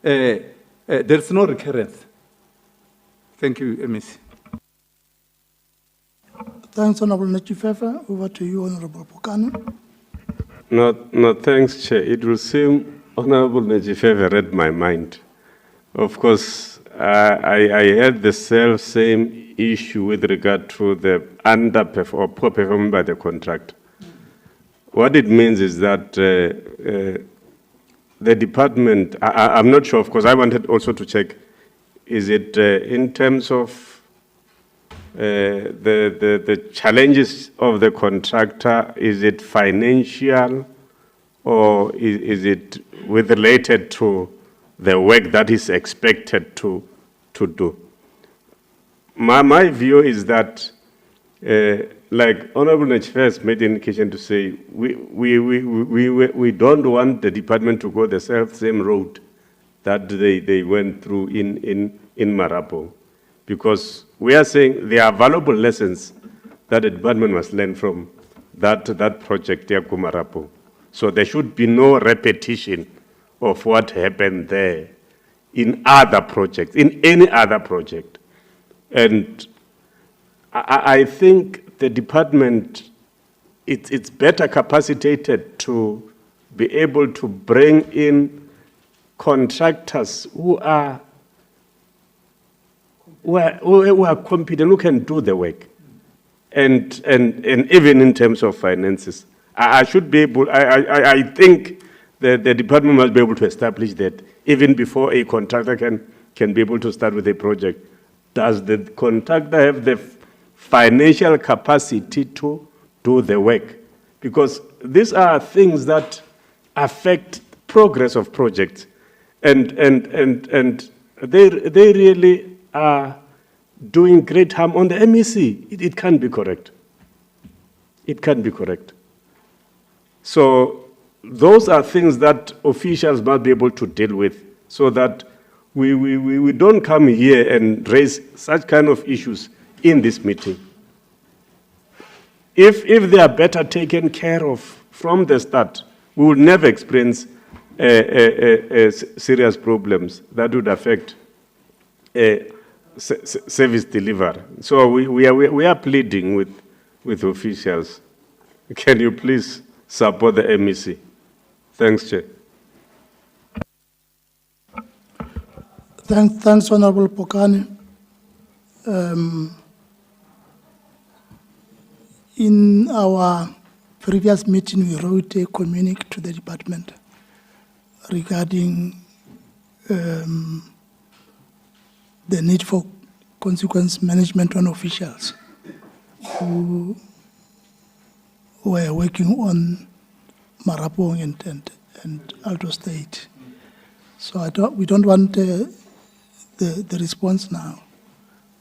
there's no recurrence. Thank you, MEC. Thanks, Honorable Nechifefe. Over to you, Honorable Pokano. No, thanks, Chair. It will seem Honorable Nechifefe read my mind. Of course, I had the same issue with regard to the or poor performance by the contractor. What it means is that the department, I'm not sure, of course, I wanted also to check, is it in terms of the challenges of the contractor, is it financial, or is it related to the work that is expected to do? My view is that, like Honorable Nechifefe made indication to say, we don't want the department to go the same road that they went through in Marapo, because we are saying there are valuable lessons that the department must learn from that project, Marapo. So there should be no repetition of what happened there in other projects, in any other project. And I think the department, it's better capacitated to be able to bring in contractors who are competent, who can do the work, and even in terms of finances. I should be able, I think the department must be able to establish that even before a contractor can be able to start with a project. Does the contractor have the financial capacity to do the work? Because these are things that affect progress of projects, and they really are doing great harm on the MEC. It can't be correct. It can't be correct. So those are things that officials must be able to deal with, so that we don't come here and raise such kind of issues in this meeting. If they are better taken care of from the start, we will never experience serious problems that would affect service delivery. So we are pleading with officials. Can you please support the MEC? Thanks, Chair. Thanks, Honorable Pokani. In our previous meeting, we wrote a communique to the department regarding the need for consequence management on officials who were working on Marapong and Alto State. So we don't want the response now.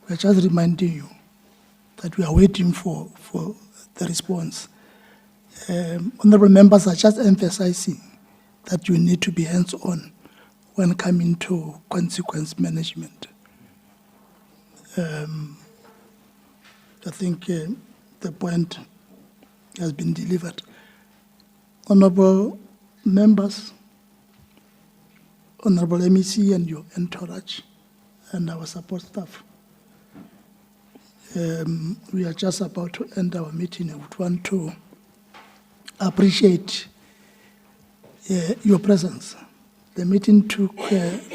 We're just reminding you that we are waiting for the response. Honorable members are just emphasizing that you need to be hands-on when coming to consequence management. I think the point has been delivered. Honorable members, Honorable MEC and your entourage, and our support staff. We are just about to end our meeting. I would want to appreciate your presence. The meeting took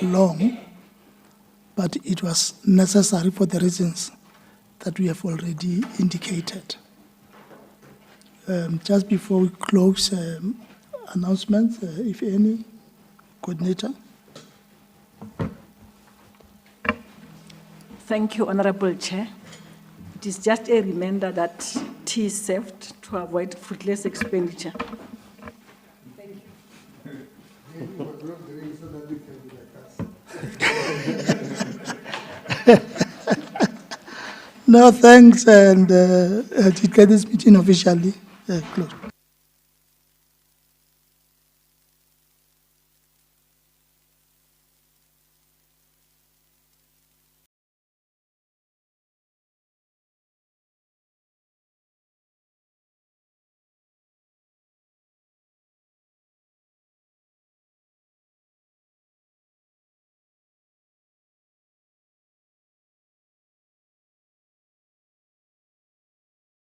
long, but it was necessary for the reasons that we have already indicated. Just before we close, announcements, if any, coordinator. Thank you, Honorable Chair. It is just a reminder that tea is served to avoid fruitless expenditure. Thank you. No, thanks, and declare this meeting officially closed.